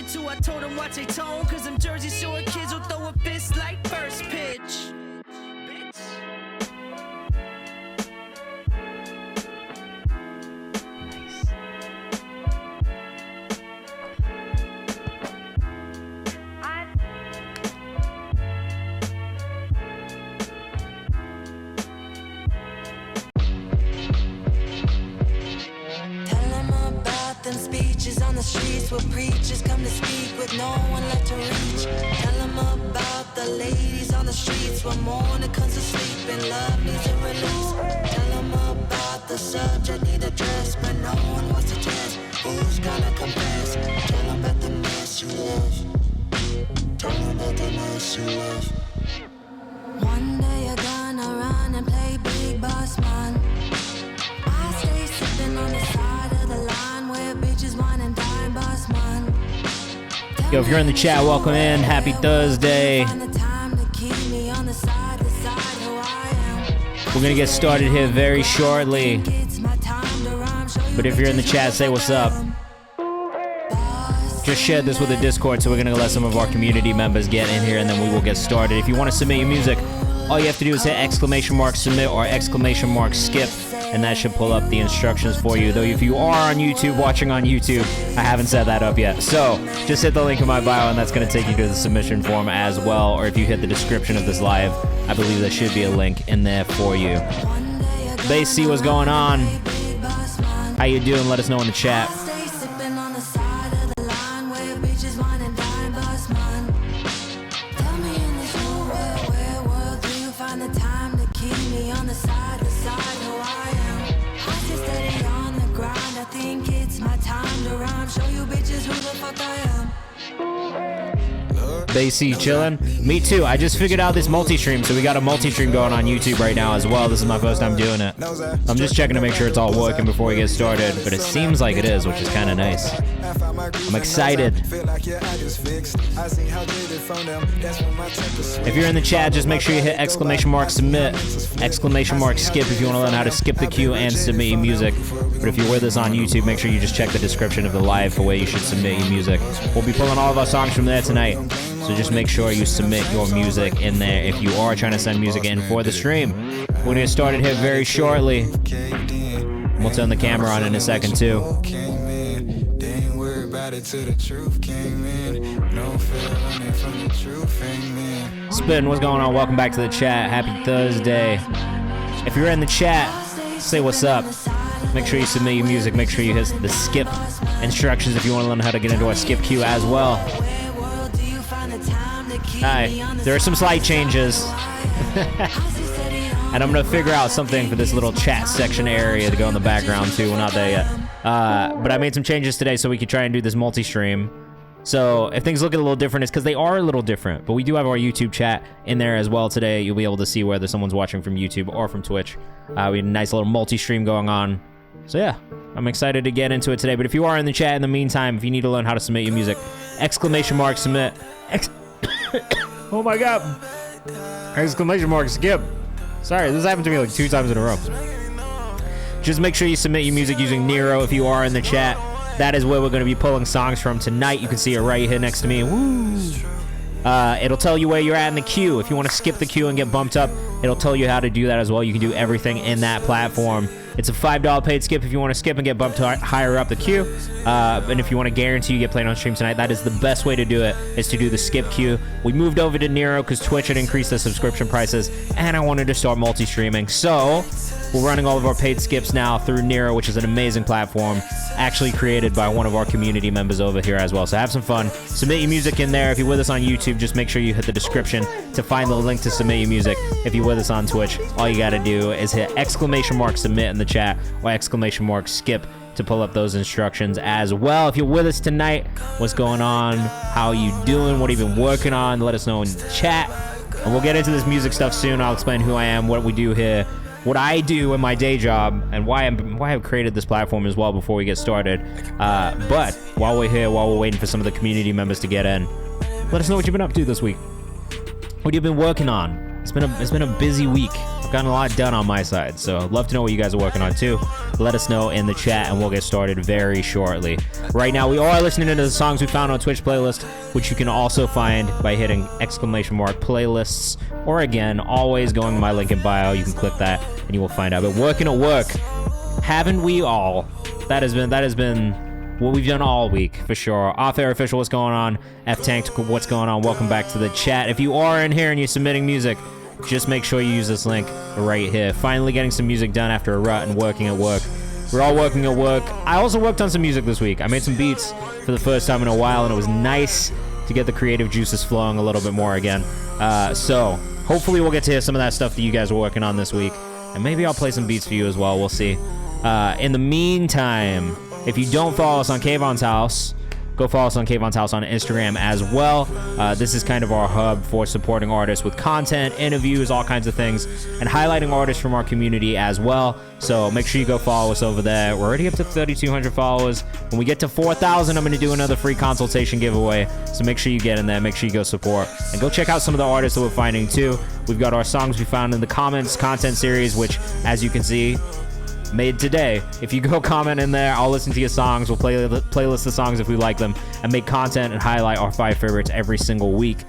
talking to, I told him watch they tone, cause them Jersey Shore kids will throw a fist like first pitch. Speeches on the streets where preachers come to speak with no one left to reach. Tell them about the ladies on the streets where morning comes to sleep and love needs a release. Tell them about the subject need address, but no one wants to test. Who's gonna confess? Tell them about the mess you left. Tell them about the mess you left. One day you're gonna run and play big boss man. I stay sipping on the side of the line where bitches wine and dine boss man. Yo, if you're in the chat, welcome in. Happy Thursday. We're gonna get started here very shortly. But if you're in the chat, say what's up. Just shared this with the Discord, so we're gonna let some of our community members get in here and then we will get started. If you want to submit your music, all you have to do is hit !submit or !skip, and that should pull up the instructions for you. Though if you are on YouTube, watching on YouTube, I haven't set that up yet. So just hit the link in my bio and that's gonna take you to the submission form as well. Or if you hit the description of this live, I believe there should be a link in there for you. They see what's going on. How you doing? Let us know in the chat. Basie chillin'. Me too. I just figured out this multi-stream, so we got a multi-stream going on YouTube right now as well. This is my first time doing it. I'm just checking to make sure it's all working before we get started, but it seems like it is, which is kind of nice. I'm excited. If you're in the chat, just make sure you hit !submit, !skip if you want to learn how to skip the queue and submit your music. But if you're with us on YouTube, make sure you just check the description of the live for where you should submit your music. We'll be pulling all of our songs from there tonight. So just make sure you submit your music in there if you are trying to send music in for the stream. We're going to get started here very shortly. We'll turn the camera on in a second too. Spin, what's going on? Welcome back to the chat. Happy Thursday. If you're in the chat, say what's up. Make sure you submit your music. Make sure you hit the skip instructions if you want to learn how to get into our skip queue as well. Hi, there are some slight changes. And I'm going to figure out something for this little chat section area to go in the background too. We're not there yet. But I made some changes today so we could try and do this multi-stream. So if things look a little different, it's because they are a little different. But we do have our YouTube chat in there as well today. You'll be able to see whether someone's watching from YouTube or from Twitch. We had a nice little multi-stream going on. So yeah, I'm excited to get into it today. But if you are in the chat in the meantime, if you need to learn how to submit your music, !submit. Oh my god. !skip. Sorry, this happened to me like 2 times in a row. Just make sure you submit your music using Nero if you are in the chat. That is where we're going to be pulling songs from tonight. You can see it right here next to me. Woo! It'll tell you where you're at in the queue. If you want to skip the queue and get bumped up, it'll tell you how to do that as well. You can do everything in that platform. It's a $5 paid skip if you want to skip and get bumped higher up the queue. And if you want to guarantee you get played on stream tonight, that is the best way to do it, is to do the skip queue. We moved over to Nero because Twitch had increased the subscription prices, and I wanted to start multi-streaming. So we're running all of our paid skips now through Nero, which is an amazing platform, actually created by one of our community members over here as well. So have some fun. Submit your music in there. If you're with us on YouTube, just make sure you hit the description to find the link to submit your music. If you're with us on Twitch, all you got to do is hit !submit in the chat or !skip to pull up those instructions as well. If you're with us tonight, what's going on? How you doing? What have you been working on? Let us know in the chat. And we'll get into this music stuff soon. I'll explain who I am, what we do here, what I do in my day job, and why I've created this platform as well before we get started. But while we're here, while we're waiting for some of the community members to get in, let us know what you've been up to this week. What have you been working on? it's been a busy week. I've gotten a lot done on my side, so I'd love to know what you guys are working on too. Let us know in the chat, and we'll get started very shortly. Right now, we are listening to the songs we found on Twitch playlist, which you can also find by hitting !playlists, or again, always going to my link in bio. You can click that, and you will find out. But working at work, haven't we all? That has been what we've done all week, for sure. Off-air official, what's going on? F-Tank, what's going on? Welcome back to the chat. If you are in here and you're submitting music, just make sure you use this link right here. Finally getting some music done after a rut and working at work. We're all working at work. I also worked on some music this week. I made some beats for the first time in a while, and it was nice to get the creative juices flowing a little bit more again. So hopefully we'll get to hear some of that stuff that you guys are working on this week, and maybe I'll play some beats for you as well. We'll see. In the meantime, if you don't follow us on Kayvan's House, go follow us on Kayvan's House on Instagram as well. This is kind of our hub for supporting artists with content, interviews, all kinds of things, and highlighting artists from our community as well. So make sure you go follow us over there. We're already up to 3,200 followers. When we get to 4,000, I'm going to do another free consultation giveaway. So make sure you get in there. Make sure you go support. And go check out some of the artists that we're finding too. We've got our songs we found in the comments content series, which, as you can see, made today. If you go comment in there, I'll listen to your songs. We'll playlist the songs if we like them, and make content and highlight our 5 favorites every single week.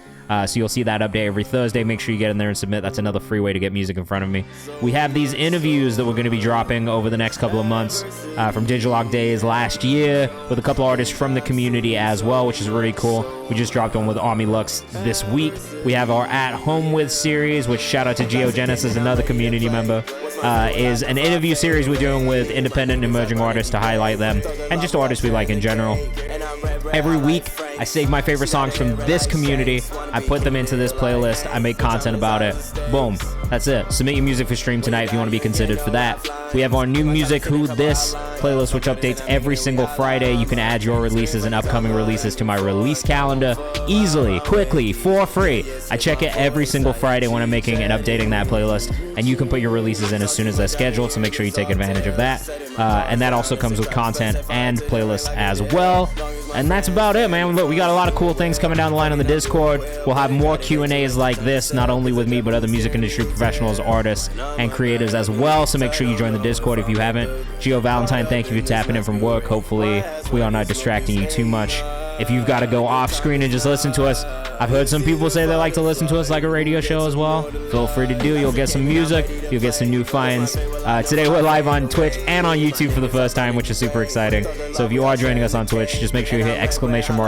So you'll see that update every Thursday. Make sure you get in there and submit. That's another free way to get music in front of me. We have these interviews that we're going to be dropping over the next couple of months from Digilog Days last year with a couple artists from the community as well, which is really cool. We just dropped one with Army Lux this week. We have our At Home With series, which, shout out to Geogenesis, another community member, is an interview series we're doing with independent and emerging artists to highlight them and just artists we like in general. Every week, I save my favorite songs from this community. I put them into this playlist. I make content about it. Boom. That's it. Submit your music for stream tonight if you want to be considered for that. We have our new Music Who This playlist, which updates every single Friday. You can add your releases and upcoming releases to my release calendar easily, quickly, for free. I check it every single Friday when I'm making and updating that playlist, and you can put your releases in as soon as they're scheduled, so make sure you take advantage of that. And that also comes with content and playlists as well. And that's about it, man. Look, we got a lot of cool things coming down the line on the Discord. We'll have more Q&As like this, not only with me, but other music industry professionals, artists, and creators as well. So make sure you join the Discord if you haven't. Geo Valentine, thank you for tapping in from work. Hopefully, we are not distracting you too much. If you've got to go off screen and just listen to us, I've heard some people say they like to listen to us like a radio show as well. Feel free to do. You'll get some music. You'll get some new finds. Today we're live on Twitch and on YouTube for the first time, which is super exciting. So if you are joining us on Twitch, just make sure you hit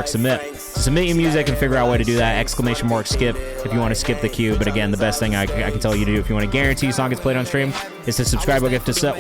!submit. So submit your music and figure out where to do that. !skip if you want to skip the queue. But again, the best thing I can tell you to do if you want to guarantee your song gets played on stream is to subscribe or gift a sub.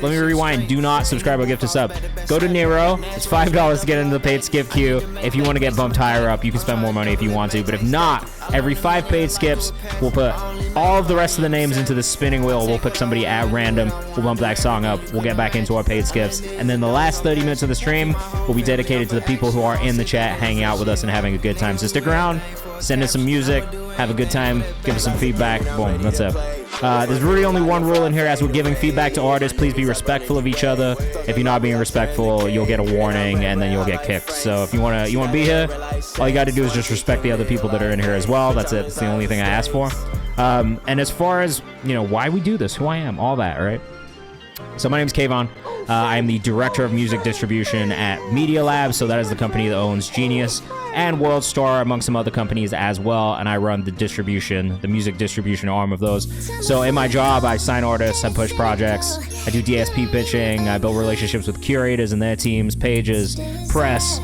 Let me rewind. Do not subscribe or gift a sub. Go to Nero. It's $5 to get into the paid skip queue. If you want to get bumped higher up, you can spend more money if you want to. But if not, every 5 paid skips, we'll put all of the rest of the names into the spinning wheel. We'll pick somebody at random. We'll bump that song up. We'll get back into our paid skips. And then the last 30 minutes of the stream will be dedicated to the people who are in the chat, hanging out with us and having a good time. So stick around, send us some music, have a good time, give us some feedback. Boom, that's it. There's really only one rule in here as we're giving feedback to artists. Please be respectful of each other. If you're not being respectful, you'll get a warning and then you'll get kicked. So if you want to be here, all you got to do is just respect the other people that are in here as well. That's it. That's the only thing I ask for. And as far as, why we do this, who I am, all that, right? So my name is Kayvan. I am the Director of Music Distribution at Media Lab. So that is the company that owns Genius and WorldStar, among some other companies as well. And I run the music distribution arm of those. So in my job, I sign artists, I push projects, I do DSP pitching, I build relationships with curators and their teams, pages, press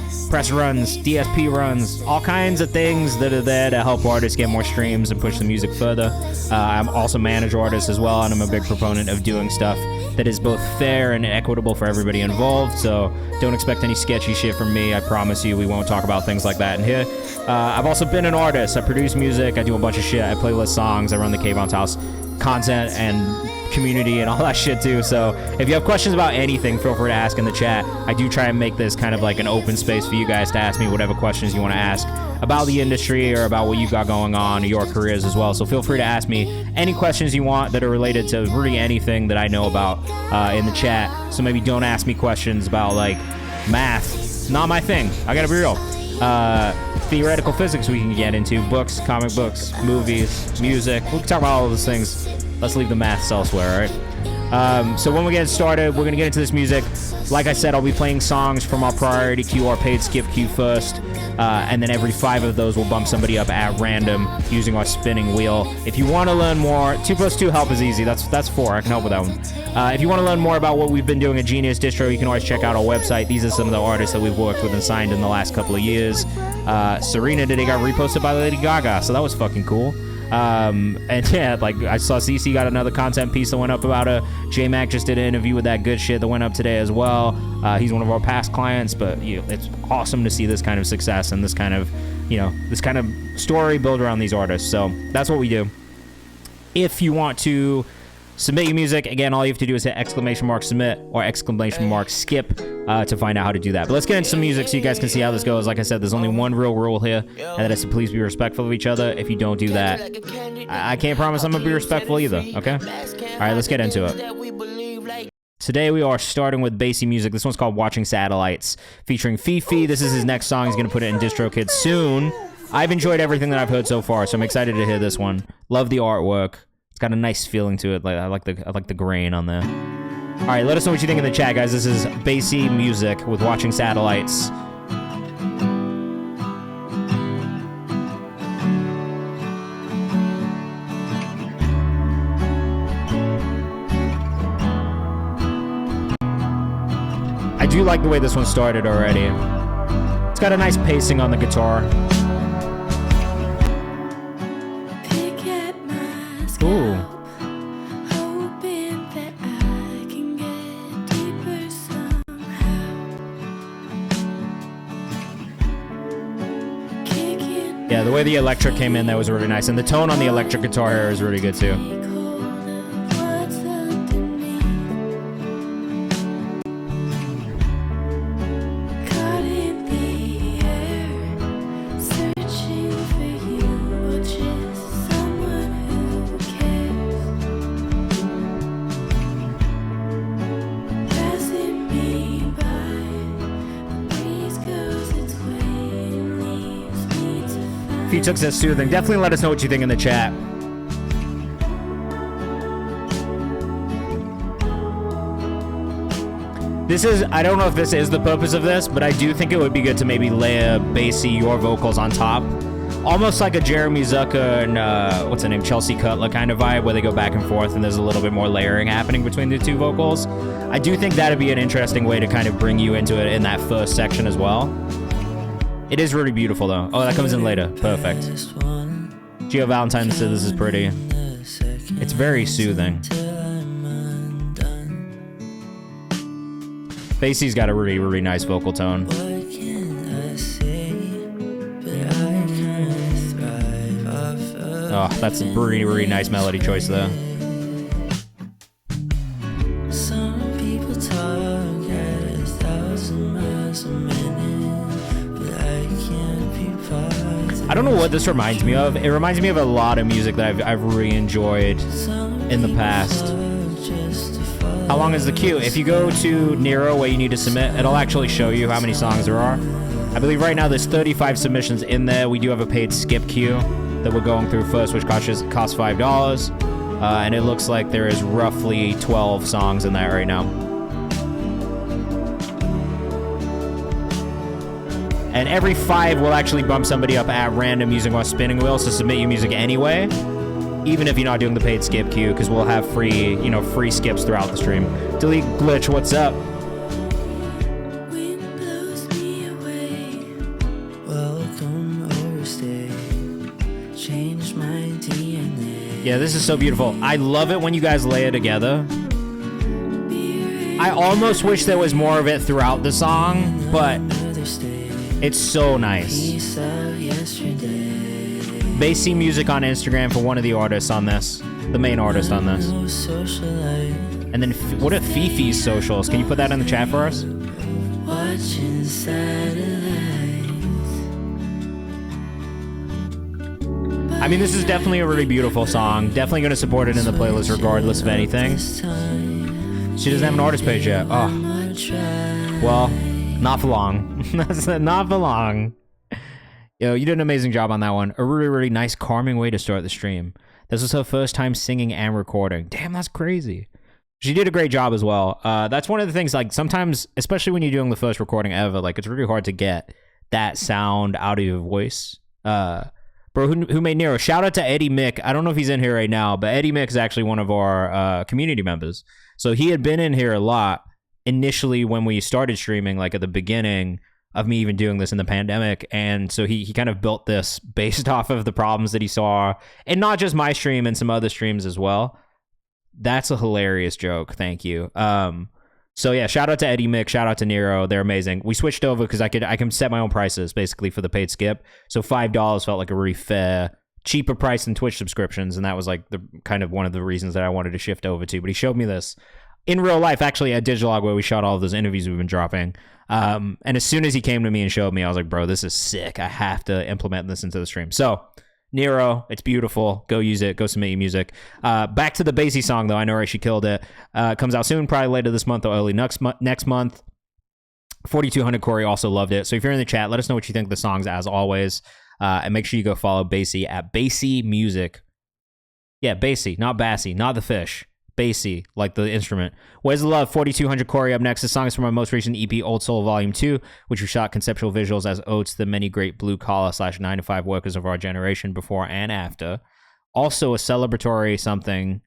runs, DSP runs, all kinds of things that are there to help artists get more streams and push the music further. I'm also manage artists as well, and I'm a big proponent of doing stuff that is both fair and equitable for everybody involved. So don't expect any sketchy shit from me. I promise you we won't talk about things like that in here. I've also been an artist. I produce music. I do a bunch of shit. I playlist songs. I run the Kayvan's House content and community and all that shit too. So if you have questions about anything, feel free to ask in the chat. I do try and make this kind of like an open space for you guys to ask me whatever questions you want to ask about the industry or about what you got going on or your careers as well. So feel free to ask me any questions you want that are related to really anything that I know about in the chat. So maybe don't ask me questions about like math. Not my thing. I gotta be real. theoretical physics we can get into, books, comic books, movies, music. We can talk about all those things. Let's leave the maths elsewhere, all right? So when we get started, we're going to get into this music. Like I said, I'll be playing songs from our priority queue, our paid skip queue first, and then every 5 of those will bump somebody up at random using our spinning wheel. If you want to learn more, 2 plus 2 help is easy. That's 4. I can help with that one. If you want to learn more about what we've been doing at Genius Distro, you can always check out our website. These are some of the artists that we've worked with and signed in the last couple of years. Serena today got reposted by Lady Gaga, so that was fucking cool. And yeah, like I saw CC got another content piece that went up about her. J-Mac just did an interview with that good shit that went up today as well. He's one of our past clients, but you know, it's awesome to see this kind of success and this kind of, you know, this kind of story built around these artists. So that's what we do. If you want to submit your music, again, all you have to do is hit !submit or !skip to find out how to do that. But let's get into some music so you guys can see how this goes. Like I said, there's only one real rule here, and that is to please be respectful of each other. If you don't do that, I can't promise I'm going to be respectful either, okay? All right, let's get into it. Today we are starting with bassy music. This one's called Watching Satellites, featuring Fifi. This is his next song. He's going to put it in DistroKid soon. I've enjoyed everything that I've heard so far, so I'm excited to hear this one. Love the artwork. It's got a nice feeling to it. Like I like the grain on there. All right, let us know what you think in the chat, guys. This is bassy music with Watching Satellites. I do like the way this one started already. It's got a nice pacing on the guitar. Ooh. Yeah, the way the electric came in, that was really nice. And the tone on the electric guitar here is really good too. If you took this soothing, definitely let us know what you think in the chat. This is, I don't know if this is the purpose of this, but I do think it would be good to maybe layer bassy your vocals on top. Almost like a Jeremy Zucker and, what's her name, Chelsea Cutler kind of vibe, where they go back and forth and there's a little bit more layering happening between the 2 vocals. I do think that'd be an interesting way to kind of bring you into it in that first section as well. It is really beautiful, though. Oh, that comes in later. Perfect. Gio Valentine said this is pretty. It's very soothing. Bassy's got a really, really nice vocal tone. Oh, that's a really, really nice melody choice, though. I don't know what this reminds me of. It reminds me of a lot of music that I've really enjoyed in the past. How long is the queue? If you go to Nero where you need to submit, it'll actually show you how many songs there are. I believe right now there's 35 submissions in there. We do have a paid skip queue that we're going through first, which costs $5. And it looks like there is roughly 12 songs in that right now. And every 5 will actually bump somebody up at random using our spinning wheel, so submit your music anyway, even if you're not doing the paid skip queue, because we'll have free, you know, free skips throughout the stream. Delete Glitch, what's up? Yeah, this is so beautiful. I love it when you guys lay it together. I almost wish there was more of it throughout the song, but it's so nice. Bassy music on Instagram for one of the artists on this. The main artist on this. And then, what are Fifi's socials? Can you put that in the chat for us? I mean, this is definitely a really beautiful song. Definitely going to support it in the playlist regardless of anything. She doesn't have an artist page yet. Oh. Well, not for long. Not for long. Yo, you did an amazing job on that one. A really, really nice, calming way to start the stream. This was her first time singing and recording. Damn, that's crazy. She did a great job as well. That's one of the things, like, sometimes, especially when you're doing the first recording ever, like, it's really hard to get that sound out of your voice. Bro, who made Nero? Shout out to Eddie Mick. I don't know if he's in here right now, but Eddie Mick is actually one of our community members. So he had been in here a lot initially when we started streaming, like, at the beginning of me even doing this in the pandemic. And so he kind of built this based off of the problems that he saw, and not just my stream and some other streams as well. That's a hilarious joke. Thank you. So yeah, shout out to Eddie Mick, shout out to Nero. They're amazing. We switched over because I can set my own prices basically for the paid skip. So $5 felt like a really fair, cheaper price than Twitch subscriptions, and that was like the kind of one of the reasons that I wanted to shift over to. But he showed me this in real life, actually at Digilog, where we shot all of those interviews we've been dropping. And as soon as he came to me and showed me, I was like, bro, this is sick. I have to implement this into the stream. So Nero, it's beautiful. Go use it. Go submit your music. Back to the Basie song, though. I know, right? She killed it. Comes out soon, probably later this month or early next month. 4200 Corey also loved it. So if you're in the chat, let us know what you think of the songs, as always. And make sure you go follow Basie at Basie Music. Yeah, Basie, not Bassy, not the fish. Basie, like the instrument. Where's the Love? 4200 Corey up next. The song is from our most recent EP, Old Soul Volume 2, which we shot conceptual visuals as odes to the many great blue-collar / 9-to-5 workers of our generation before and after. Also a celebratory something.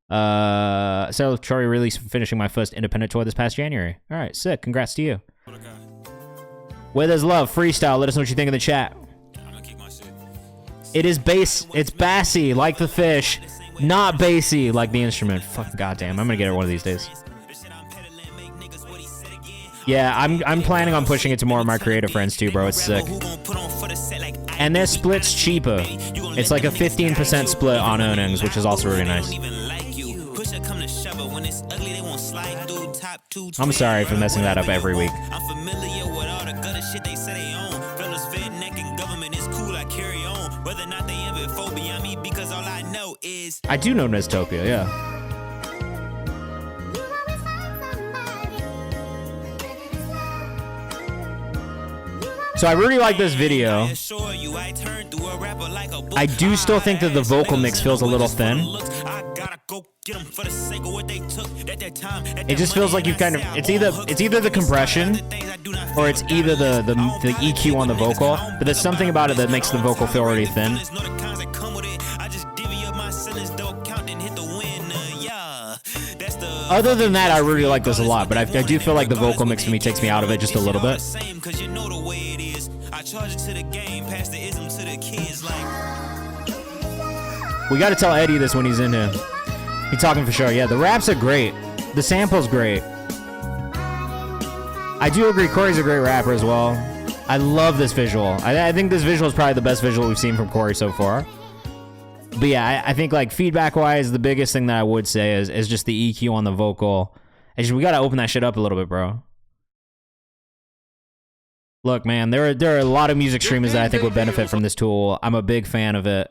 Celebratory release for finishing my first independent tour this past January. All right, sick. Congrats to you. Where There's Love, freestyle. Let us know what you think in the chat. It is bass. It's bassy, like the fish. Not bassy like the instrument. Fucking goddamn, I'm gonna get it one of these days. Yeah, I'm planning on pushing it to more of my creative friends too, bro. It's sick. And their split's cheaper. It's like a 15% split on earnings, which is also really nice. I'm sorry for messing that up every week. I do know Nestopia, yeah. So I really like this video. I do still think that the vocal mix feels a little thin. It just feels like you've kind of, it's either the compression or it's either the EQ on the vocal, but there's something about it that makes the vocal feel already thin. Other than that, I really like this a lot, but I do feel like the vocal mix for me takes me out of it just a little bit. We gotta tell Eddie this when he's in here. He's talking for sure. Yeah, the raps are great. The sample's great. I do agree, Corey's a great rapper as well. I love this visual. I think this visual is probably the best visual we've seen from Corey so far. But yeah, I think like feedback-wise, the biggest thing that I would say is just the EQ on the vocal. We gotta open that shit up a little bit, bro. Look, man, there are a lot of music streamers that I think would benefit from this tool. I'm a big fan of it.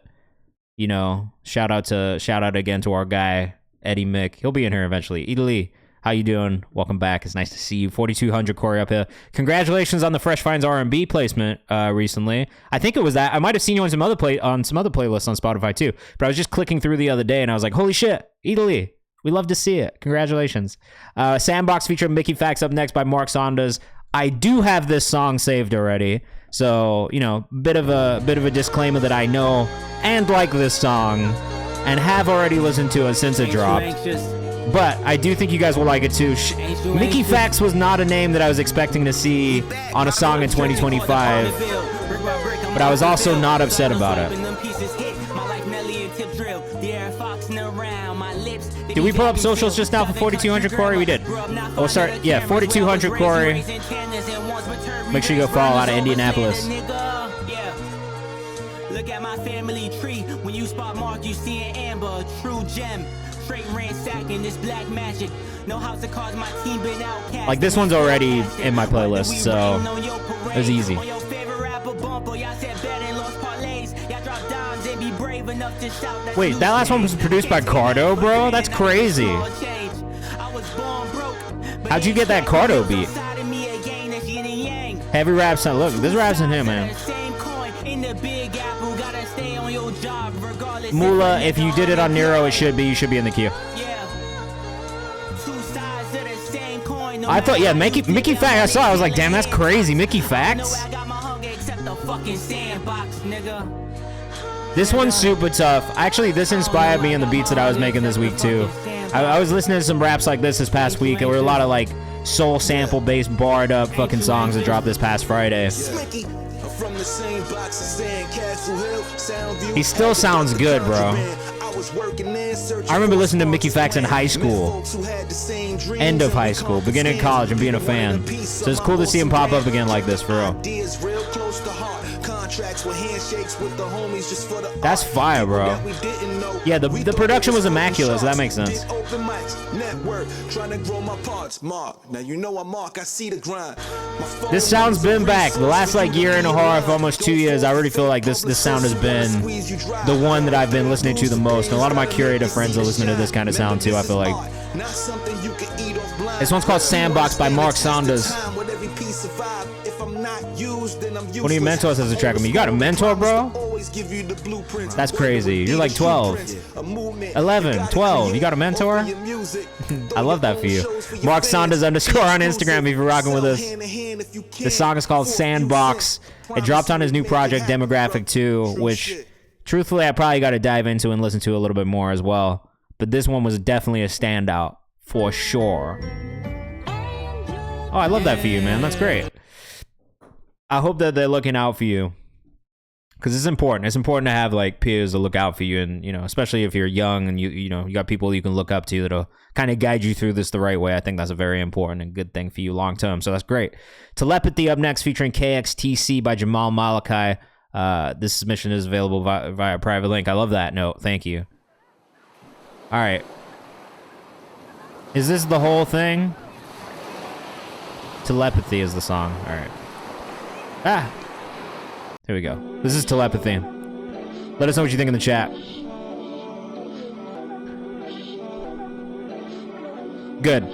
You know, shout out again to our guy Eddie Mick. He'll be in here eventually. Italy, how you doing? Welcome back. It's nice to see you. 4200 Corey up here. Congratulations on the Fresh Finds R&B placement recently. I think it was that. I might have seen you on some other playlists on Spotify too. But I was just clicking through the other day and I was like, holy shit, Italy. We love to see it. Congratulations. Sandbox feature Mickey Facts up next by Mark Saunders. I do have this song saved already. So, you know, bit of a disclaimer that I know and like this song and have already listened to it since it dropped. But I do think you guys will like it too. Mickey Facts was not a name that I was expecting to see on a song in 2025, but I was also not upset about it. Did we pull up socials just now for 4200 Corey? We did. Oh, sorry. Yeah, 4200 Corey. Make sure you go follow out of Indianapolis. Look at my family tree. When you spot Mark, you see an amber, true gem. Straight ransacking this black magic. No house of cards, my team been outcast. Like this one's already in my playlist, so it was easy. Wait, that last one was produced by Cardo, bro? That's crazy. How'd you get that Cardo beat? Heavy raps. Look, this raps in him, man. Mula, if you did it on Nero, you should be in the queue. I thought, yeah, Mickey Facts. I saw. I was like, damn, that's crazy, Mickey Facts. This one's super tough. Actually, this inspired me in the beats that I was making this week too. I was listening to some raps like this past week. There were a lot of like soul sample based barred up fucking songs that dropped this past Friday. He still sounds good, bro. I remember listening to Mickey Facts in high school, end of high school, beginning of college, and being a fan. So it's cool to see him pop up again like this, for real. That's fire, bro. Yeah, the production was immaculate, so that makes sense. This sound's been back. The last like year and a half, almost 2 years, I already feel like this sound has been the one that I've been listening to the most. And a lot of my curator friends are listening to this kind of sound too, I feel like. This one's called Sandbox by Mark Saunders. One of your mentors has a track with me. You got a mentor, bro? That's crazy. You're like 12. 11, 12. You got a mentor? I love that for you. Mark Saunders _ on Instagram if you're rocking with us. The song is called Sandbox. It dropped on his new project, Demographic 2, which, truthfully, I probably got to dive into and listen to a little bit more as well. But this one was definitely a standout, for sure. Oh, I love that for you, man. That's great. I hope that they're looking out for you, because it's important. It's important to have like peers to look out for you, and especially if you're young and you got people you can look up to that'll kind of guide you through this the right way. I think that's a very important and good thing for you long term. So that's great. Telepathy up next, featuring KXTC by Jamal Malachi. This submission is available via private link. I love that note. Thank you. All right. Is this the whole thing? Telepathy is the song. All right. Ah. Here we go. This is Telepathy. Let us know what you think in the chat. Good.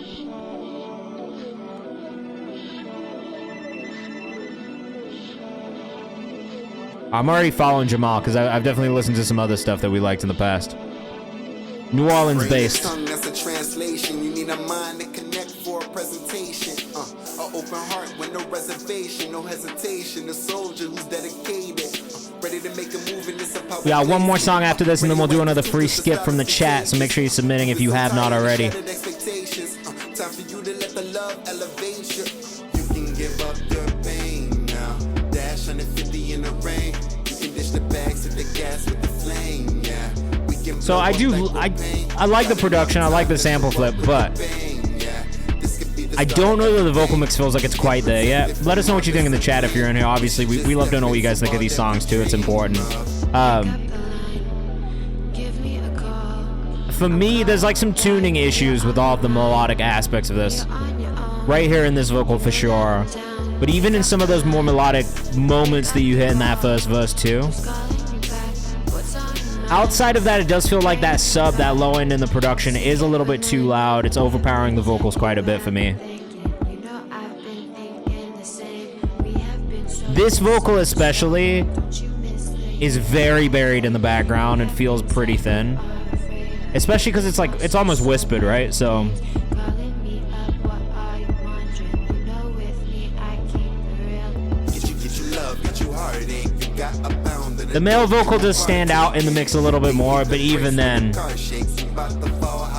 I'm already following Jamal because I've definitely listened to some other stuff that we liked in the past. New Orleans based. That's a translation. You need a mind to connect for a presentation. An open heart with no reservation, no hesitation. A soldier who's dedicated, ready to make a move in this. We got one more song after this, and then we'll do another free skip from the chat. So make sure you're submitting if you have not already. Time for you to let the love elevate you. You can give up your pain now. Dash 150 in the rain. You can dish the bags to the gas with the flame. Yeah. So I like the production, I like the sample flip, but I don't know that the vocal mix feels like it's quite there yet. Let us know what you think in the chat if you're in here. Obviously, we love to know what you guys think of these songs too. It's important. For me, there's like some tuning issues with all of the melodic aspects of this. Right here in this vocal for sure. But even in some of those more melodic moments that you hit in that first verse too. Outside of that, it does feel like that sub, that low end in the production is a little bit too loud. It's overpowering the vocals quite a bit for me. This vocal especially is very buried in the background and feels pretty thin. Especially because it's almost whispered, right? So the male vocal does stand out in the mix a little bit more, but even then,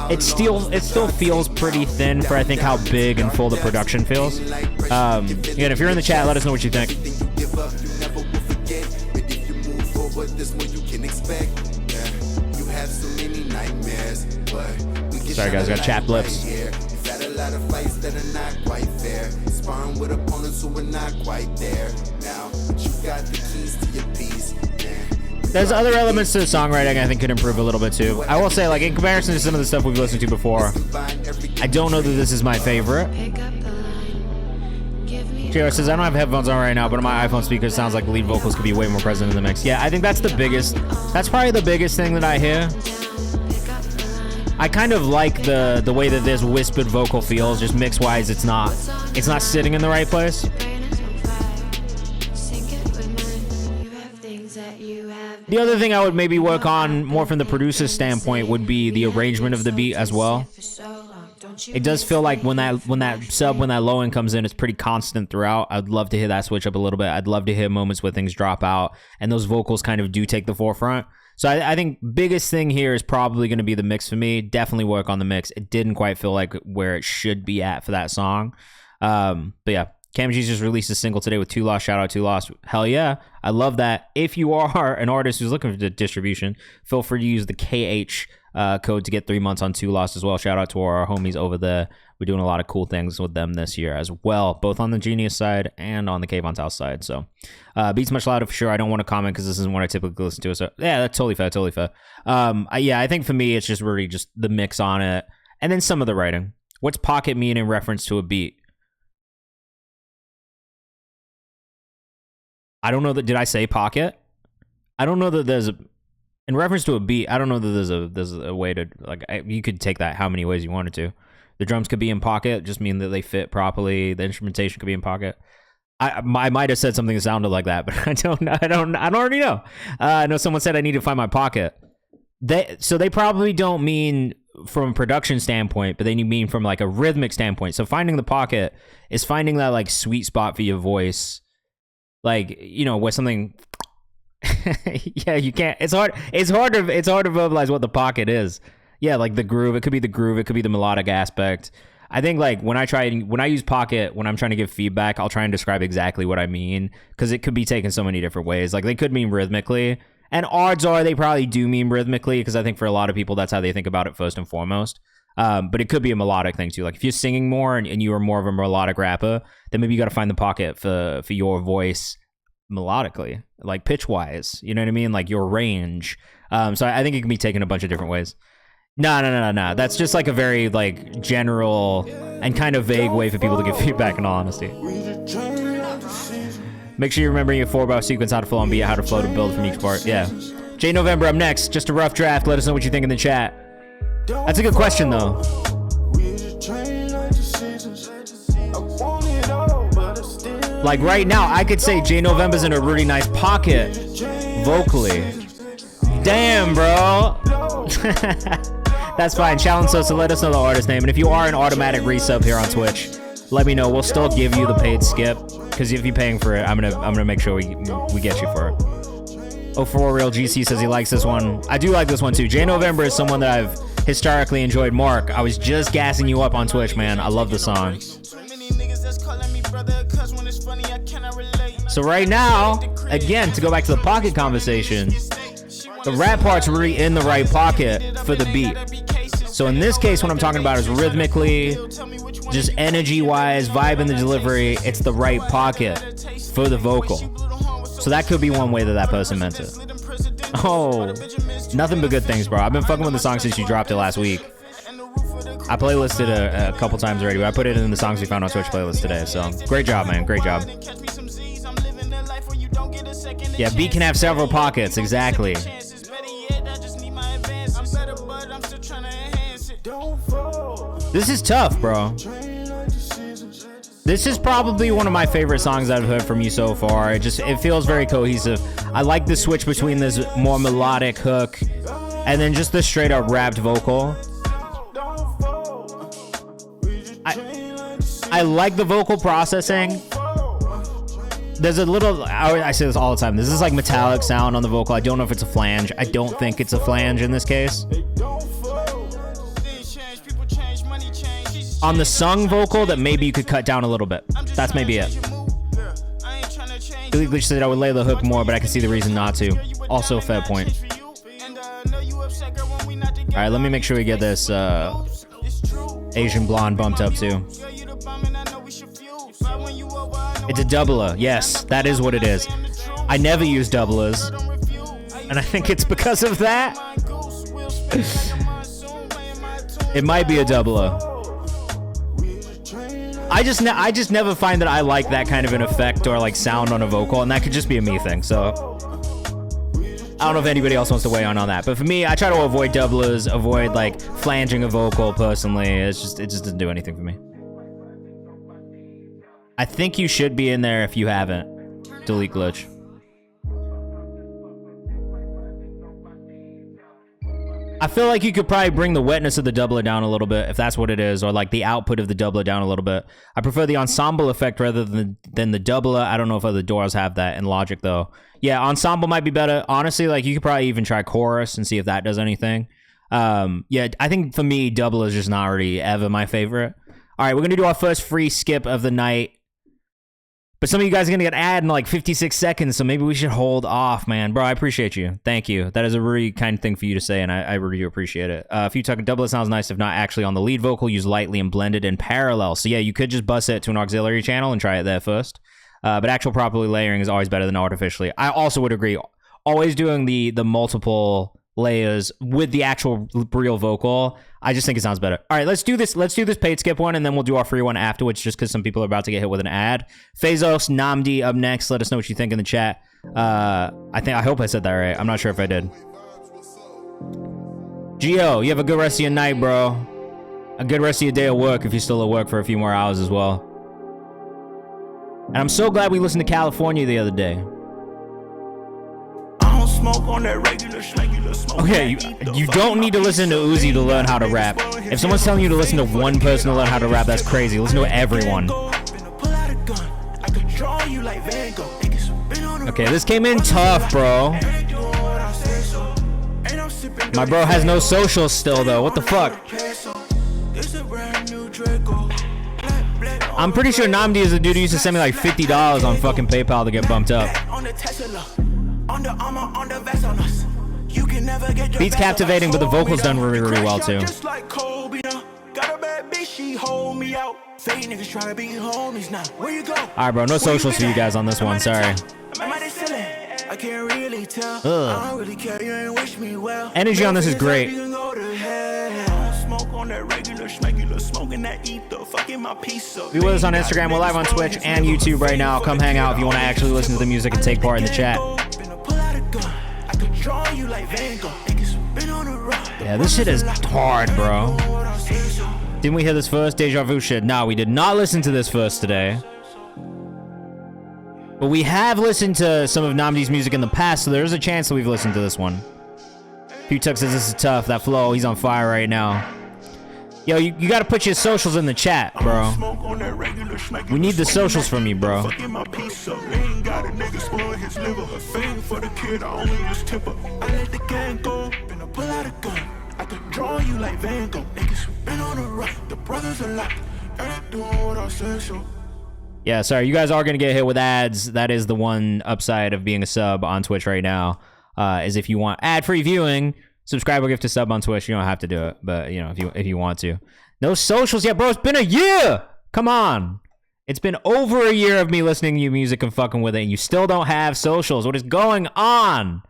it still feels pretty thin for I think how big and full the production feels. Again, if you're in the chat, let us know what you think. Sorry guys, got chat blips. Sparring with opponents who are not quite there. Now, but you got the keys to your peace. There's other elements to the songwriting I think could improve a little bit too. I will say, like, in comparison to some of the stuff we've listened to before, I don't know that this is my favorite. JR says, I don't have headphones on right now, but on my iPhone speaker it sounds like the lead vocals could be way more present in the mix. Yeah, I think that's probably the biggest thing that I hear. I kind of like the way that this whispered vocal feels, just mix-wise, it's not sitting in the right place. The other thing I would maybe work on more from the producer's standpoint would be the arrangement of the beat as well. It does feel like when that low end comes in, it's pretty constant throughout. I'd love to hear that switch up a little bit. I'd love to hear moments where things drop out and those vocals kind of do take the forefront. So I think biggest thing here is probably going to be the mix for me. Definitely work on the mix. It didn't quite feel like where it should be at for that song. But yeah, KayvanMD just released a single today with Too Lost. Shout out Too Lost. Hell yeah. I love that. If you are an artist who's looking for the distribution, feel free to use the KH code to get 3 months on Too Lost as well. Shout out to our homies over there. We're doing a lot of cool things with them this year as well, both on the Genius side and on the Kayvan's House side. So beats much louder for sure. I don't want to comment because this isn't what I typically listen to. So yeah, that's totally fair. Totally fair. I think for me, it's just really just the mix on it and then some of the writing. What's pocket mean in reference to a beat? I don't know that. Did I say pocket? I don't know that there's a, in reference to a beat. I don't know that there's a way to like. You could take that how many ways you wanted to. The drums could be in pocket, just mean that they fit properly. The instrumentation could be in pocket. I might have said something that sounded like that, but I don't already know. I know someone said I need to find my pocket. So they probably don't mean from a production standpoint, but they mean from like a rhythmic standpoint. So finding the pocket is finding that like sweet spot for your voice. Like, you know, where something yeah, you can't, it's hard to verbalize what the pocket is. Yeah, like the groove, it could be the melodic aspect. I think like when I use pocket, when I'm trying to give feedback, I'll try and describe exactly what I mean, because it could be taken so many different ways. Like they could mean rhythmically, and odds are they probably do mean rhythmically, because I think for a lot of people that's how they think about it first and foremost. But it could be a melodic thing too. Like if you're singing more and you are more of a melodic rapper, then maybe you got to find the pocket for your voice melodically, like pitch wise. You know what I mean? Like your range. So I think it can be taken a bunch of different ways. No. That's just like a very like general and kind of vague way for people to give feedback, in all honesty. Make sure you remember your 4-bar sequence, how to flow on beat, how to flow to build from each part. Yeah. J November up next. Just a rough draft. Let us know what you think in the chat. That's a good question though. Like right now, I could say J November's in a really nice pocket vocally. Damn, bro. That's fine. Challenge us to let us know the artist name. And if you are an automatic resub here on Twitch, let me know. We'll still give you the paid skip, because if you're paying for it, I'm gonna make sure we get you for it. Oh, for real, GC says he likes this one. I do like this one too. J November is someone that I've historically enjoyed. Mark, I was just gassing you up on Twitch, man. I love the song. So right now, again, to go back to the pocket conversation, the rap part's really in the right pocket for the beat. So in this case, what I'm talking about is rhythmically, just energy-wise, vibe in the delivery, it's the right pocket for the vocal. So that could be one way that person meant it. Oh, nothing but good things, bro. I've been fucking with the song since you dropped it last week. I playlisted a couple times already, but I put it in the songs we found on Twitch playlist today. So great job, man. Great job. Yeah, beat can have several pockets. Exactly. This is tough, bro. This is probably one of my favorite songs I've heard from you so far. It feels very cohesive. I like the switch between this more melodic hook and then just the straight up rapped vocal. I like the vocal processing. There's a little, I say this all the time, this is like metallic sound on the vocal. I don't know if it's a flange. I don't think it's a flange in this case. On the sung vocal, that maybe you could cut down a little bit. That's maybe it. Billy Glitch said I would lay the hook more, but I can see the reason not to. Also a fair point. Alright, let me make sure we get this Asian blonde bumped up too. It's a doubler. Yes, that is what it is. I never use doublers, and I think it's because of that. It might be a doubler. I just never find that I like that kind of an effect or like sound on a vocal, and that could just be a me thing. So I don't know if anybody else wants to weigh on that, but for me, I try to avoid doublers, avoid like flanging a vocal personally. It just doesn't do anything for me. I think you should be in there if you haven't. Delete glitch. I feel like you could probably bring the wetness of the doubler down a little bit if that's what it is, or like the output of the doubler down a little bit. I prefer the ensemble effect rather than the doubler. I don't know if other DAWs have that in Logic though. Yeah, ensemble might be better. Honestly, like you could probably even try chorus and see if that does anything. Yeah, I think for me, doubler is just not really ever my favorite. All right, we're gonna do our first free skip of the night. But some of you guys are going to get ad in like 56 seconds, so maybe we should hold off, man. Bro, I appreciate you. Thank you. That is a really kind thing for you to say, and I really appreciate it. If you talk a doublet sounds nice, if not actually on the lead vocal, use lightly and blend it in parallel. So yeah, you could just bus it to an auxiliary channel and try it there first. But actual properly layering is always better than artificially. I also would agree. Always doing the multiple layers with the actual real vocal, I just think it sounds better. All right, let's do this paid skip one, and then we'll do our free one afterwards, just because some people are about to get hit with an ad. Fazos Namdi up next. Let us know what you think in the chat. I hope I said that right. I'm not sure if I did. Gio, you have a good rest of your night, bro. A good rest of your day at work if you're still at work for a few more hours as well. And I'm so glad we listened to California the other day. Smoke on that regular smoke. Okay, you don't need to listen to Uzi to learn how to rap. If someone's telling you to listen to one person to learn how to rap, that's crazy. Listen to everyone. Okay, this came in tough, bro. My bro has no socials still, though. What the fuck? I'm pretty sure Namdi is the dude who used to send me like $50 on fucking PayPal to get bumped up. Beats captivating, but the vocals done really, really well too. Alright, bro, no socials for you guys on this one, sorry. Ugh. Energy on this is great. Be with us on Instagram, we're live on Twitch and YouTube right now. Come hang out if you want to actually listen to the music and take part in the chat. Yeah, this shit is hard, bro. Didn't we hear this first? Deja vu shit. No, we did not listen to this first today. But we have listened to some of Namdi's music in the past, so there's a chance that we've listened to this one. P-Tuck says this is tough. That flow, he's on fire right now. Yo, you gotta put your socials in the chat, bro. We need the socials from you, bro. Yeah, sorry, you guys are gonna get hit with ads. That is the one upside of being a sub on Twitch right now. Is if you want ad-free viewing, subscribe or gift a sub on Twitch. You don't have to do it, but you know, if you want to. No socials yet, bro. It's been a year. Come on. It's been over a year of me listening to your music and fucking with it, and you still don't have socials. What is going on?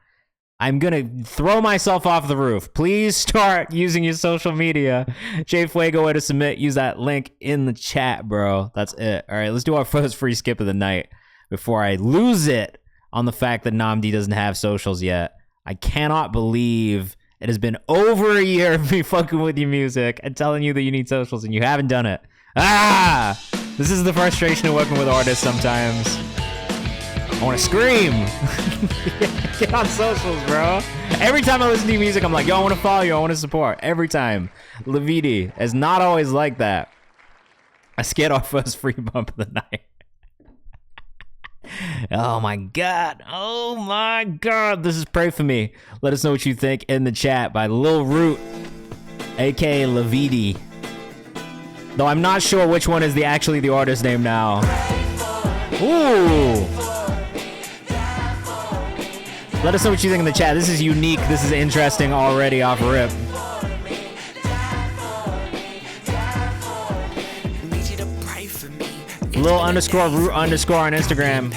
I'm gonna throw myself off the roof. Please start using your social media. Jay Fuego, way to submit. Use that link in the chat, bro. That's it. All right, let's do our first free skip of the night before I lose it on the fact that Namdi doesn't have socials yet. I cannot believe it has been over a year of me fucking with your music and telling you that you need socials and you haven't done it. Ah! This is the frustration of working with artists sometimes. I want to scream. Get on socials, bro. Every time I listen to your music, I'm like, yo, I want to follow you. I want to support. Every time. Leviti is not always like that. I scared our first free bump of the night. Oh my god. Oh my god. This is Pray For Me. Let us know what you think in the chat by Lil Root, aka Leviti. Though I'm not sure which one is actually the artist name now. Ooh. Let us know what you think in the chat. This is unique. This is interesting already off rip. Lil underscore root underscore on Instagram.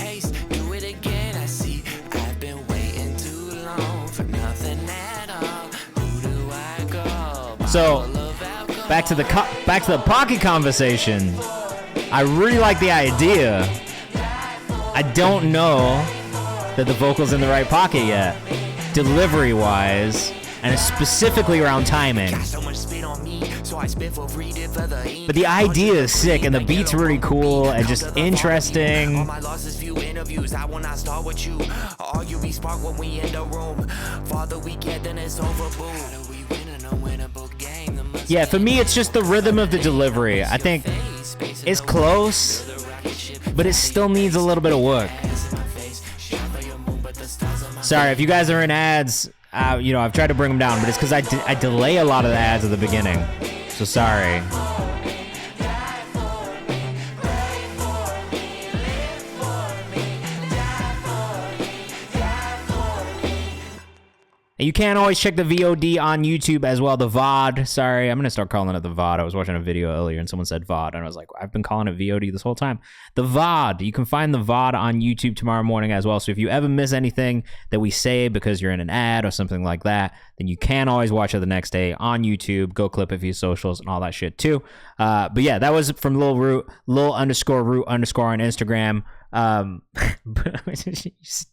So back to the pocket conversation. I really like the idea. I don't know that the vocal's in the right pocket yet, delivery wise, and specifically around timing. But the idea is sick, and the beat's really cool and just interesting. Yeah, for me, it's just the rhythm of the delivery. I think it's close, but it still needs a little bit of work. Sorry, if you guys are in ads, you know, I've tried to bring them down, but it's because I delay a lot of the ads at the beginning. So sorry. You can always check the VOD on YouTube as well, the VOD. Sorry, I'm going to start calling it the VOD. I was watching a video earlier and someone said VOD, and I was like, I've been calling it VOD this whole time. The VOD. You can find the VOD on YouTube tomorrow morning as well. So if you ever miss anything that we say because you're in an ad or something like that, then you can always watch it the next day on YouTube. Go clip it for your socials and all that shit too. But yeah, that was from Lil Root, Lil_Root_ on Instagram.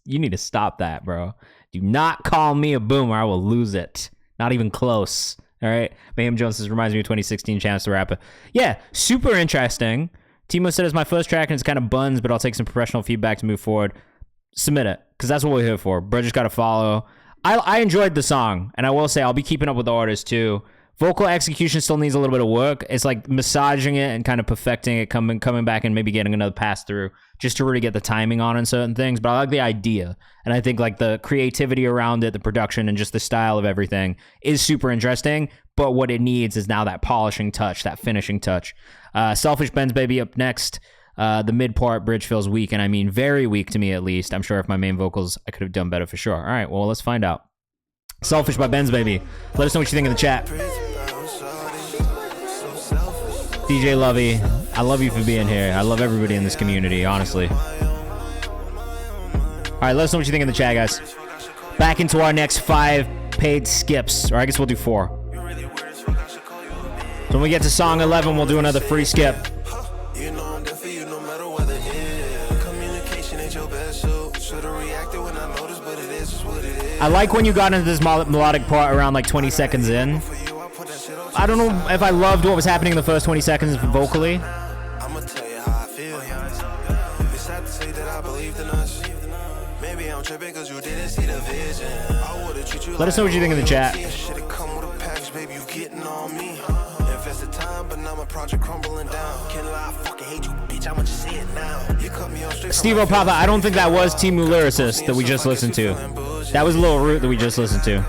You need to stop that, bro. Do not call me a boomer. I will lose it. Not even close. All right. Mayhem Jones says, reminds me of 2016 Chance the Rapper. Yeah, super interesting. Timo said it's my first track and it's kind of buns, but I'll take some professional feedback to move forward. Submit it, because that's what we're here for. Bro, just got to follow. I enjoyed the song, and I will say I'll be keeping up with the artists too. Vocal execution still needs a little bit of work. It's like massaging it and kind of perfecting it, coming back and maybe getting another pass through just to really get the timing on certain things. But I like the idea. And I think like the creativity around it, the production and just the style of everything is super interesting. But what it needs is now that polishing touch, that finishing touch. Selfish Ben's Baby up next. The mid part bridge feels weak, and I mean very weak to me at least. I'm sure if my main vocals, I could have done better for sure. All right, well, let's find out. Selfish by Ben's Baby. Let us know what you think in the chat. DJ Lovey, I love you for being here. I love everybody in this community, honestly. All right, let us know what you think in the chat, guys. Back into our next 5 paid skips, or I guess we'll do 4. So when we get to song 11, we'll do another free skip. I like when you got into this melodic part around like 20 seconds in. I don't know if I loved what was happening in the first 20 seconds vocally. I'ma tell you how I feel. It's sad to say that I believed in us. Maybe I'm tripping because you didn't see the vision. I would've treated you. Let us know what you think in the chat. Should've come with a package, baby, you getting on me. Invested time, but now my project crumbling down. Can't lie, I fucking hate you, bitch. I'ma just say it now. You cut me off straight. Steve O'Papa, I don't think that was Timu Lyricist that we just listened to. That was Lil Root that we just listened to.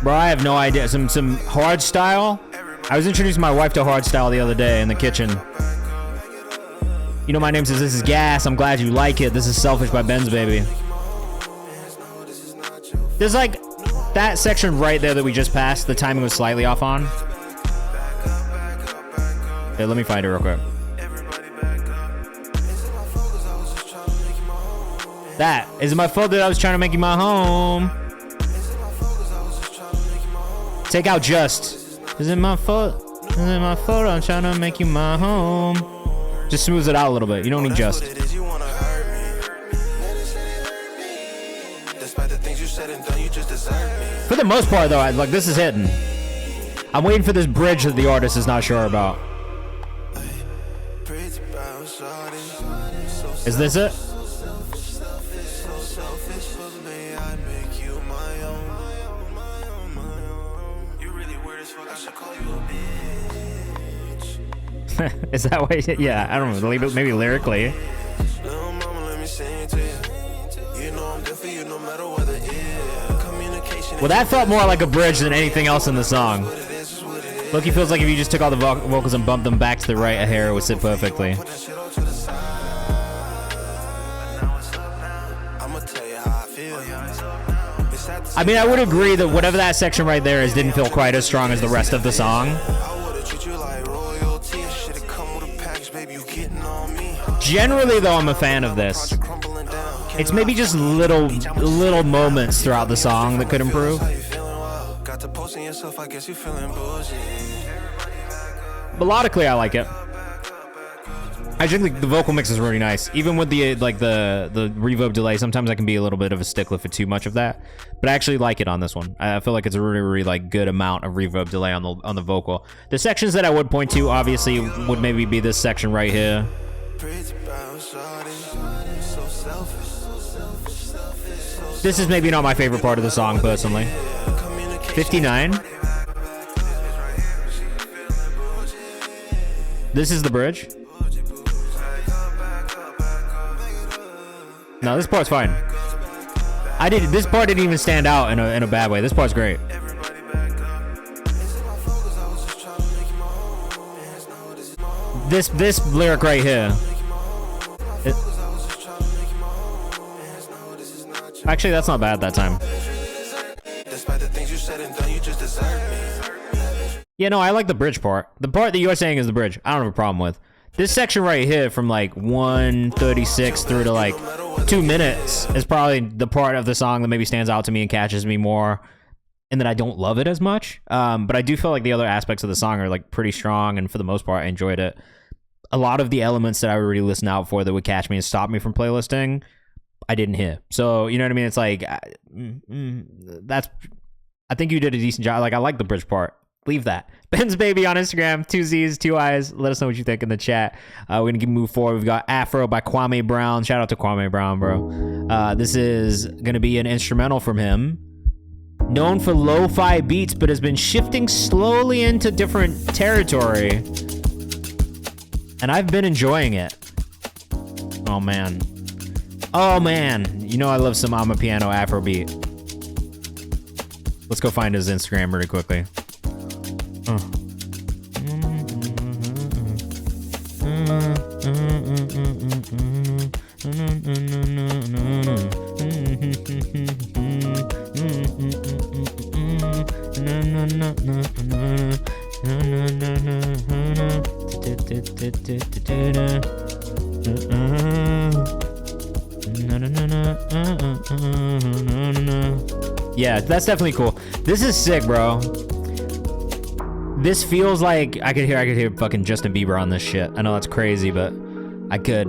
Bro, I have no idea. Some hard style. I was introducing my wife to hard style the other day in the kitchen. You know, my name says this is gas. I'm glad you like it. This is Selfish by Ben's Baby. There's like that section right there that we just passed. The timing was slightly off on. Hey, let me find it real quick. That is it my fault that I was trying to make you my home. Take out just. Is it my fault? Is it my fault? I'm trying to make you my home. Just smooths it out a little bit. You don't need just. For the most part, though, like this is hitting. I'm waiting for this bridge that the artist is not sure about. Is this it? Is that why? Yeah, I don't know. Maybe lyrically. Well, that felt more like a bridge than anything else in the song. Loki feels like if you just took all the vocals and bumped them back to the right, a hair would sit perfectly. I mean, I would agree that whatever that section right there is didn't feel quite as strong as the rest of the song. Generally, though, I'm a fan of this. It's maybe just little moments throughout the song that could improve. Melodically, I like it. I think the vocal mix is really nice. Even with the the reverb delay, sometimes I can be a little bit of a stickler for too much of that. But I actually like it on this one. I feel like it's a really like good amount of reverb delay on the vocal. The sections that I would point to, obviously, would maybe be this section right here. This is maybe not my favorite part of the song, personally. 59. This is the bridge. No, this part's fine. This part didn't even stand out in a bad way. This part's great. This lyric right here. Actually, that's not bad that time. Yeah, no, I like the bridge part. The part that you're saying is the bridge, I don't have a problem with. This section right here from like 1:36 through to like 2 minutes is probably the part of the song that maybe stands out to me and catches me more, and that I don't love it as much. But I do feel like the other aspects of the song are like pretty strong, and for the most part, I enjoyed it. A lot of the elements that I would really listen out for that would catch me and stop me from playlisting, I didn't hear. So, you know what I mean? It's like, I think you did a decent job. Like, I like the bridge part. Leave that. Ben's Baby on Instagram, 2 Z's, 2 I's. Let us know what you think in the chat. We're going to move forward. We've got Afro by Kwame Brown. Shout out to Kwame Brown, bro. This is going to be an instrumental from him. Known for lo-fi beats, but has been shifting slowly into different territory. And I've been enjoying it. Oh, man. Oh, man. You know I love some I'm a Piano Afrobeat. Let's go find his Instagram really quickly. Yeah, that's definitely cool. This is sick, bro. This feels like I could hear fucking Justin Bieber on this shit. I know that's crazy, but I could.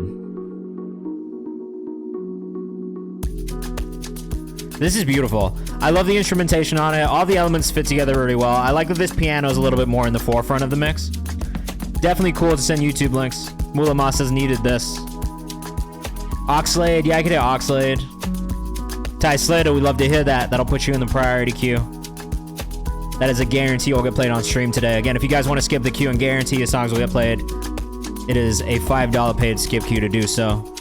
This is beautiful. I love the instrumentation on it. All the elements fit together really well. I like that this piano is a little bit more in the forefront of the mix. Definitely cool to send YouTube links. Mula Mas has needed this. Oxlade, yeah, I could hear Oxlade. Ty Slater, we'd love to hear that. That'll put you in the priority queue. That is a guarantee will get played on stream today. Again, if you guys want to skip the queue and guarantee your songs will get played, it is a $5 paid skip queue to do so.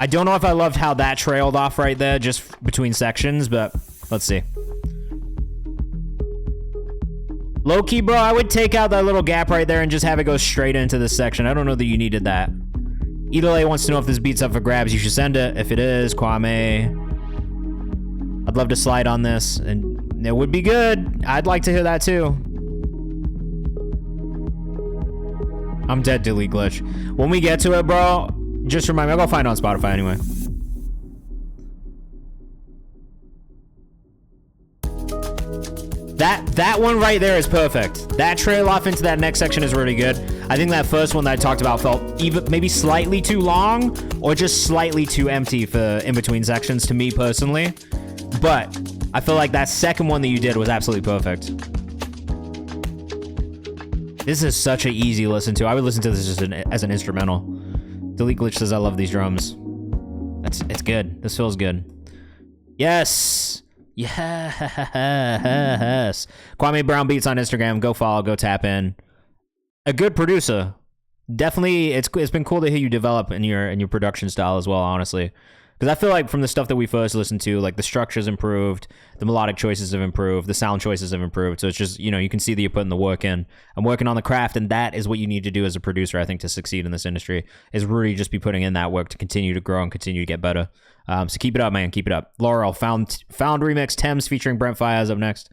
I don't know if I loved how that trailed off right there, just between sections, but let's see. Low-key, bro, I would take out that little gap right there and just have it go straight into this section. I don't know that you needed that. Idole wants to know if this beat's up for grabs. You should send it. If it is, Kwame, I'd love to slide on this, and it would be good. I'd like to hear that too. I'm dead, delete glitch. When we get to it, bro, just remind me. I'll go find it on Spotify anyway. That one right there is perfect. That trail off into that next section is really good. I think that first one that I talked about felt even maybe slightly too long or just slightly too empty for in-between sections to me personally. But I feel like that second one that you did was absolutely perfect. This is such an easy listen to. I would listen to this just as an instrumental. Delete Glitch says, I love these drums. It's good. This feels good. Yes. Yes. Kwame Brown Beats on Instagram. Go follow, go tap in. A good producer. Definitely, it's been cool to hear you develop in your production style as well, honestly. Because I feel like from the stuff that we first listened to, like the structure's improved, the melodic choices have improved, the sound choices have improved. So it's just, you know, you can see that you're putting the work in. I'm working on the craft, and that is what you need to do as a producer, I think, to succeed in this industry, is really just be putting in that work to continue to grow and continue to get better. So keep it up, man. Keep it up. Laurel, Found Remix, Thames featuring Brent Fayez up next.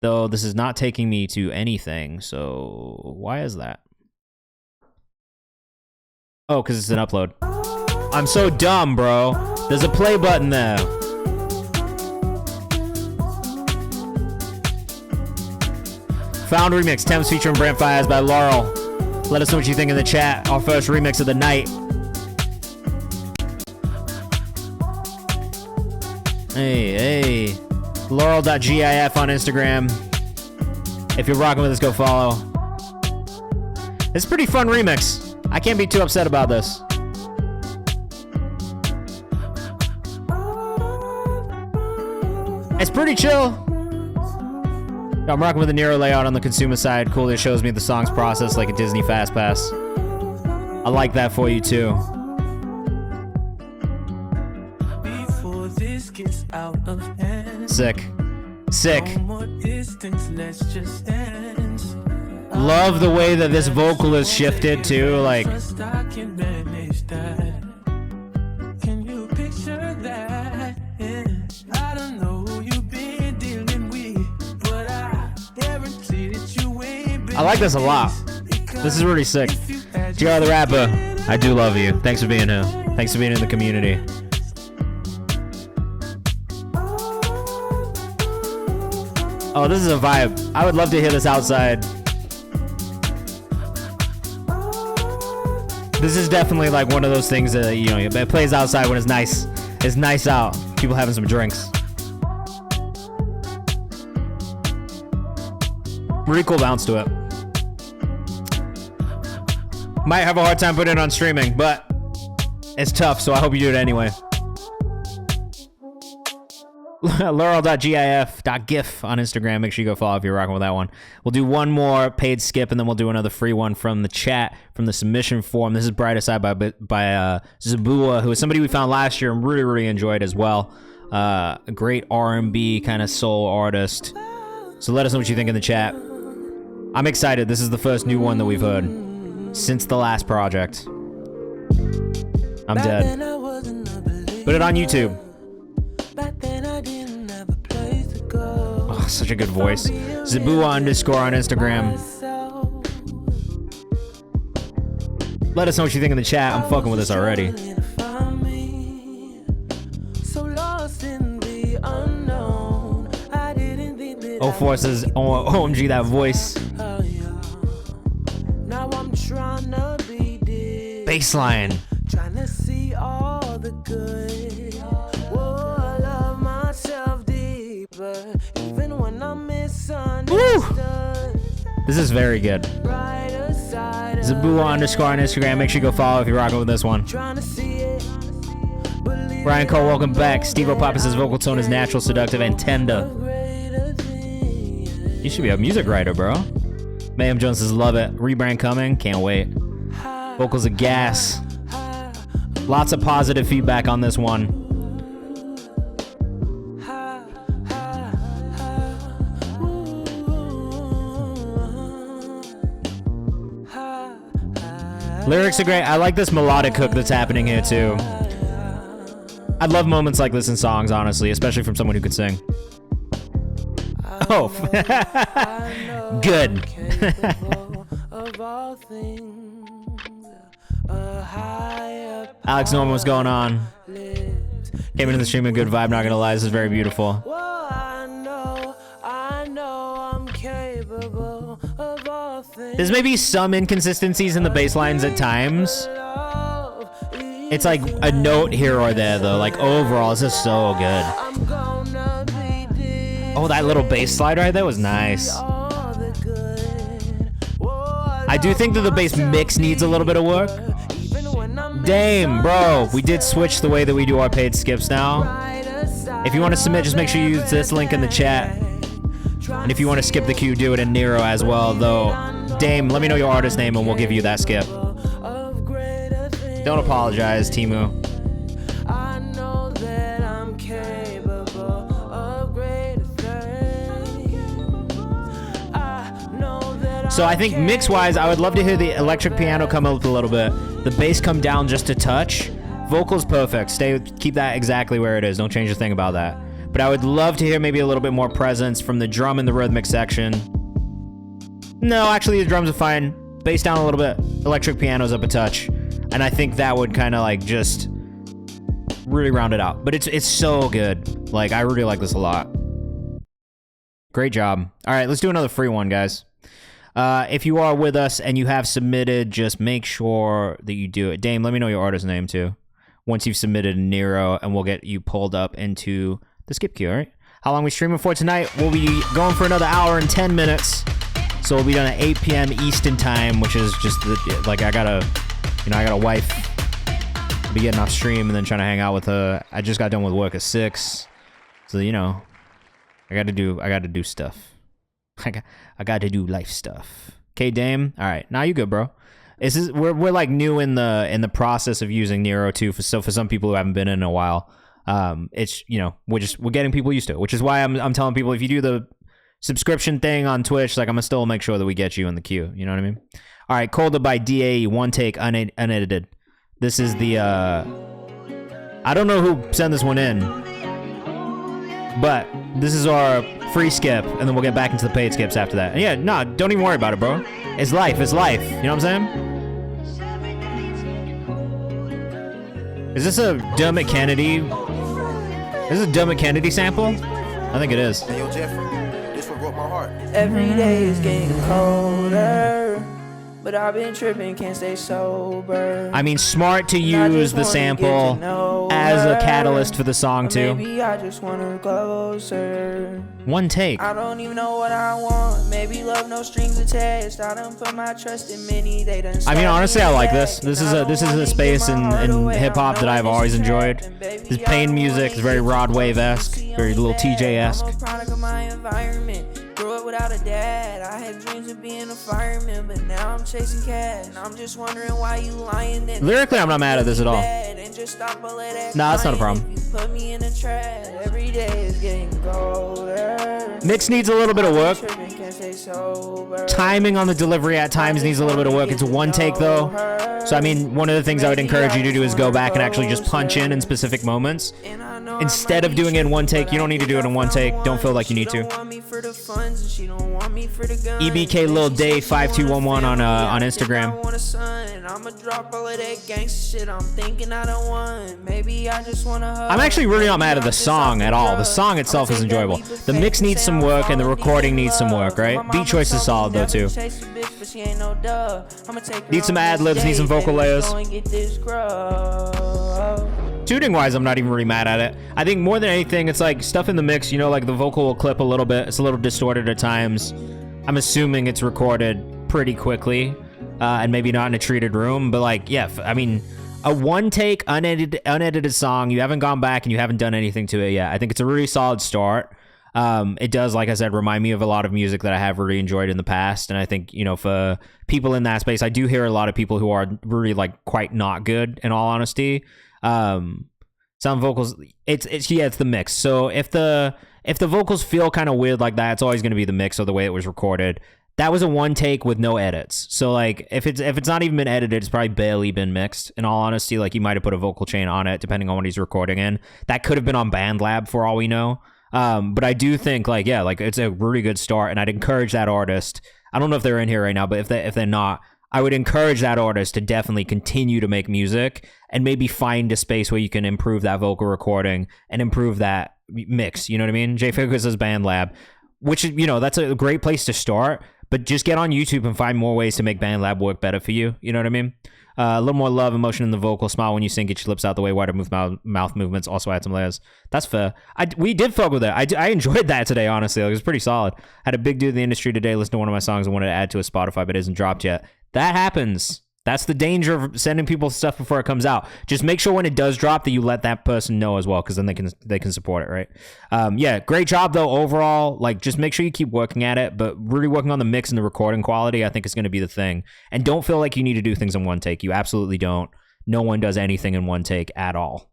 Though this is not taking me to anything, so why is that? Oh, because it's an upload. I'm so dumb, bro. There's a play button there. Found Remix, Thames featuring Brent Fayez by Laurel. Let us know what you think in the chat. Our first remix of the night. Hey. Laurel.gif on Instagram. If you're rocking with us, go follow. It's a pretty fun remix. I can't be too upset about this. It's pretty chill. I'm rocking with the Nero layout on the consumer side. Cool, it shows me the song's process like a Disney Fast Pass. I like that for you too. Before this gets out of hand. Sick. Sick. No more distance, let's just dance. Love the way that this vocal is shifted too, like Trust I can manage that. Can you picture that? Yeah. I don't know who you've been dealing with, but I guarantee that you ain't been. I like this a lot. This is really sick. GR the Rapper, I do love you. Thanks for being here. Thanks for being in the community. Oh, this is a vibe. I would love to hear this outside. This is definitely like one of those things that, you know, it plays outside when it's nice. It's nice out. People having some drinks. Really cool bounce to it. Might have a hard time putting it on streaming, but it's tough, so I hope you do it anyway. Laurel.gif.gif on Instagram. Make sure you go follow if you're rocking with that one. We'll do one more paid skip, and then we'll do another free one from the chat, from the submission form. This is Brighter Side by Zabua, who is somebody we found last year and really, really enjoyed as well. A great R&B kind of soul artist. So let us know what you think in the chat. I'm excited. This is the first new one that we've heard since the last project. I'm dead. Put it on YouTube. Oh, such a good voice. Zabua_ on Instagram. Let us know what you think in the chat. I'm fucking with this already. O4 says, OMG, that voice. Baseline. Trying to see all the good. Whoa, I love myself deeper, even when I'm misunderstood. This is very good. Zabua_ on Instagram. Make sure you go follow if you're rocking with this one. Brian Cole, welcome back. Steve O'Papa says vocal tone is natural, seductive, and tender. You should be a music writer, bro. Mayhem Jones says love it. Rebrand coming. Can't wait. Vocals of gas. Lots of positive feedback on this one. Lyrics are great. I like this melodic hook that's happening here too. I love moments like this in songs, honestly, especially from someone who can sing. Oh, good. Alex Norman, what's going on? Came into the stream in a good vibe, not gonna lie, this is very beautiful. There's maybe some inconsistencies in the bass lines at times. It's like a note here or there though, like overall, this is so good. Oh, that little bass slide right there was nice. I do think that the bass mix needs a little bit of work. Damn, bro, we did switch the way that we do our paid skips now. If you want to submit, just make sure you use this link in the chat. And if you want to skip the queue, do it in Nero as well, though. Dame, let me know your artist name and we'll give you that skip. Don't apologize, Timu. So I think mix-wise, I would love to hear the electric piano come up a little bit. The bass come down just a touch. Vocals perfect. Keep that exactly where it is. Don't change a thing about that. But I would love to hear maybe a little bit more presence from the drum in the rhythmic section. No, actually the drums are fine. Bass down a little bit. Electric piano's up a touch. And I think that would kind of like just really round it out. But it's so good. Like, I really like this a lot. Great job. All right, let's do another free one, guys. If you are with us and you have submitted, just make sure that you do it. Dame, let me know your artist name too. Once you've submitted Nero, and we'll get you pulled up into the skip queue, all right? How long are we streaming for tonight? We'll be going for another hour and 10 minutes. So we'll be done at 8 p.m. Eastern time, which is just, like, I gotta You know, I got a wife. I'll be getting off stream and then trying to hang out with her. I just got done with work at 6. So, you know, I got to do stuff. I got to do life stuff. Okay, Dame. All right. Now you good, bro. We're like new in the process of using Nero 2 for some people who haven't been in a while. It's, you know, we're getting people used to it, which is why I'm telling people, if you do the subscription thing on Twitch, like, I'm gonna still make sure that we get you in the queue. You know what I mean? All right, Colder by DAE, one take, unedited. This is the I don't know who sent this one in, but this is our free skip, and then we'll get back into the paid skips after that. And yeah, no, don't even worry about it, bro. It's life. It's life. You know what I'm saying? Is this a Dermot Kennedy? Is this a Dermot Kennedy sample? I think it is. Hey, yo, Jeffrey, this one broke my heart. Every day is getting colder, but I've been tripping, can't stay sober. I mean, smart to use the sample as a catalyst for the song too. Maybe I just want her closer. One take. I don't even know what I want. Maybe love, no strings attached. I done put my trust in many. They done. I mean, honestly, I like this. This is a space in hip hop that I've always enjoyed. This pain music is very Rod Wave-esque, very little TJ-esque. I'm a product of my environment. Grew up without a dad. I had dreams of being a fireman, but now I'm chasing cash. And I'm just wondering why you lying. Lyrically, I'm not mad at this at all. Nah, that's not a problem. Put me in a trash. Every day is getting colder. Mix needs a little bit of work. Timing on the delivery at times needs a little bit of work. It's a one take though. So I mean, one of the things I would encourage you to do is go back and actually just punch in specific moments. Instead of doing it in one take, you don't need to do it in one take. Don't feel like you need to. EBK Lil Day 5211 on Instagram. I'm actually really not mad at the song at all. The song itself is enjoyable. The mix needs some work and the recording needs some work, right? Beat choice is solid though too. Need some ad-libs, need some vocal layers. Tuning wise, I'm not even really mad at it. I think more than anything, it's like stuff in the mix, you know, like the vocal will clip a little bit. It's a little distorted at times. I'm assuming it's recorded pretty quickly and maybe not in a treated room. But like, yeah, I mean, a one take unedited song, you haven't gone back and you haven't done anything to it yet. I think it's a really solid start. It does, like I said, remind me of a lot of music that I have really enjoyed in the past. And I think, you know, for people in that space, I do hear a lot of people who are really like quite not good, in all honesty. Some vocals, it's the mix. So if the vocals feel kind of weird like that, it's always going to be the mix or the way it was recorded. That was a one take with no edits. So like if it's not even been edited, it's probably barely been mixed. In all honesty, like you might have put a vocal chain on it depending on what he's recording in. That could have been on BandLab for all we know. But I do think like, yeah, like it's a really good start, and I'd encourage that artist. I don't know if they're in here right now, but if they're not, I would encourage that artist to definitely continue to make music and maybe find a space where you can improve that vocal recording and improve that mix. You know what I mean? Jay Figures says BandLab, which, you know, that's a great place to start, but just get on YouTube and find more ways to make BandLab work better for you. You know what I mean? A little more love, emotion in the vocal, smile when you sing, get your lips out the way, wider mouth movements, also add some layers. That's fair. We did fuck with it. I enjoyed that today, honestly. Like, it was pretty solid. Had a big dude in the industry today listen to one of my songs and wanted to add to a Spotify, but it isn't dropped yet. That happens. That's the danger of sending people stuff before it comes out. Just make sure when it does drop that you let that person know as well, because then they can support it, right? Yeah, great job though overall. Like, just make sure you keep working at it, but really working on the mix and the recording quality, I think, is going to be the thing. And don't feel like you need to do things in one take. You absolutely don't. No one does anything in one take at all.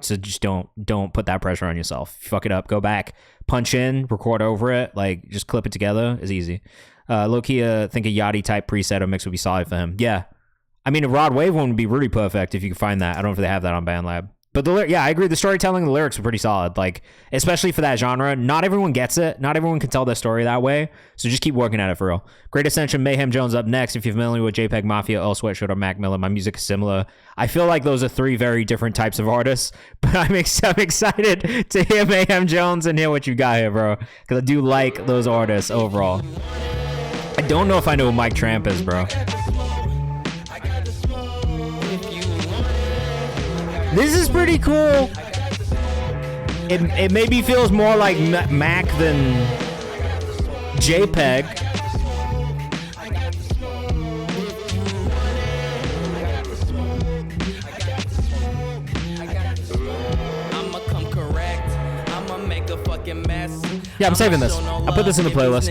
So just don't put that pressure on yourself. Fuck it up, go back, punch in, record over it, like just clip it together is easy. Low-key, think a Yachty type preset or mix would be solid for him. Yeah. I mean, a Rod Wave one would be really perfect if you could find that. I don't know if they have that on BandLab. But yeah, I agree. The storytelling, the lyrics are pretty solid. Like, especially for that genre. Not everyone gets it. Not everyone can tell their story that way. So just keep working at it for real. Great Ascension, Mayhem Jones up next. If you're familiar with JPEG Mafia, Earl Sweatshirt, or Mac Miller, my music is similar. I feel like those are three very different types of artists. But I'm excited to hear Mayhem Jones and hear what you got here, bro. Because I do like those artists overall. I don't know if I know who Mike Tramp is, bro. This is pretty cool. It maybe feels more like Mac than JPEG. fucking mess. Yeah, I'm saving this. I'll put this in the playlist.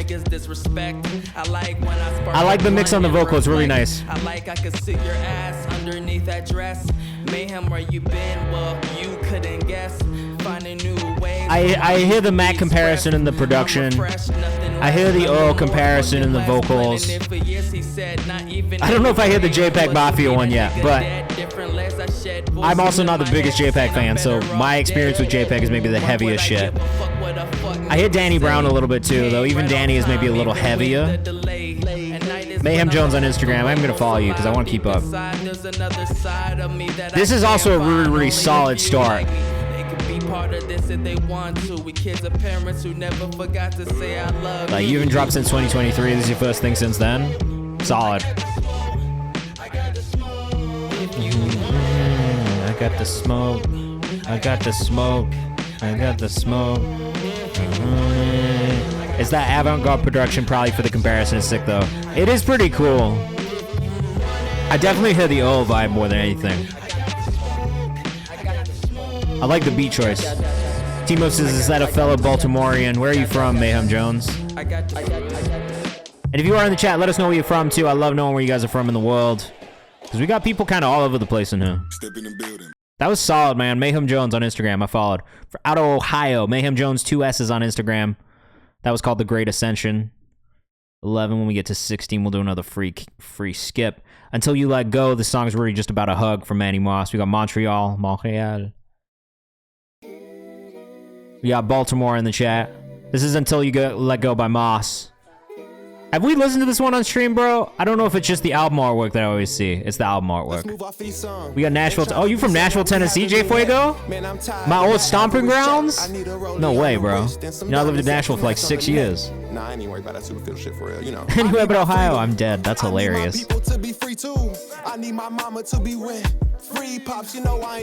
I like the mix on the vocal. It's really nice. I could see your ass underneath that dress. Mayhem, where you been? Well, you couldn't guess. Find a new way. I hear the Mac comparison in the production. I hear the Earl comparison in the vocals. I don't know if I hear the JPEG Mafia one yet, but I'm also not the biggest JPEG fan, so my experience with JPEG is maybe the heaviest shit. I hear Danny Brown a little bit too, though even Danny is maybe a little heavier. Mayhem Jones on Instagram. I'm gonna follow you because I want to keep up. This is also a really, really solid start. Part of this if they want to. We kids are parents who never forgot to say I love you. You haven't dropped since 2023. This is your first thing since then. Solid. I got the smoke. I got the smoke. I got the smoke. It's that avant-garde production probably for the comparison is sick though. It is pretty cool. I definitely hear the old vibe more than anything. I like the beat choice. Timo says, is that a fellow Baltimorean? Where are you from, Mayhem Jones? And if you are in the chat, let us know where you're from, too. I love knowing where you guys are from in the world. Because we got people kind of all over the place in here. That was solid, man. Mayhem Jones on Instagram. I followed. Out of Ohio, Mayhem Jones, 2 S's on Instagram. That was called The Great Ascension. 11, when we get to 16, we'll do another free skip. Until You Let Go, the song's really just about a hug from Manny Moss. We got Montreal. We got Baltimore in the chat. This is Until You Let Go by Moss. Have we listened to this one on stream, bro? I don't know if it's just the album artwork that I always see. It's the album artwork. We got Nashville. Oh, you from Nashville, Tennessee, J Fuego? My old stomping grounds? No way, bro. You know, I lived in Nashville for like 6 years. Nah, I ain't worried about that superficial shit for real, you know. Anyway, but Ohio, I'm dead. That's hilarious.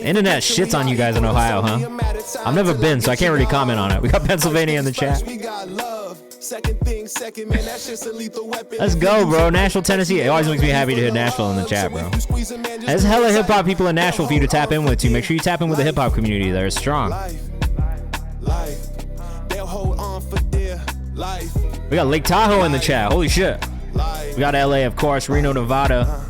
Internet shits on you guys in Ohio, huh? I've never been, so I can't really comment on it. We got Pennsylvania in the chat. Let's go, bro. Nashville, Tennessee. It always makes me happy to hear Nashville in the chat, bro. There's hella hip-hop people in Nashville for you to tap in with, too. Make sure you tap in with the hip-hop community there. It's strong. We got Lake Tahoe in the chat. Holy shit. We got LA, of course. Reno, Nevada.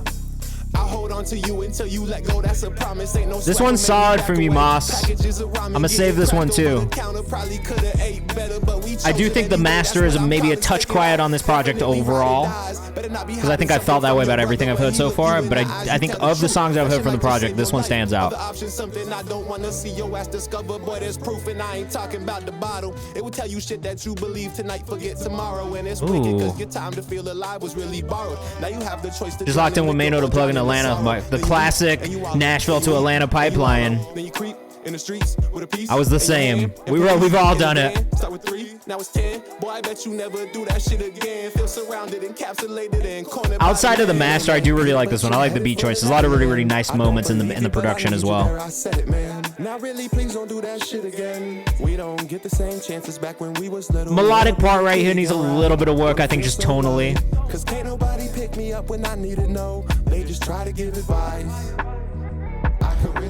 This one's solid for me, Moss. I'm gonna save this one too. I do think the master is maybe a touch quiet on this project overall, because I think I felt that way about everything I've heard so far, but I think of the songs I've heard from the project, this one stands out. Ooh. Just locked in with Mano to plug in Atlanta. The classic Nashville to Atlanta pipeline. I was the same. We've all done it. Outside of the master, I do really like this one. I like the beat choice. There's a lot of really, really nice moments in the production as well. Melodic part right here needs a little bit of work, I think, just tonally.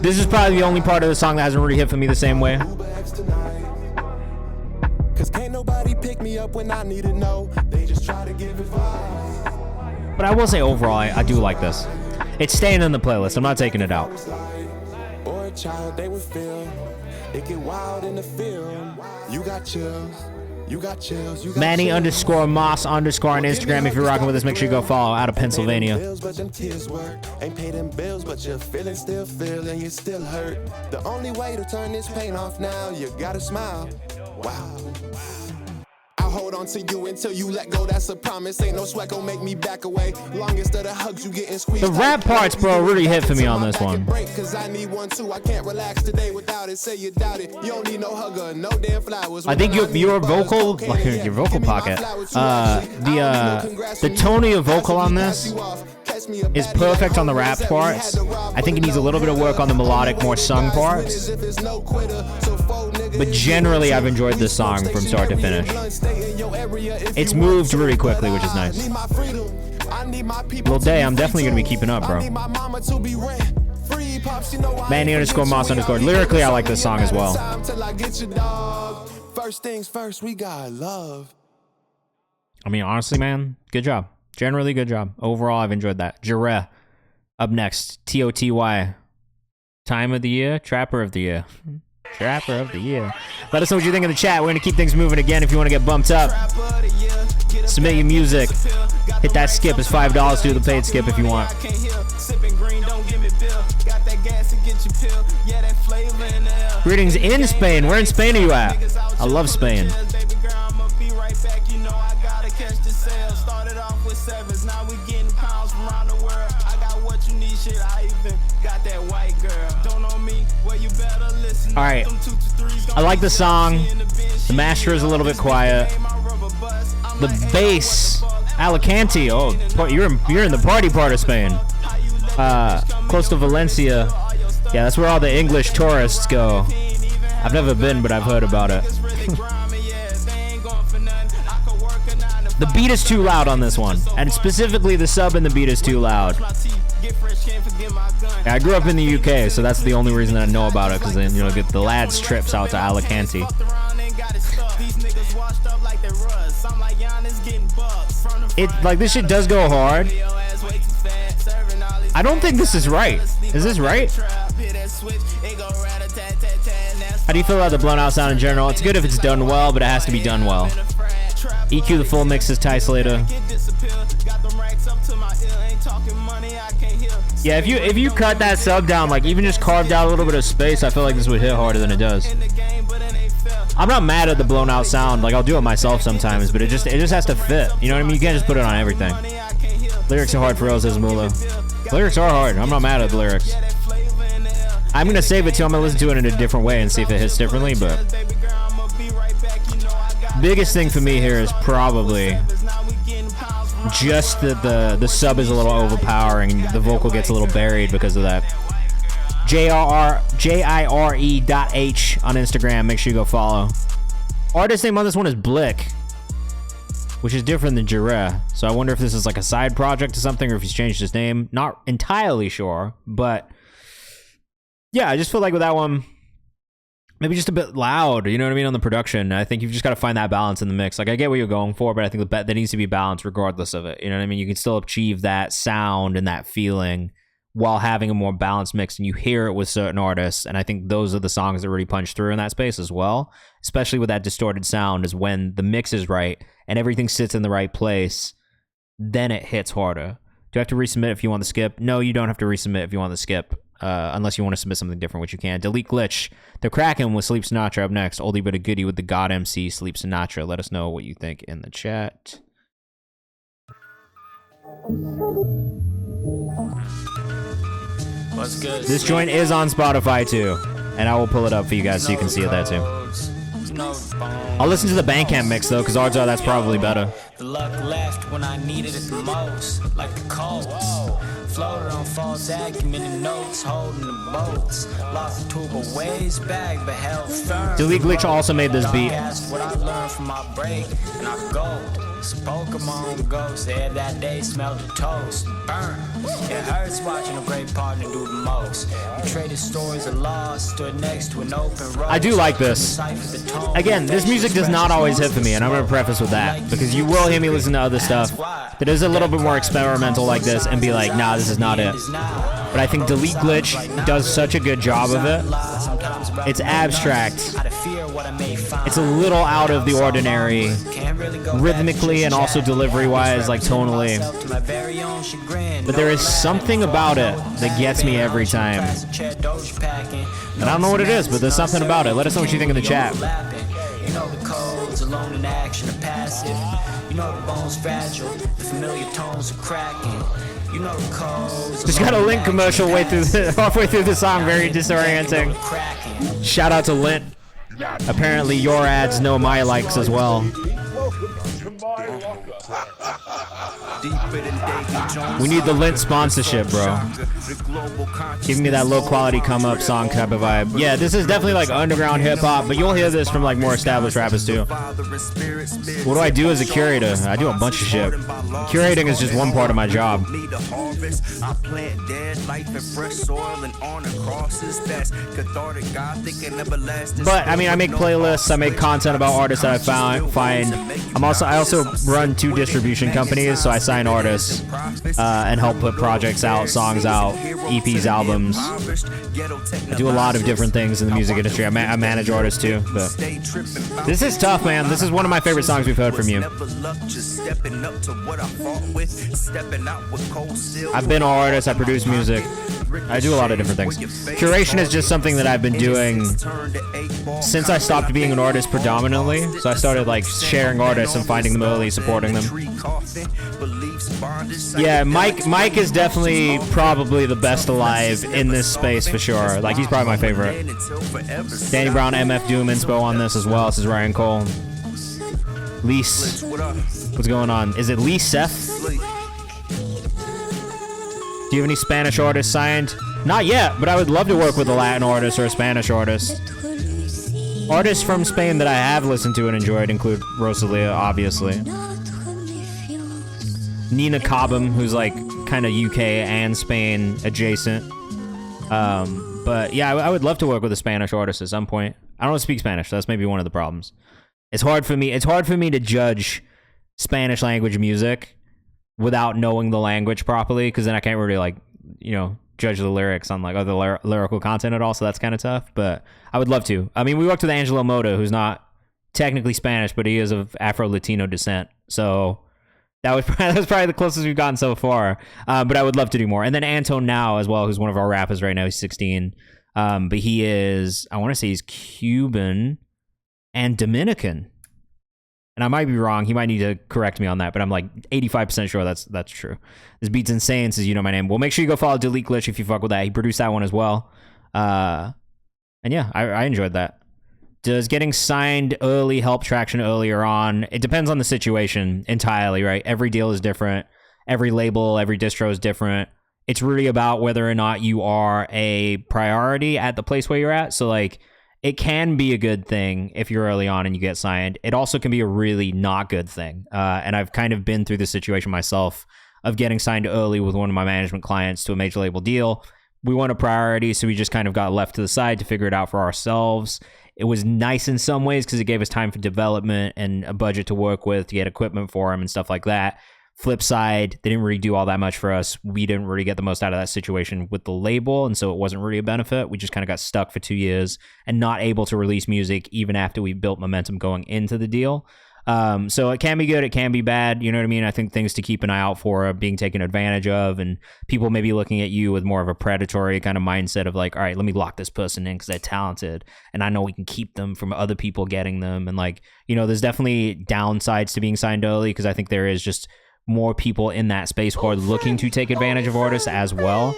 This is probably the only part of the song that hasn't really hit for me the same way. But I will say overall, I do like this. It's staying in the playlist. I'm not taking it out. Manny _ Moss _ on Instagram. If you're rocking with us, make sure you go follow. Out of Pennsylvania. Ain't pay them bills, but you're feeling, still feel, and you still hurt. The only way to turn this pain off now, you gotta smile. Wow. I'll hold on to you until you let go. That's a promise. Ain't no sweat gon' make me back away. Longest of the hugs, you getting squeezed. The rap parts, bro, really hit for me on this one. Cause I need one too. I can't relax today without it. Say you doubt it. You don't need no hugger, no damn flowers. I think your vocal, like your vocal pocket, the tone of your vocal on this is perfect on the rap parts. I think it needs a little bit of work on the melodic, more sung parts. But generally, I've enjoyed this song from start to finish. It's moved really quickly, which is nice. Lil Day, I'm definitely going to be keeping up, bro. Manny _ Moss _ Lyrically, I like this song as well. First things first, we got love. I mean, honestly, man, good job. Generally, good job. Overall, I've enjoyed that. Jare. Up next, TOTY. Time of the year, Trapper of the year. Trapper of the year. Let us know what you think in the chat. We're going to keep things moving again if you want to get bumped up. Submit your music. Hit that skip. It's $5. Do the paid skip if you want. Greetings in Spain. Where in Spain are you at? I love Spain. All right. I like the song. The master is a little bit quiet. The bass, Alicante. Oh, you're in the party part of Spain. Close to Valencia. Yeah, that's where all the English tourists go. I've never been, but I've heard about it. The beat is too loud on this one, and specifically the sub and the beat is too loud. Yeah, I grew up in the UK, so that's the only reason that I know about it, because then, you know, get the lads trips out to Alicante. It, like, this shit does go hard. I don't think this is right. Is this right? How do you feel about the blown out sound in general? It's good if it's done well, but it has to be done well. EQ the full mix is Ty Slater. Yeah, if you cut that sub down, like even just carved out a little bit of space, I feel like this would hit harder than it does. I'm not mad at the blown out sound. Like, I'll do it myself sometimes, but it just has to fit. You know what I mean? You can't just put it on everything. Lyrics are hard for real, says Mula. Lyrics are hard. I'm not mad at the lyrics. I'm gonna save it till I'm gonna listen to it in a different way and see if it hits differently, but biggest thing for me here is probably just that the sub is a little overpowering. The vocal gets a little buried because of that. JIRE.H on Instagram. Make sure you go follow. Artist name on this one is Blick, which is different than Jare. So I wonder if this is like a side project or something, or if he's changed his name. Not entirely sure, but yeah, I just feel like with that one, maybe just a bit loud, you know what I mean, on the production. I think you've just got to find that balance in the mix. Like, I get what you're going for, but I think that needs to be balanced regardless of it. You know what I mean? You can still achieve that sound and that feeling while having a more balanced mix, and you hear it with certain artists, and I think those are the songs that really punch through in that space as well, especially with that distorted sound, is when the mix is right and everything sits in the right place, then it hits harder. Do you have to resubmit if you want to skip? No, you don't have to resubmit if you want to skip. Unless you want to submit something different, which you can. Delete Glitch. They're cracking with Sleep Sinatra up next. Oldie but a goodie with the God MC Sleep Sinatra. Let us know what you think in the chat. What's good? This joint is on Spotify too, and I will pull it up for you guys so you can see it there too. I'll listen to the Bandcamp mix though, because odds are that's probably better. The luck left when I needed it the most, like the Colts. Floated on false acumen and notes, holding the boats. Lost the tool but ways back, but held firm. Delete Glitch also made this beat. What I learned from my break, and I gold. Pokemon ghost, there that day smelled the toast. Burn. It hurts watching a great partner do the most. We traded stories of loss, stood next to an open road. I do like this. Again, this music does not always hit for me, and I'm going to preface with that, because you will hear me listen to other stuff that is a little bit more experimental like this and be like, nah, this is not it. But I think Delete Glitch does such a good job of it. It's abstract. It's a little out of the ordinary, rhythmically and also delivery-wise, like tonally. But there is something about it that gets me every time. And I don't know what it is, but there's something about it. Let us know what you think in the chat. You know the codes, alone in action are passive. You know the bones fragile, the familiar tones are cracking. You know the codes. Just got a Lint commercial halfway through the song, very disorienting. Shout out to Lint. Apparently your ads know my likes as well. Deep We need the Lint sponsorship, bro. Give me that low quality come up song type of vibe. Yeah, this is definitely like underground hip hop, but you'll hear this from like more established rappers too. What do I do as a curator? I do a bunch of shit. Curating is just one part of my job. But I mean, I make playlists, I make content about artists that I find. I also run 2 distribution companies, so I sign artists and help put projects out, songs out, EPs, albums. I do a lot of different things in the music industry. I manage artists too. But this is tough, man. This is one of my favorite songs we've heard from you. I've been an artist. I produce music. I do a lot of different things. Curation is just something that I've been doing since I stopped being an artist predominantly. So I started like sharing artists and finding them early, supporting them. Yeah, Mike is definitely probably the best alive in this space for sure. Like, he's probably my favorite. Danny Brown, MF Doom inspo on this as well. This is Ryan Cole. Lise. What's going on? Is it Lise Seth? Do you have any Spanish artists signed? Not yet, but I would love to work with a Latin artist or a Spanish artist. Artists from Spain that I have listened to and enjoyed include Rosalia, obviously. Nina Cobham, who's like kind of UK and Spain adjacent. But yeah, I would love to work with a Spanish artist at some point. I don't speak Spanish, so that's maybe one of the problems. It's hard for me to judge Spanish language music without knowing the language properly, because then I can't really like, judge the lyrics on like other lyrical content at all. So that's kind of tough, but I would love to. I mean, we worked with Angelo Mota, who's not technically Spanish, but he is of Afro-Latino descent. So that was probably the closest we've gotten so far. But I would love to do more. And then Anton Now as well, who's one of our rappers right now. He's 16. But he is, I want to say he's Cuban and Dominican. And I might be wrong. He might need to correct me on that, but I'm like 85% sure that's true. This beat's insane, says You Know My Name. Well, make sure you go follow Delete Glitch if you fuck with that. He produced that one as well. And yeah, I enjoyed that. Does getting signed early help traction earlier on? It depends on the situation entirely, right? Every deal is different. Every label, every distro is different. It's really about whether or not you are a priority at the place where you're at. So like, it can be a good thing if you're early on and you get signed. It also can be a really not good thing. And I've kind of been through the situation myself of getting signed early with one of my management clients to a major label deal. We weren't a priority, so we just kind of got left to the side to figure it out for ourselves. It was nice in some ways because it gave us time for development and a budget to work with to get equipment for them and stuff like that. Flip side, they didn't really do all that much for us. We didn't really get the most out of that situation with the label, and so it wasn't really a benefit. We just kind of got stuck for 2 years and not able to release music even after we built momentum going into the deal. So it can be good, it can be bad, you know what I mean? I think things to keep an eye out for are being taken advantage of, and people maybe looking at you with more of a predatory kind of mindset of like, all right, let me lock this person in because they're talented, and I know we can keep them from other people getting them. And like, there's definitely downsides to being signed early, because I think there is just more people in that space who are looking to take advantage of artists as well.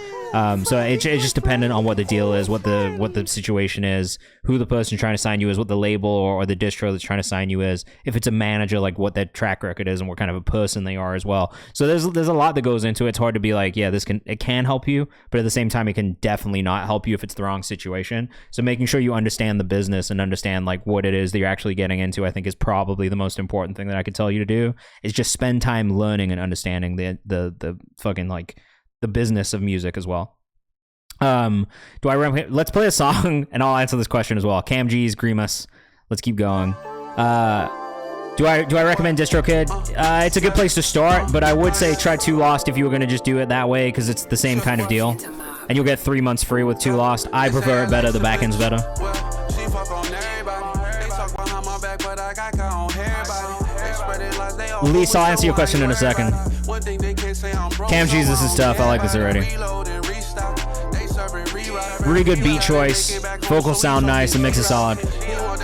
So it's just dependent on what the deal is, what the situation is, who the person trying to sign you is, what the label or the distro that's trying to sign you is, if it's a manager, like what their track record is and what kind of a person they are as well. So there's a lot that goes into it. It's hard to be like, yeah, it can help you, but at the same time, it can definitely not help you if it's the wrong situation. So making sure you understand the business and understand like what it is that you're actually getting into, I think is probably the most important thing that I could tell you to do, is just spend time learning and understanding the fucking like the business of music as well. Let's play a song and I'll answer this question as well. Cam G's Grimace. Let's keep going. Do I recommend DistroKid? It's a good place to start, but I would say try 2 Lost if you were going to just do it that way, because it's the same kind of deal. And you'll get 3 months free with 2 Lost. I prefer it better. The back end's better. Lisa, I'll answer your question in a second. Cam Jesus is tough. I like this already. Really good beat choice. Vocals sound nice. The mix is solid.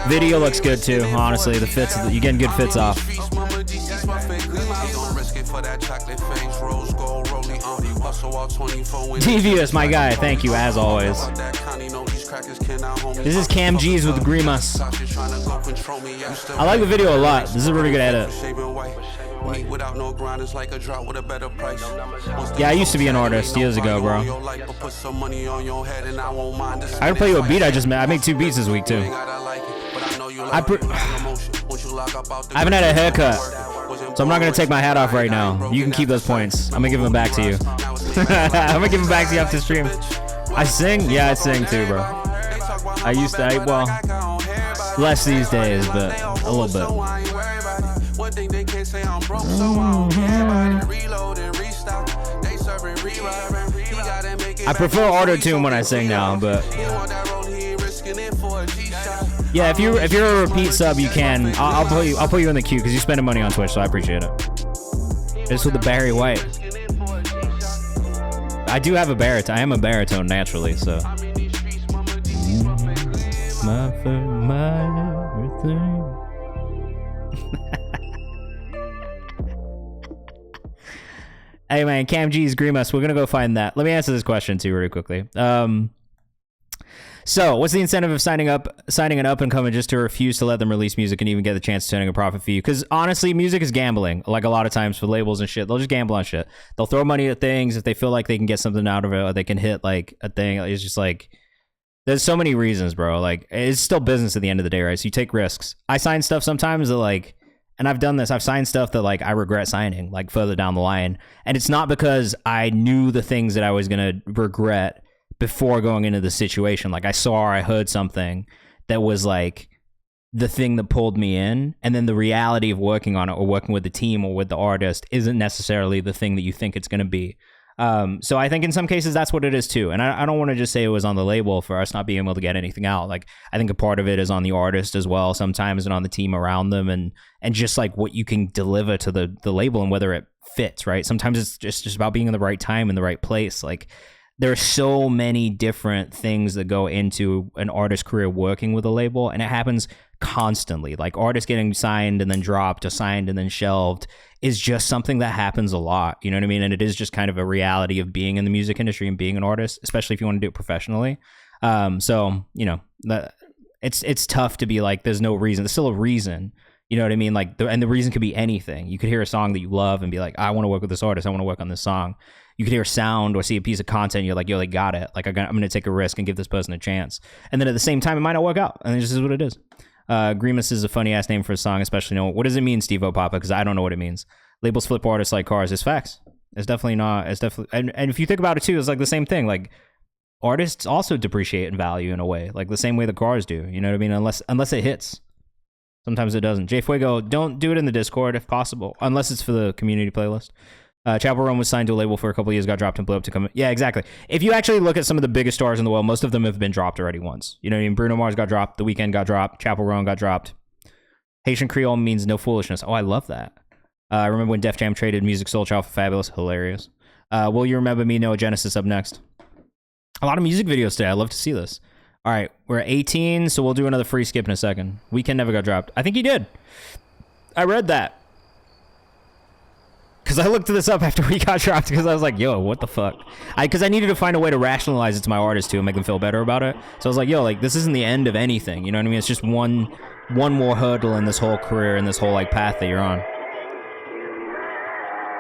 Video looks good too. Honestly, the fits, you're getting good fits off. Devious, my guy. Thank you as always. This is Cam G's with Grimas. I like the video a lot. This is a really good edit. Yeah, I used to be an artist years ago, bro. I can play you a beat I made 2 beats this week, too. I haven't had a haircut, so I'm not going to take my hat off right now. You can keep those points. I'm going to give them back to you. I'm going to give them back to you after stream. I sing? Yeah, I sing too, bro. I used to, well, less these days, but a little bit. I prefer auto-tune when I sing now, but yeah, if you're a repeat sub, you can. I'll put you in the queue because you're spending money on Twitch, so I appreciate it. This with the Barry White. I do have a baritone. I am a baritone naturally, so. My everything. Hey man, Cam G's Grimas. We're gonna go find that. Let me answer this question too, really quickly. So, what's the incentive of signing an up and coming just to refuse to let them release music and even get the chance of turning a profit for you? Because honestly, music is gambling. Like a lot of times for labels and shit, they'll just gamble on shit. They'll throw money at things if they feel like they can get something out of it, or they can hit like a thing. It's just like, there's so many reasons, bro. Like, it's still business at the end of the day, right? So you take risks. I sign stuff sometimes that like, and I've done this. I've signed stuff that like I regret signing, like further down the line, and it's not because I knew the things that I was gonna regret before going into the situation. Like I saw or I heard something that was like the thing that pulled me in, and then the reality of working on it or working with the team or with the artist isn't necessarily the thing that you think it's going to be. So I think in some cases that's what it is too. And I don't want to just say it was on the label for us not being able to get anything out. Like I think a part of it is on the artist as well sometimes, and on the team around them, and just like what you can deliver to the label and whether it fits, right? Sometimes it's just about being in the right time in the right place. Like there are so many different things that go into an artist's career working with a label, and it happens constantly. Like artists getting signed and then dropped, or signed and then shelved is just something that happens a lot. You know what I mean? And it is just kind of a reality of being in the music industry and being an artist, especially if you want to do it professionally. So, you know, it's tough to be like, there's no reason. There's still a reason. You know what I mean? Like, and the reason could be anything. You could hear a song that you love and be like, I want to work with this artist. I want to work on this song. You could hear a sound or see a piece of content. And you're like, yo, they got it. Like, I'm going to take a risk and give this person a chance. And then at the same time, it might not work out. And it just is what it is. Grimace is a funny ass name for a song, especially. What does it mean, Steve O'Papa? Because I don't know what it means. Labels flip artists like cars. It's facts. It's definitely not. It's definitely. And if you think about it too, it's like the same thing. Like artists also depreciate in value in a way, like the same way the cars do. You know what I mean? Unless it hits. Sometimes it doesn't. Jay Fuego, don't do it in the Discord if possible, unless it's for the community playlist. Chapel Rome was signed to a label for a couple of years, got dropped and blew up to come. Yeah, exactly. If you actually look at some of the biggest stars in the world, most of them have been dropped already once. You know what I mean? Bruno Mars got dropped. The Weeknd got dropped. Chapel Rome got dropped. Haitian Creole means no foolishness. Oh, I love that. I remember when Def Jam traded Music Soul Child for Fabulous. Hilarious. Will You Remember Me? Noah Genesis up next. A lot of music videos today. I'd love to see this. All right, we're at 18, so we'll do another free skip in a second. Weeknd never got dropped. I think he did. I read that. Because I looked this up after we got dropped, because I was like, yo, what the fuck? Because I needed to find a way to rationalize it to my artists, too, and make them feel better about it. So I was like, yo, like, this isn't the end of anything. You know what I mean? It's just one more hurdle in this whole career and this whole, like, path that you're on.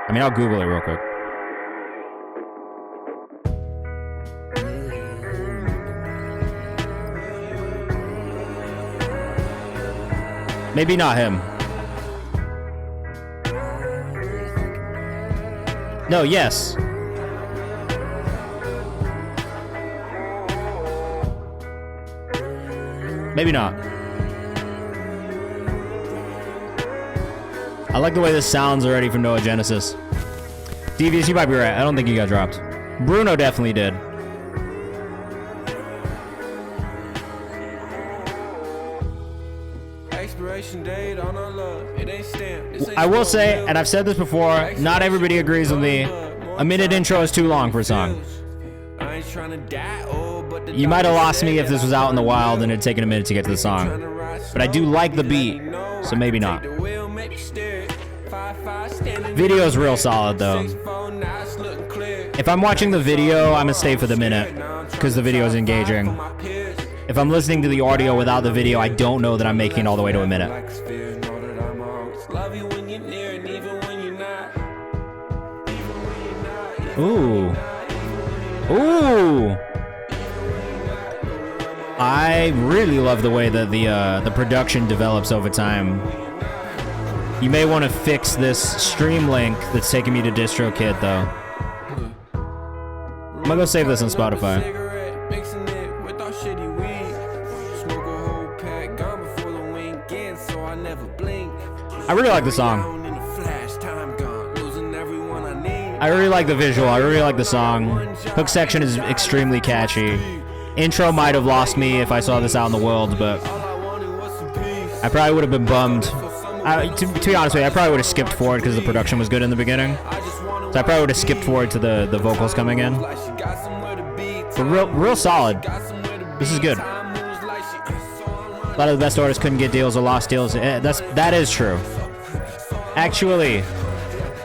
I mean, I'll Google it real quick. Maybe not him. No, yes. Maybe not. I like the way this sounds already for Noah Genesis. Devious, you might be right. I don't think he got dropped. Bruno definitely did. I will say, and I've said this before, not everybody agrees with me. A minute intro is too long for a song. You might have lost me if this was out in the wild and it had taken a minute to get to the song. But I do like the beat, so maybe not. Video's real solid though. If I'm watching the video, I'm gonna stay for the minute because the video is engaging. If I'm listening to the audio without the video, I don't know that I'm making it all the way to a minute. Ooh. Ooh. I really love the way that the production develops over time. You may want to fix this stream link that's taking me to DistroKid, though. I'm gonna go save this on Spotify. I really like the song. I really like the visual. I really like the song. Hook section is extremely catchy. Intro might have lost me if I saw this out in the world, but I probably would have been bummed. To be honest with you, I probably would have skipped forward because the production was good in the beginning. So I probably would have skipped forward to the vocals coming in. But real solid. This is good. A lot of the best artists couldn't get deals or lost deals. That is true. Actually,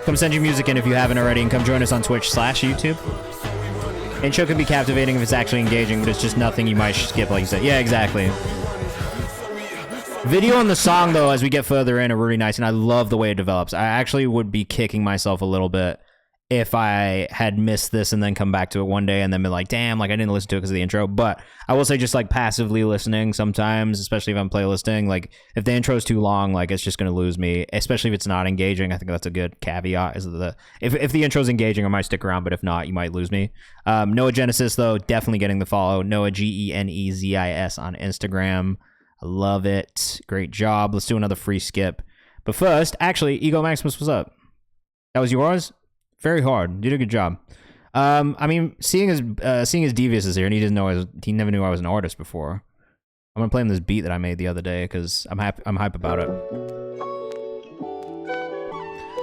come send your music in if you haven't already, and come join us on Twitch/YouTube. Intro can be captivating if it's actually engaging, but it's just nothing you might skip, like you said. Yeah, exactly. Video on the song, though, as we get further in, are really nice, and I love the way it develops. I actually would be kicking myself a little bit if I had missed this and then come back to it one day and then been like, damn, like I didn't listen to it because of the intro. But I will say, just like passively listening sometimes, especially if I'm playlisting, like if the intro is too long, like it's just going to lose me, especially if it's not engaging. I think that's a good caveat. Is if the intro is engaging, I might stick around, but if not, you might lose me. Noah Genesis, though, definitely getting the follow. Noah Genezis on Instagram. I love it. Great job. Let's do another free skip. But first, actually, Ego Maximus, what's up? That was yours? Very hard. You did a good job. I mean, seeing as Devious is here, and he never knew I was an artist before. I'm gonna play him this beat that I made the other day because I'm hype about it.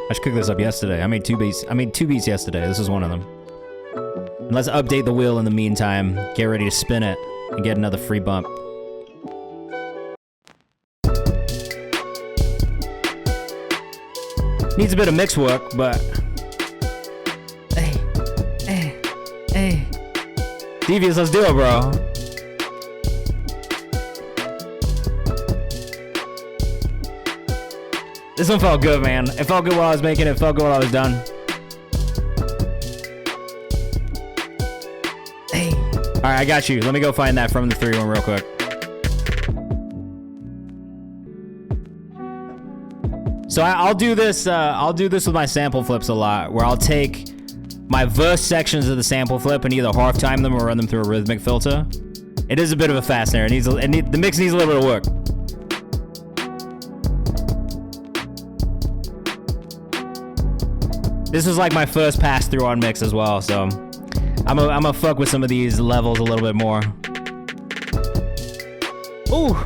I should cook this up yesterday. I made two beats yesterday. This is one of them. And let's update the wheel in the meantime. Get ready to spin it and get another free bump. Needs a bit of mix work, but hey. Devious, let's do it, bro. This one felt good, man. It felt good while I was making it. It felt good while I was done. Hey. All right, I got you. Let me go find that from the 3-1 real quick. So I'll do this with my sample flips a lot, where I'll take my verse sections of the sample flip and either half time them or run them through a rhythmic filter. It is a bit of a fast snare. The mix needs a little bit of work. This was like my first pass through on mix as well, so I'm a fuck with some of these levels a little bit more. Ooh.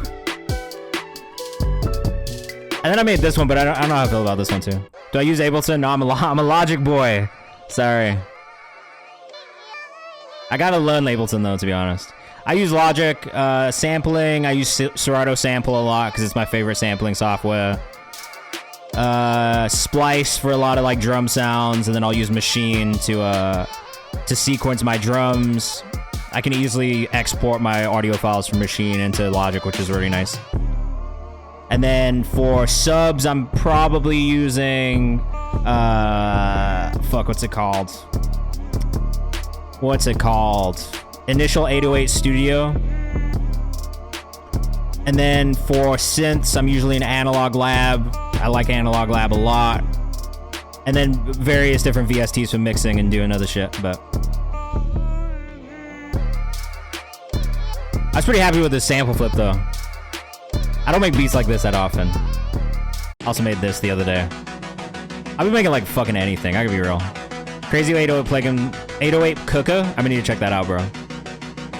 And then I made this one, but I don't know how I feel about this one too. Do I use Ableton? No, I'm a Logic boy. Sorry. I gotta learn Ableton though, to be honest. I use Logic. Sampling, I use Serato Sample a lot because it's my favorite sampling software. Splice for a lot of like drum sounds, and then I'll use Machine to sequence my drums. I can easily export my audio files from Machine into Logic, which is really nice. And then for subs, I'm probably using, what's it called? Initial 808 Studio. And then for synths, I'm usually in Analog Lab. I like Analog Lab a lot. And then various different VSTs for mixing and doing other shit, but I was pretty happy with the sample flip though. I don't make beats like this that often. Also made this the other day. I've been making like fucking anything, I can be real. Crazy 808 plugin, 808 Cooker. I'm gonna need to check that out, bro.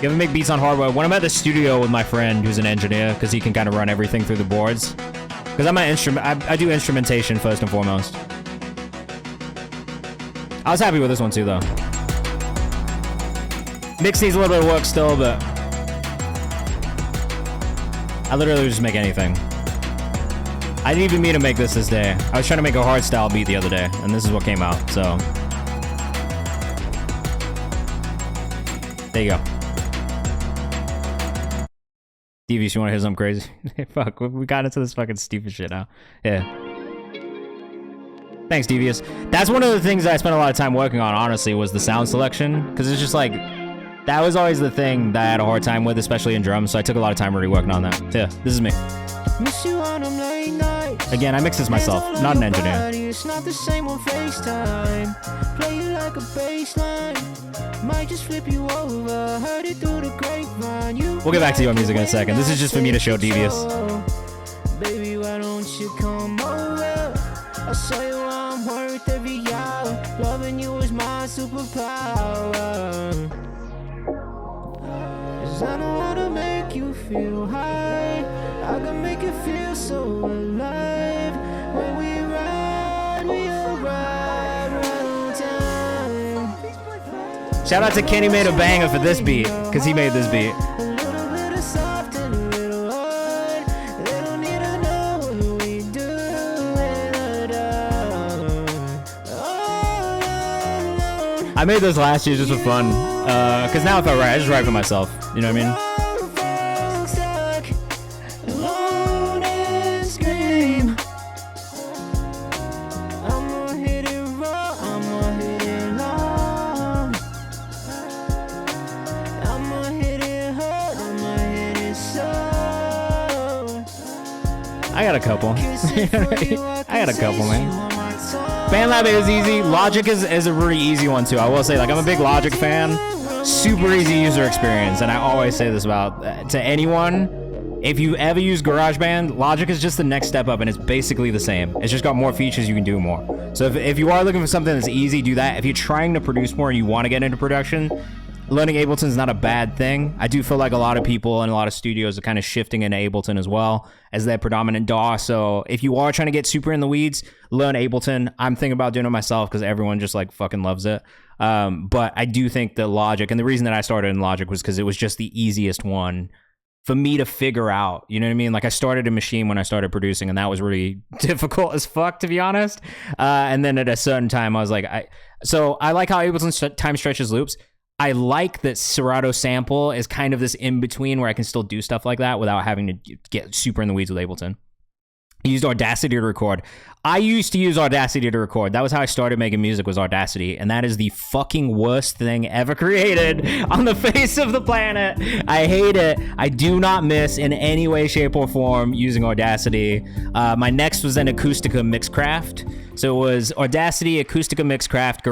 You ever make beats on hardware? When I'm at the studio with my friend who's an engineer, because he can kind of run everything through the boards. Because I'm an instrument, I do instrumentation first and foremost. I was happy with this one too, though. Mix needs a little bit of work still, but I literally just make anything. I didn't even mean to make this day. I was trying to make a hard style beat the other day, and this is what came out, so. There you go. Devious, you want to hear something crazy? Fuck, we got into this fucking stupid shit now. Yeah. Thanks, Devious. That's one of the things that I spent a lot of time working on, honestly, was the sound selection. Because it's just like, that was always the thing that I had a hard time with, especially in drums. So I took a lot of time really working on that. Yeah, this is me. Miss you on them late nights. Again, I mix this myself, not an engineer. It's not the same on FaceTime. Play you like a baseline. Might just flip you over. Heard it through the grapevine. We'll get back to your music in a second. This is just for me to show Devious. Baby, why don't you come over? I'll show you I'm worth every hour. Loving you is my superpower. 'Cause I know how to make you feel high. I can make you feel so alive. When we ride right on time. Shout out to Kenny made a banger for this beat, because he made this beat. A little bit of soft and a little hard. They don't need to know what we do in the dark. All alone. I made this last year just for fun, because now if I write, I just write for myself. You know what I mean? I got a couple. I got a couple, man. BandLab is easy. Logic is a really easy one too. I will say, like, I'm a big Logic fan. Super easy user experience, and I always say this about to anyone. If you ever use GarageBand, Logic is just the next step up, and it's basically the same. It's just got more features, you can do more. So if you are looking for something that's easy, do that. If you're trying to produce more and you want to get into production, learning Ableton is not a bad thing. I do feel like a lot of people and a lot of studios are kind of shifting into Ableton as well as their predominant DAW. So if you are trying to get super in the weeds, learn Ableton. I'm thinking about doing it myself because everyone just like fucking loves it. But I do think that Logic, and the reason that I started in Logic was because it was just the easiest one for me to figure out. You know what I mean? Like, I started in Machine when I started producing, and that was really difficult as fuck, to be honest. And then at a certain time, I was like, so I like how Ableton time stretches loops. I like that Serato Sample is kind of this in-between where I can still do stuff like that without having to get super in the weeds with Ableton. I used Audacity to record. I used to use Audacity to record. That was how I started making music, was Audacity. And that is the fucking worst thing ever created on the face of the planet. I hate it. I do not miss in any way, shape, or form using Audacity. My next was then Acoustica Mixcraft. So it was Audacity, Acoustica Mixcraft,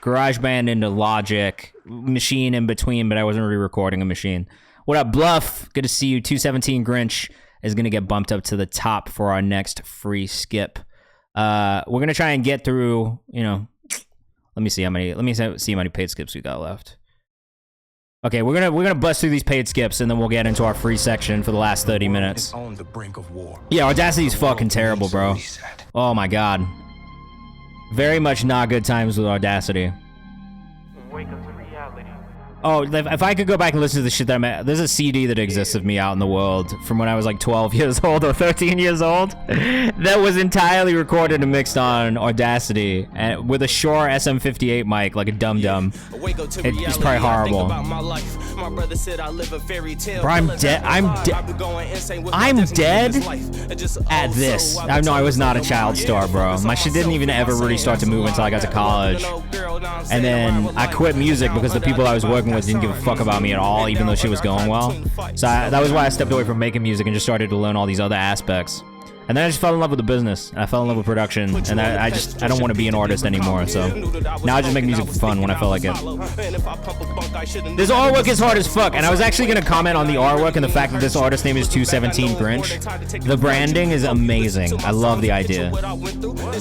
GarageBand into Logic, Machine in between, but I wasn't really recording a Machine. What up, Bluff? Good to see you. 217 Grinch is going to get bumped up to the top for our next free skip. We're going to try and get through, you know, let me see how many paid skips we got left. Okay, we're going to bust through these paid skips, and then we'll get into our free section for the last 30 minutes. On the brink of war. Yeah, Audacity's fucking terrible, bro. Oh my god. Very much not good times with Audacity. Wake up to reality. Oh, if I could go back and listen to the shit that I made, there's a CD that exists of me out in the world from when I was like 12 years old or 13 years old that was entirely recorded and mixed on Audacity and with a Shure SM58 mic, like a dum-dum. It's probably horrible. Bro, I'm dead. I'm dead at this. No, I was not a child star, bro. My shit didn't even ever really start to move until I got to college. And then I quit music because the people I was working with didn't give a fuck about me at all, even though shit was going well. So that was why I stepped away from making music and just started to learn all these other aspects. And then I just fell in love with the business, and I fell in love with production, and I don't want to be an artist anymore, so now I just make music for fun when I feel like it. This artwork is hard as fuck, and I was actually going to comment on the artwork and the fact that this artist name is 217 Grinch. The branding is amazing. I love the idea.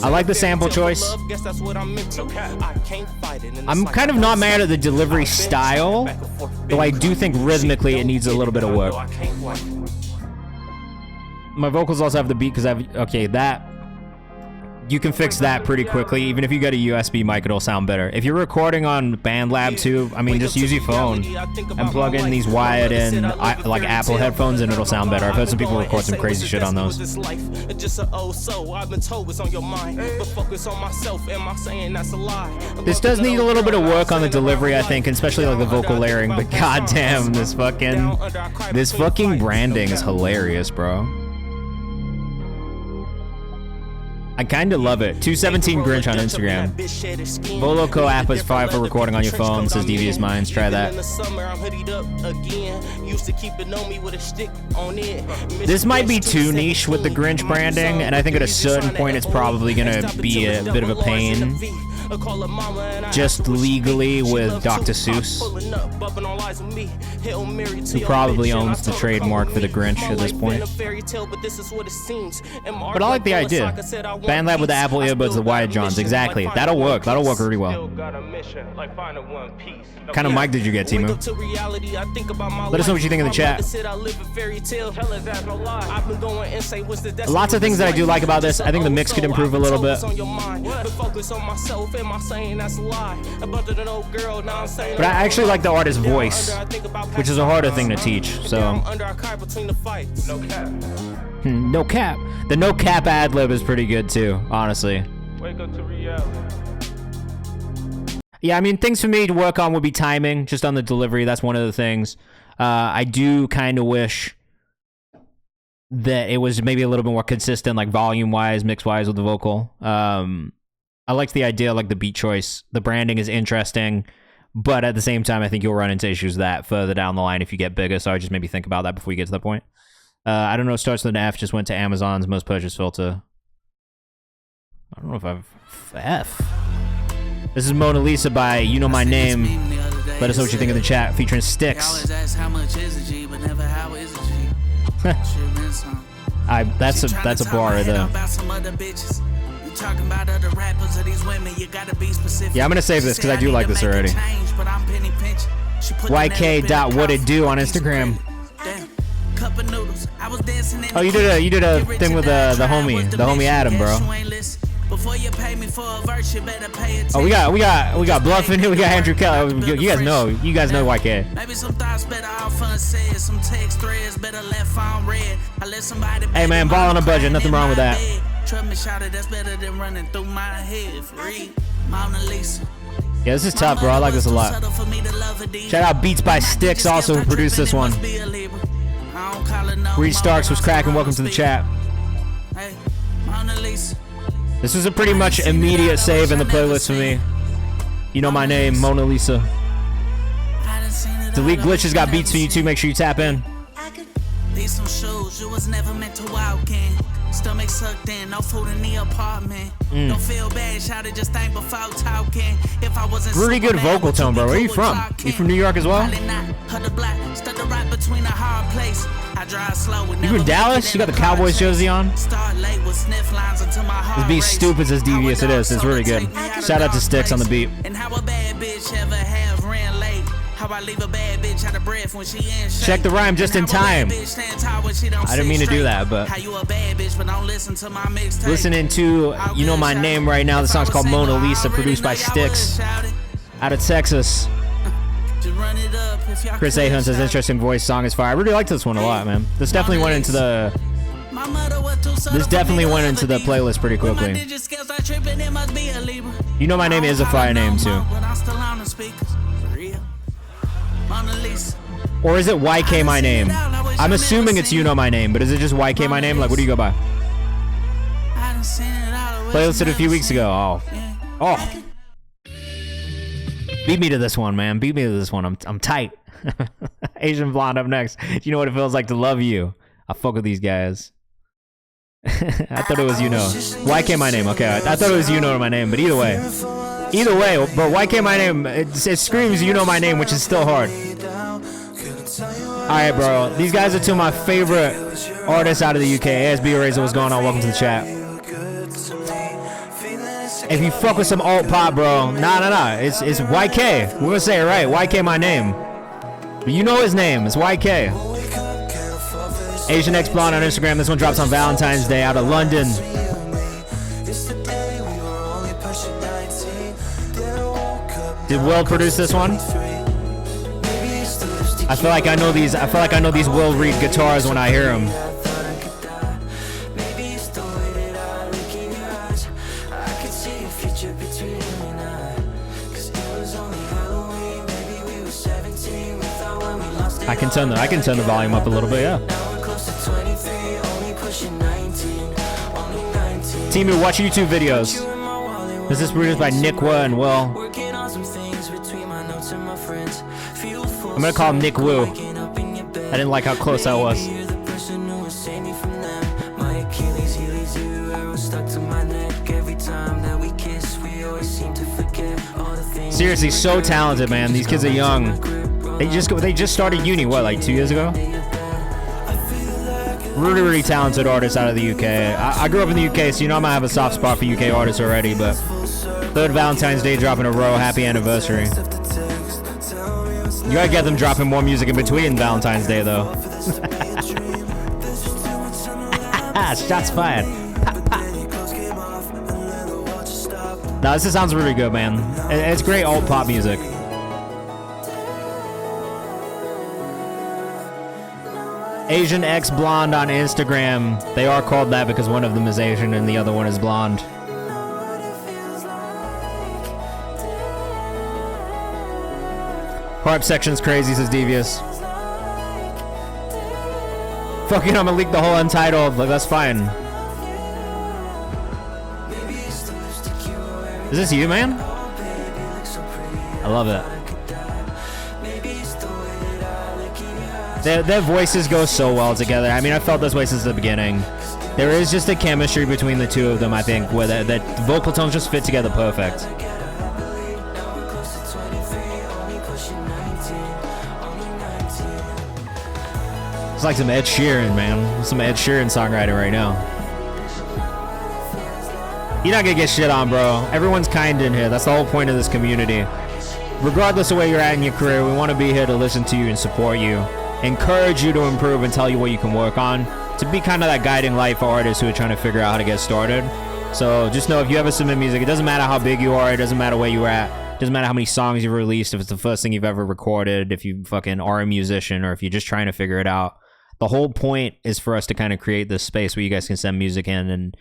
I like the sample choice. I'm kind of not mad at the delivery style, though I do think rhythmically it needs a little bit of work. My vocals also have the beat because I have, okay, that you can fix that pretty quickly. Even if you get a USB mic, it'll sound better. If you're recording on BandLab too, I mean, just use your phone and plug in these wired in like Apple headphones, and it'll sound better. I've heard some people record some crazy shit on those. This does need a little bit of work on the delivery, I think, especially like the vocal layering. But goddamn, this fucking branding is hilarious, bro. I kind of love it. 217 Grinch on Instagram. Voloco app is fire for recording on your phone, says Devious Minds. Try that. This might be too niche with the Grinch branding, and I think at a certain point it's probably going to be a bit of a pain. Just legally with Dr. Seuss, who probably owns the trademark for the Grinch at this point. But I like the idea. BandLab with the Apple earbuds, the wired Johns. Exactly. That'll work. That'll work really well. What kind of mic did you get, Timu? Let us know what you think in the chat. Lots of things that I do like about this. I think the mix could improve a little bit. But I actually like the artist's voice, which is a harder thing to teach. So, no cap. The no cap ad lib is pretty good too, honestly. Yeah, I mean, things for me to work on would be timing, just on the delivery. That's one of the things. I do kind of wish that it was maybe a little bit more consistent, like volume-wise, mix-wise with the vocal. I liked the idea, like the beat choice. The branding is interesting, but at the same time, I think you'll run into issues that further down the line if you get bigger, so I just maybe think about that before you get to that point. I don't know, starts with an F, just went to Amazon's most purchased filter. I don't know if I've... F? This is Mona Lisa by You Know My Name. Let us know what you think in the chat, featuring Styx. That's a bar right there. Yeah, I'm gonna save this because I do like this already. YK.whatitdo on Instagram. Oh, you did a thing with the homie Adam, bro. Oh, we got Bluff in here. We got Andrew Kelly. You guys know YK. Hey man, ball on a budget. Nothing wrong with that. Yeah, this is tough, bro. I like this a lot. Shout out Beats by Styx, also who produced this one. Reed Starks was cracking. Welcome to the chat. This was a pretty much immediate save in the playlist for me. You Know My Name, Mona Lisa. Delete Glitches got beats for you too. Make sure you tap in. These some shoes you was never meant to walk in. Stomach sucked in, no food in the apartment. Don't feel bad, shout it, just think before talking. If I wasn't pretty good vocal tone, bro. Where are you from? You from New York as well? You from Dallas? You got the Cowboys jersey on? This beat's stupid as devious it is. It's really good. Shout out to Styx on the beat. Check the rhyme just in time. I didn't mean to do that, but listening to You Know My Name right now. The song's called Mona Lisa, produced by Styx out of Texas. Chris Ahern says interesting voice, song is fire. I really liked this one a lot, man. This definitely went into the playlist pretty quickly. You Know My Name is a fire name too. Or is it YK My Name? I'm assuming it's You Know My Name, but is it just YK My Name? Like, what do you go by? Playlisted a few weeks ago. Oh. Beat me to this one, man. Beat me to this one. I'm tight. Asian Blonde up next. Do you know what it feels like to love you? I fuck with these guys. I thought it was You Know. YK My Name. Okay, I thought it was You Know My Name, but either way, but YK My Name, it screams You Know My Name, which is still hard. Alright, bro. These guys are two of my favorite artists out of the UK. ASB Eraser, what's going on? Welcome to the chat. If you fuck with some alt pop, bro, nah. It's YK. We're gonna say it right. YK My Name. But you know his name. It's YK. Asian X Blonde on Instagram. This one drops on Valentine's Day out of London. Did Will produce this one? I feel like I know these. I feel like I know these Will Reed guitars when I hear them. I can turn the volume up a little bit, yeah. Team who watch YouTube videos. This is produced by Nick Wu and Will. I'm gonna call him Nick Wu. I didn't like how close that was. Seriously, so talented, man. These kids are young. They just started uni, what, like 2 years ago? Really, really talented artists out of the UK. I grew up in the UK, so you know I'm gonna have a soft spot for UK artists already, but third Valentine's Day drop in a row. Happy anniversary. You gotta get them dropping more music in between Valentine's Day, though. Shots fired. No, this sounds really good, man. It's great alt pop music. Asian X Blonde on Instagram. They are called that because one of them is Asian and the other one is blonde. Harp section's crazy, says Devious. Fucking, I'm gonna leak the whole Untitled. Like, that's fine. Is this you, man? I love it. Their voices go so well together. I mean, I felt this way since the beginning. There is just a chemistry between the two of them, I think, where the vocal tones just fit together perfect. It's like some Ed Sheeran, man. Some Ed Sheeran songwriting right now. You're not gonna get shit on, bro. Everyone's kind in here. That's the whole point of this community. Regardless of where you're at in your career, we want to be here to listen to you and support you. Encourage you to improve and tell you what you can work on, to be kind of that guiding light for artists who are trying to figure out how to get started. So just know, if you ever submit music, it doesn't matter how big you are, it doesn't matter where you're at, it doesn't matter how many songs you've released, if it's the first thing you've ever recorded, if you fucking are a musician, or if you're just trying to figure it out. The whole point is for us to kind of create this space where you guys can send music in. And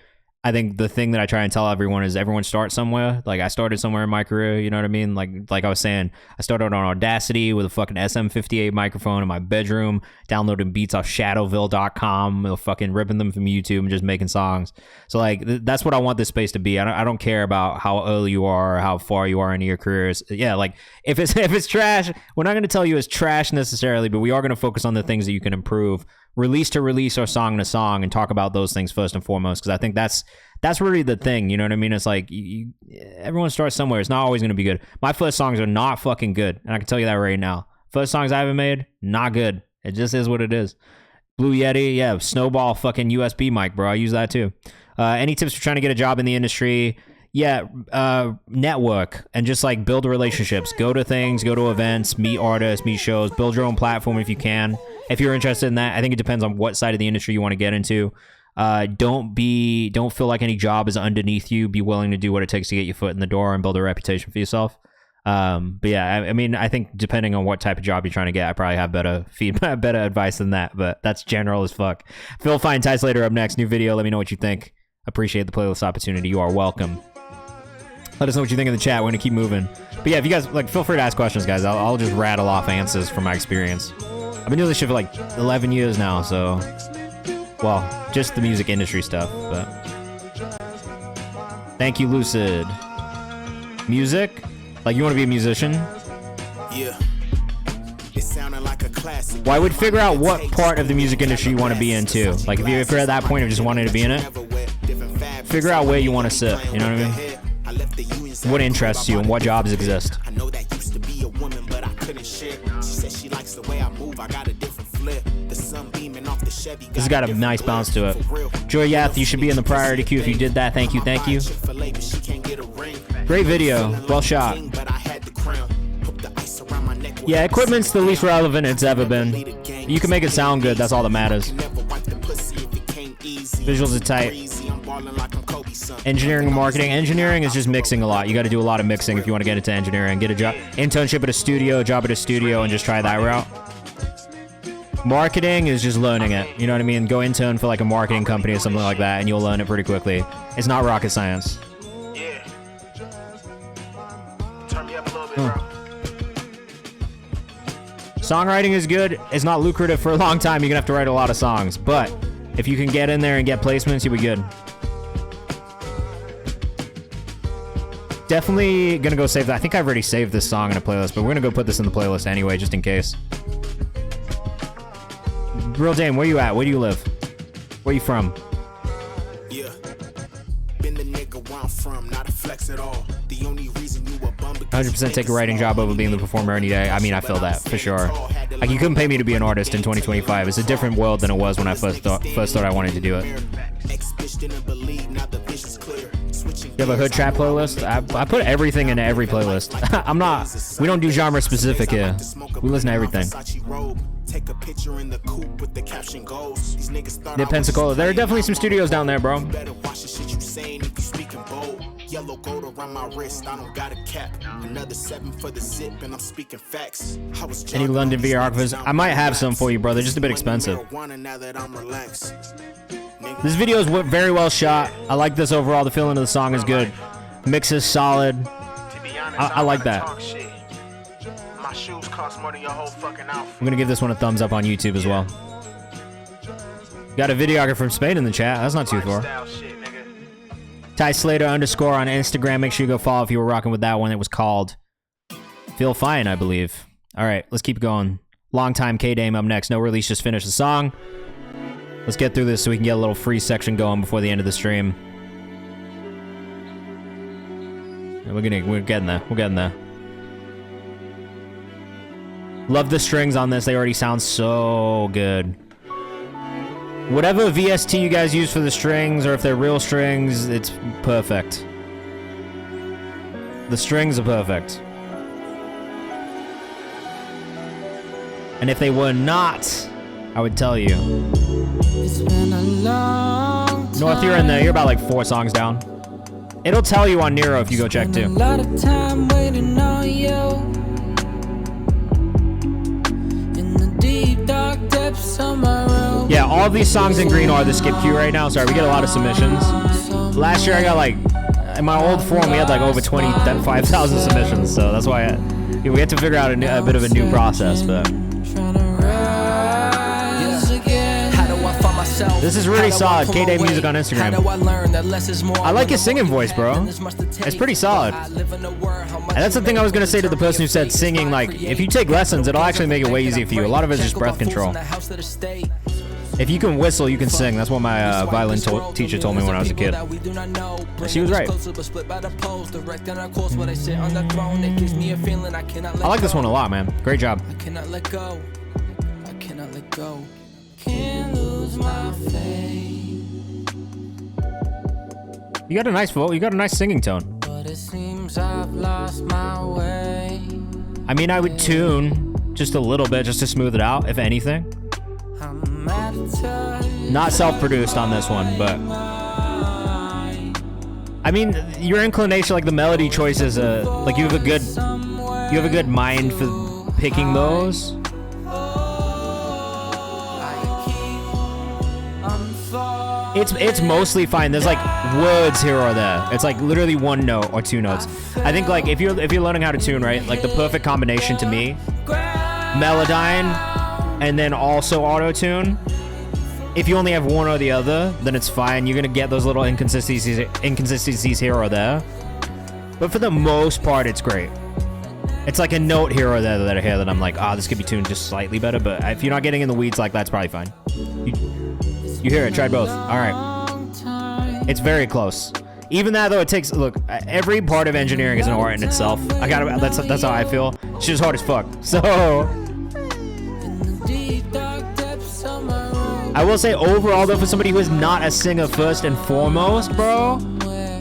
I think the thing that I try and tell everyone is everyone starts somewhere. Like, I started somewhere in my career, you know what I mean? Like I was saying, I started on Audacity with a fucking SM58 microphone in my bedroom, downloading beats off shadowville.com, fucking ripping them from YouTube and just making songs. So, like, that's what I want this space to be. I don't care about how early you are or how far you are into your careers. Yeah, like, if it's trash, we're not going to tell you it's trash necessarily, but we are going to focus on the things that you can improve. Release to release or song to song, and talk about those things first and foremost, because I think that's really the thing, you know what I mean? It's like, everyone starts somewhere. It's not always going to be good. My first songs are not fucking good, and I can tell you that right now. First songs I ever made, not good. It just is what it is. Blue Yeti, yeah, Snowball fucking USB mic, bro. I use that too. Any tips for trying to get a job in the industry? Yeah, network and just like build relationships. Go to things, go to events, meet artists, meet shows, build your own platform if you can. If you're interested in that, I think it depends on what side of the industry you want to get into. Don't feel like any job is underneath you. Be willing to do what it takes to get your foot in the door and build a reputation for yourself. But yeah, I mean, I think depending on what type of job you're trying to get, I probably have better feedback, better advice than that, but that's general as fuck. Phil Fine Tice later up next. New video. Let me know what you think. Appreciate the playlist opportunity. You are welcome. Let us know what you think in the chat. We're going to keep moving. But yeah, if you guys, like, feel free to ask questions, guys. I'll just rattle off answers from my experience. I've been doing this shit for like 11 years now, so, well, just the music industry stuff, but. Thank you, Lucid. Music? Like, you want to be a musician? Yeah. It sounded like a classic. Well, I would figure out what part of the music industry you want to be into. Like, if you're at that point of just wanting to be in it, figure out where you want to sit, you know what I mean? What interests you and what jobs exist. I know that used to be a woman, but I couldn't share. She said she likes the way I move. I got a different flip. The sun beaming off the Chevy. This has got a nice bounce to it. Joy Yath, you should be in the priority queue if you did that. Thank you, thank you. Great video. Well shot. Yeah, equipment's the least relevant it's ever been. You can make it sound good. That's all that matters. Visuals are tight. Engineering and marketing. Engineering is just mixing a lot. You got to do a lot of mixing if you want to get into engineering. Get a job, internship at a studio, job at a studio, and just try that route. Marketing is just learning it. You know what I mean? Go intern for like a marketing company or something like that, and you'll learn it pretty quickly. It's not rocket science. Yeah. Turn me up a little bit, bro. Songwriting is good. It's not lucrative for a long time. You're gonna have to write a lot of songs, but if you can get in there and get placements, you'll be good. Definitely gonna go save that. I think I've already saved this song in a playlist, but we're gonna go put this in the playlist anyway, just in case. Real Dame, where you at? Where do you live? Where you from? Yeah. Been the nigga where I'm from, not a flex at all. The only reason you a bum 100% take a writing job over being the performer any day. I mean, I feel that for sure. Like, you couldn't pay me to be an artist in 2025. It's a different world than it was when I first thought I wanted to do it. You have a hood trap playlist? I put everything into every playlist. We don't do genre specific here. We listen to everything. Take a picture in the coupe with the caption goes. These niggas thought The Pensacola. There are definitely some studios down there, bro. better watch the shit you saying if you speaking bold. Yellow gold around my wrist, I don't got a cap. Another 7 for the zip, and I'm speaking facts. I was Any London videographers? I might have some for you, bro. They're just a bit expensive. Now that I'm relaxed. This video is very well shot. I like this overall. The feeling of the song is good. Mix is solid. I like that. My shoes cost more than your whole fucking outfit. I'm gonna give this one a thumbs up on YouTube as well. Got a videographer from Spain in the chat. That's not too far. Ty Slater _ on Instagram. Make sure you go follow if you were rocking with that one. It was called Feel Fine, I believe. All right, let's keep going. Long time K-Dame up next. No release, just finished the song. Let's get through this so we can get a little free section going before the end of the stream. We're getting there. We're getting there. Love the strings on this. They already sound so good. Whatever VST you guys use for the strings, or if they're real strings, it's perfect. The strings are perfect. And if they were not, I would tell you. It's been a long time. North, you're in there. You're about like 4 songs down. It'll tell you on Nero if you go check too. A lot of time waiting on you. In the deep dark depths of my room. Yeah, all of these songs in green are the skip queue right now. Sorry, we get a lot of submissions. Last year I got like, in my old forum we had like over 5,000 submissions, so that's why we had to figure out a bit of a new process, but this is really solid. K-Day Music on Instagram. I like his singing voice, bro. It's pretty solid. And that's the thing I was gonna say to the person who said singing, like, if you take lessons, it'll actually make it way easier for you. A lot of it's just breath control. If you can whistle, you can sing. That's what my violin teacher told me when I was a kid. She was right. I like this one a lot, man. Great job. I cannot let go. I cannot let go. Can't lose my faith. You got a nice vote. You got a nice singing tone. But it seems I've lost my way. I mean, I would tune just a little bit just to smooth it out, if anything. I'm at a touch. Not self-produced on this one, but I mean, your inclination, like the melody choices, like you have a good mind for picking those. It's mostly fine. There's like words here or there. It's like literally 1 note or 2 notes. I think like if you're learning how to tune, right, like the perfect combination to me, Melodyne and then also auto tune. If you only have one or the other, then it's fine. You're gonna get those little inconsistencies here or there. But for the most part, it's great. It's like a note here or there that I hear that I'm like, this could be tuned just slightly better. But if you're not getting in the weeds like that, it's probably fine. You hear it, try both. All right. It's very close. Even that though, it takes, look, every part of engineering is an art in itself. That's how I feel. It's just hard as fuck. So, I will say overall though, for somebody who is not a singer first and foremost, bro,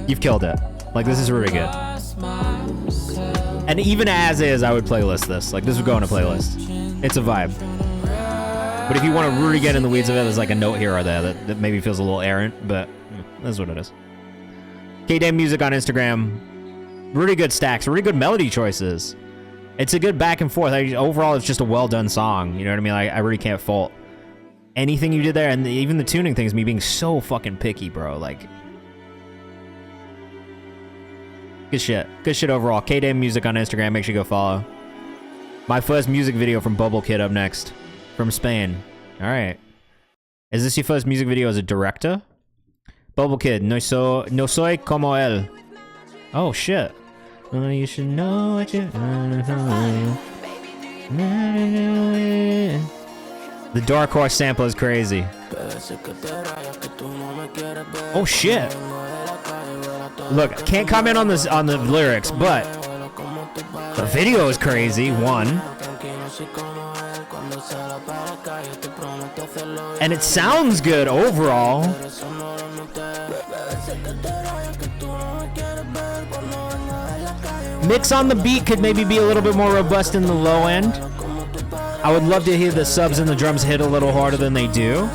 you've killed it. Like, this is really good. And even as is, I would playlist this. Like, this would go in a playlist. It's a vibe. But if you want to really get in the weeds of it, there's like a note here or there that maybe feels a little errant, but that's what it is. KayvanMD Music on Instagram. Really good stacks, really good melody choices. It's a good back and forth. Overall, it's just a well done song. You know what I mean? I really can't fault anything you did there, and even the tuning things. Me being so fucking picky, bro. Like, good shit. Good shit overall. KayvanMD Music on Instagram. Make sure you go follow. My first music video from Bubble Kid up next, from Spain. All right. Is this your first music video as a director? Bubble Kid. No soy como él. Oh shit. You should know what you. The Dark Horse sample is crazy. Oh shit. Look, can't comment on this on the lyrics, but the video is crazy. One. And it sounds good overall. Mix on the beat could maybe be a little bit more robust in the low end. I would love to hear the subs and the drums hit a little harder than they do.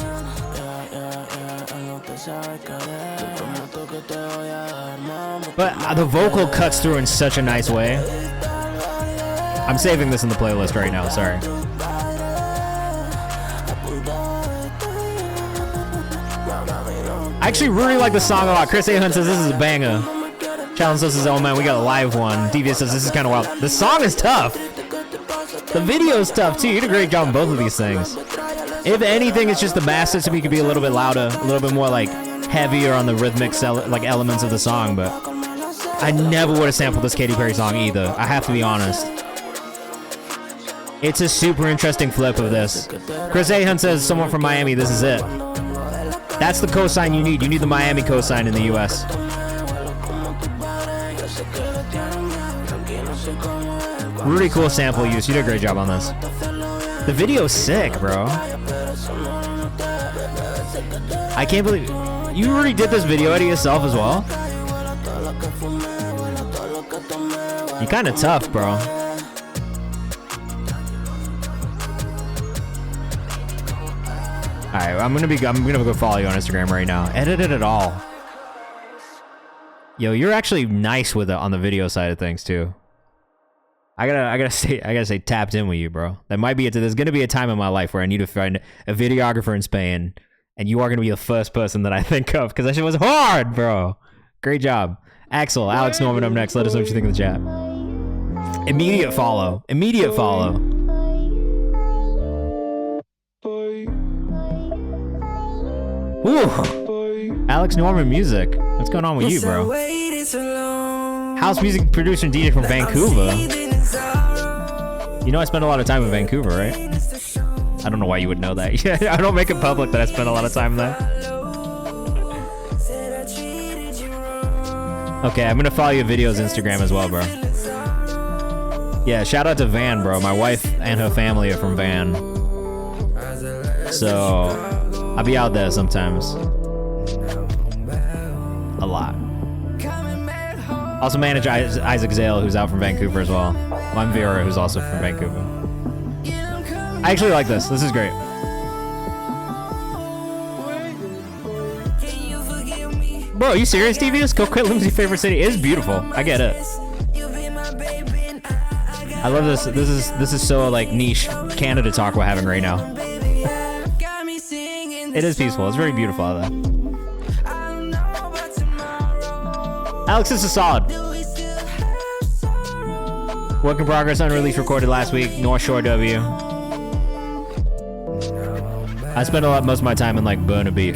But the vocal cuts through in such a nice way. I'm saving this in the playlist right now, sorry. I actually really like the song a lot. Chris A. Hunt says this is a banger. Challenge says, oh man, we got a live one. Devious says this is kind of wild. The song is tough. The video is tough too. You did a great job on both of these things. If anything, it's just the master to me could be a little bit louder, a little bit more like heavier on the rhythmic like elements of the song, but I never would have sampled this Katy Perry song either. I have to be honest. It's a super interesting flip of this. Chris A. Hunt says, someone from Miami, this is it. That's the cosign you need. You need the Miami cosign in the US. Really cool sample use. You did a great job on this. The video's sick, bro. I can't believe you already did this video out of yourself as well. You're kind of tough, bro. All right, I'm gonna go follow you on Instagram right now. Edit it all. Yo, you're actually nice with it on the video side of things too. I gotta say tapped in with you, bro. That might be it. There's gonna be a time in my life where I need to find a videographer in Spain, and you are gonna be the first person that I think of because that shit was hard, bro. Great job, Axel, Alex Norman up next. Let us know what you think in the chat. Immediate follow. Immediate follow. Ooh, Alex Norman music. What's going on with you, bro? House music producer and DJ from Vancouver. You know I spend a lot of time in Vancouver, right? I don't know why you would know that. Yeah, I don't make it public that I spend a lot of time there. Okay, I'm gonna follow your videos Instagram as well, bro. Yeah, shout out to Van, bro. My wife and her family are from Van. So, I'll be out there sometimes. A lot. Also manage Isaac Zale, who's out from Vancouver as well. I'm Vera, who's also from Vancouver. I actually like this. This is great. Bro, are you serious, Devious? Coquitlam's your favorite city. It is beautiful. I get it. I love this. This is so like niche Canada talk we're having right now. It is peaceful. It's very beautiful out there. Alex, this is solid. Work in progress, unreleased, recorded last week. North Shore W. I spend most of my time in like Burnaby.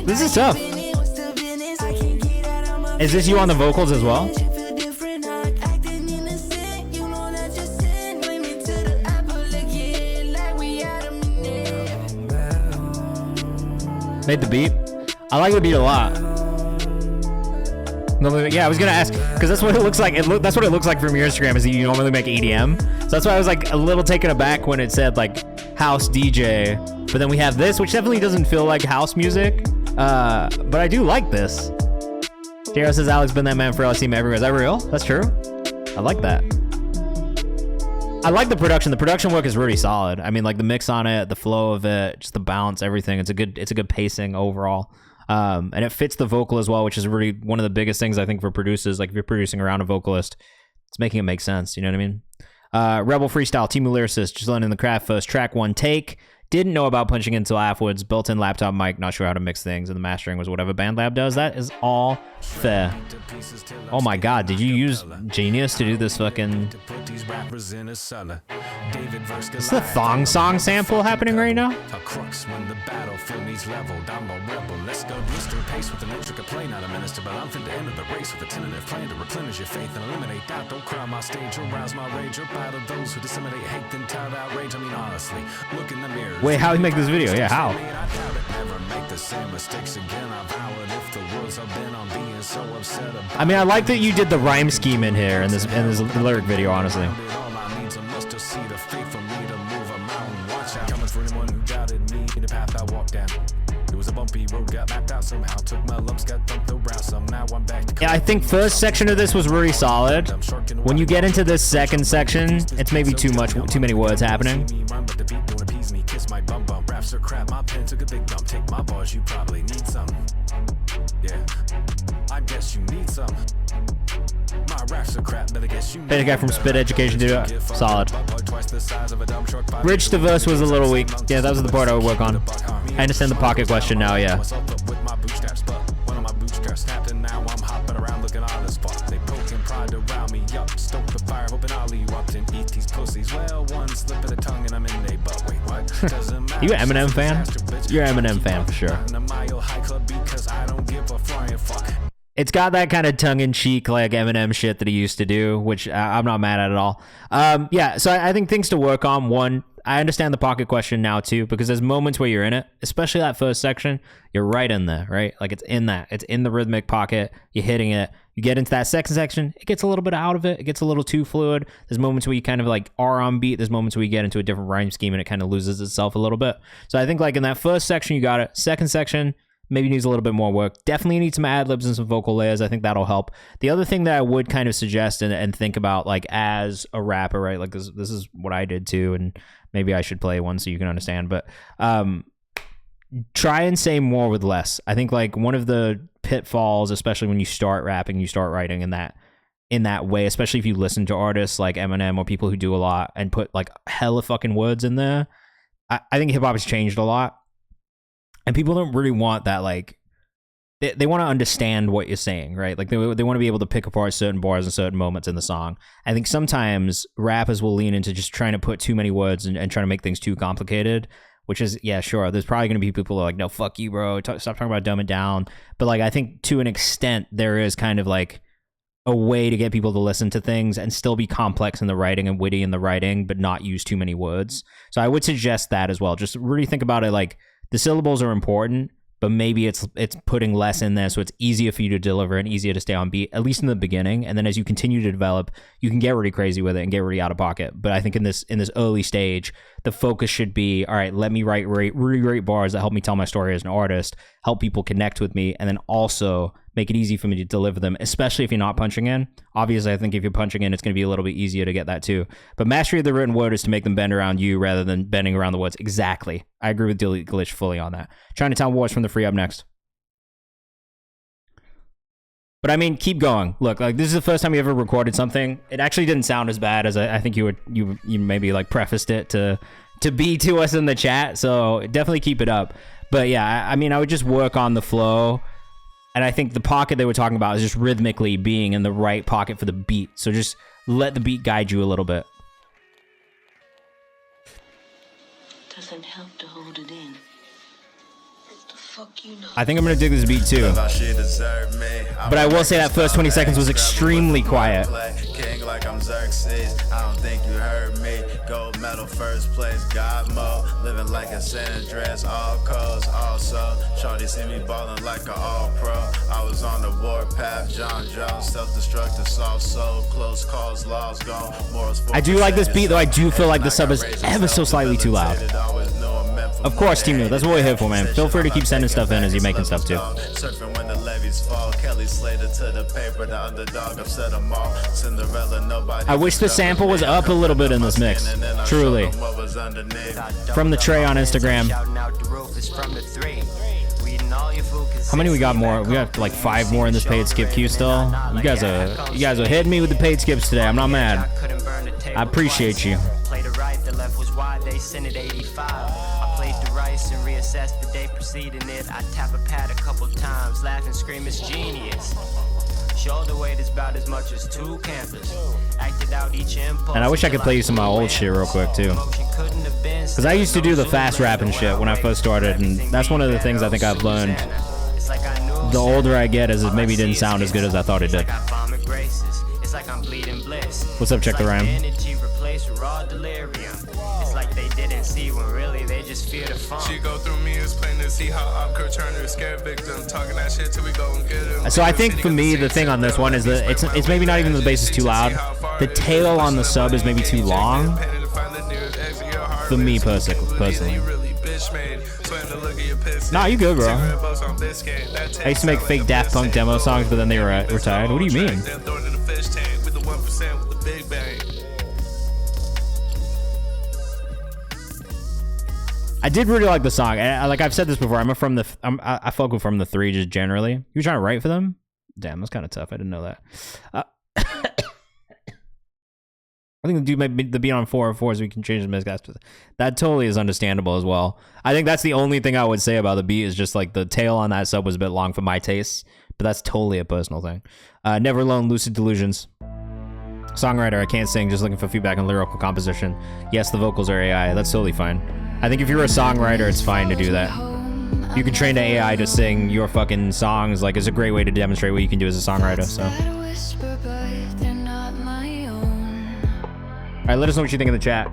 This is tough. Is this you on the vocals as well? Made the beat. I like the beat a lot. Yeah, I was gonna ask because that's what it looks like. That's what it looks like from your Instagram. Is that you normally make EDM? So that's why I was like a little taken aback when it said like house DJ. But then we have this, which definitely doesn't feel like house music. But I do like this. JR says Alex been that man for LS team everywhere. Is that real? That's true. I like that. I like the production. The production work is really solid. I mean, like the mix on it, the flow of it, just the balance, everything. It's a good pacing overall. And it fits the vocal as well, which is really one of the biggest things I think for producers. Like if you're producing around a vocalist, it's making it make sense. You know what I mean? Rebel Freestyle, Team Lyricist, just learning the craft first. Track 1, Take. Didn't know about punching in until afterwards. Built-in laptop mic, not sure how to mix things, and the mastering was whatever BandLab does. That is all fair. Oh my god, did you use Genius to do this fucking... Is the Thong Song sample happening right now? A crux when the battlefield needs leveled. I'm a rebel. Let's go blister pace with an intricate play, not a minister, but I'm fit to enter the race with a tentative plan to replenish your faith and eliminate doubt. Don't cry my stage or rouse my rage or battle those who disseminate hate and tired outrage. I mean, honestly, look in the mirror. Wait, how did he make this video? Yeah, how? I mean, I like that you did the rhyme scheme in here in this lyric video, honestly. Yeah, I think first section of this was really solid. When you get into this second section, it's maybe too many words happening. My bum bum raps are crap. My pen took a big dump. Take my bars, you probably need some. Yeah, I guess you need some. My raps are crap, but I guess you need Hey, the guy from Spit Education did it. Solid. Bridge to verse was a little weak. Yeah, that was the part I would work on. I understand the pocket question now, yeah. Now I'm hopping around looking all this fuck. They poking pride around me up. Stoke the fire, hoping I'll erupt and eat these pussies. Well, one slip of the tongue and I'm in they butt. Wait, what? Doesn't matter. You an Eminem fan? You're an Eminem fan for sure. It's got that kind of tongue-in-cheek like Eminem shit that he used to do, which I'm not mad at all. Yeah, so I think things to work on. One, I understand the pocket question now too, because there's moments where you're in it, especially that first section, you're right in there, right? Like it's in the rhythmic pocket, you're hitting it. You get into that second section, it gets a little bit out of it. It gets a little too fluid. There's moments where you kind of like are on beat. There's moments where you get into a different rhyme scheme and it kind of loses itself a little bit. So I think like in that first section, you got it. Second section, maybe needs a little bit more work. Definitely need some ad-libs and some vocal layers. I think that'll help. The other thing that I would kind of suggest and think about like as a rapper, right? Like this is what I did too, and maybe I should play one so you can understand. But try and say more with less. I think like one of the pitfalls, especially when you start rapping, you start writing in that way, especially if you listen to artists like Eminem or people who do a lot and put like hella fucking words in there. I think hip-hop has changed a lot. And people don't really want that, like, they want to understand what you're saying, right? Like, they want to be able to pick apart certain bars and certain moments in the song. I think sometimes rappers will lean into just trying to put too many words and trying to make things too complicated, which is, yeah, sure. There's probably going to be people who are like, no, fuck you, bro. Stop talking about dumb it down. But, like, I think to an extent, there is kind of, like, a way to get people to listen to things and still be complex in the writing and witty in the writing, but not use too many words. So I would suggest that as well. Just really think about it like, the syllables are important, but maybe it's putting less in there so it's easier for you to deliver and easier to stay on beat, at least in the beginning. And then as you continue to develop, you can get really crazy with it and get really out of pocket. But I think in this early stage, the focus should be, all right, let me write really great bars that help me tell my story as an artist, help people connect with me, and then also make it easy for me to deliver them, especially if you're not punching in. Obviously, I think if you're punching in, it's going to be a little bit easier to get that too. But mastery of the written word is to make them bend around you rather than bending around the words. Exactly. I agree with Delete Glitch fully on that. Chinatown Wars from the Free up next. But I mean, keep going. Look, like this is the first time you ever recorded something. It actually didn't sound as bad as I think you maybe like prefaced it to be to us in the chat. So definitely keep it up. But yeah, I mean, I would just work on the flow. And I think the pocket they were talking about is just rhythmically being in the right pocket for the beat. So just let the beat guide you a little bit. Doesn't help to hold it in. What the fuck you know? I think I'm going to dig this beat too. But I will say that first 20 seconds was extremely quiet. King like I'm Xerxes. I don't think you heard me. Gold medal first place. God mode. Living like a San Andreas. All codes. Also, shorty see me balling like an all pro. I was on the warpath. John Jones. Self-destructive. Soft soul. Close calls. Laws gone. I do like this beat though. I do feel like the sub is ever so slightly too loud. Of course, Team New. That's what we're here for, man. Feel free to keep sending stuff in as you're making stuff too. Surfing when the levees fall. Kelly Slater to the paper, the underdog. I've said them all. Cinderella, nobody. I wish the sample was up a little bit in this mix. Truly. From the Trey on Instagram. How many we got more? We got like 5 more in this paid skip queue still. You guys are hitting me with the paid skips today. I'm not mad. I appreciate you. Played it right, the left was wide, they sent it 85. I played the rice and reassessed the day preceding it. I tap a pad a couple times, laugh and scream, it's genius. Shoulder weight is about as much as 2 campers. Acted out each impulse. And I wish I could play you some of my old shit real quick too. Because I used to do the fast rapping shit when I first started, and that's one of the things I think I've learned. The older I get, is it maybe didn't sound as good as I thought it did. What's up, Check the Rhyme? It's like they didn't see when really they just fear the funk. She go through me, it's plain to see how I'm Kurt Turner is scared victim. Talking that shit till we go and get him. So I think for me, the thing on this one is that it's maybe not even the bass is too loud. The tail on the sub is maybe too long. For me personally. Nah, you good, bro. I used to make fake Daft Punk demo songs, but then they were retired. What do you mean? I did really like the song. Like I've said this before, I fuck with From the 3 just generally. You were trying to write for them? Damn, that's kind of tough. I didn't know that. I think the dude might be the beat on 404 so we can change the miscast. That totally is understandable as well. I think that's the only thing I would say about the beat is just like the tail on that sub was a bit long for my taste, but that's totally a personal thing. Never Alone, Lucid Delusions. Songwriter, I can't sing, just looking for feedback on lyrical composition. Yes, the vocals are AI. That's totally fine. I think if you're a songwriter, it's fine to do that. You can train the AI to sing your fucking songs. Like, it's a great way to demonstrate what you can do as a songwriter, so. All right, let us know what you think in the chat.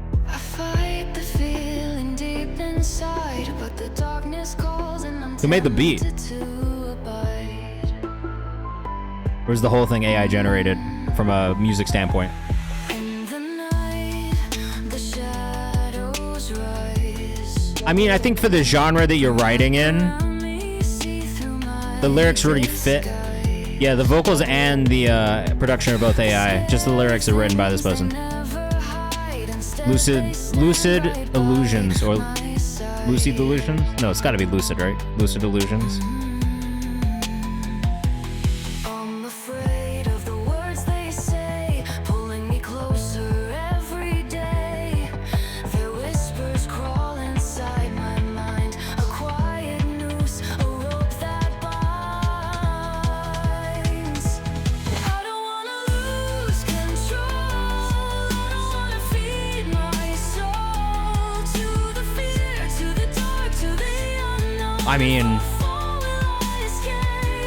Who made the beat? Or is the whole thing AI generated from a music standpoint? I mean, I think for the genre that you're writing in, the lyrics really fit. Yeah, the vocals and the production are both AI. Just the lyrics are written by this person. Lucid Illusions, or Lucid Illusions? No, it's gotta be Lucid, right? Lucid Illusions.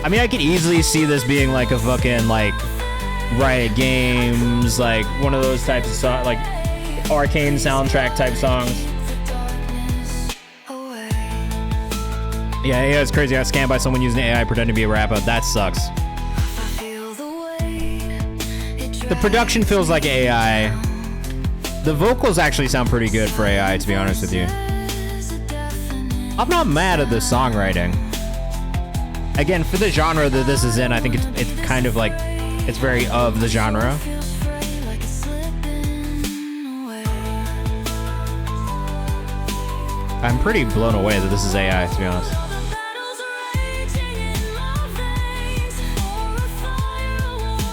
I mean, I could easily see this being like a fucking, like, Riot Games, like, one of those types of songs, like, Arcane soundtrack type songs. Yeah, it's crazy. I got scammed by someone using AI pretending to be a rapper. That sucks. The production feels like AI. The vocals actually sound pretty good for AI, to be honest with you. I'm not mad at the songwriting. Again, for the genre that this is in, I think it's kind of like, it's very of the genre. I'm pretty blown away that this is AI, to be honest.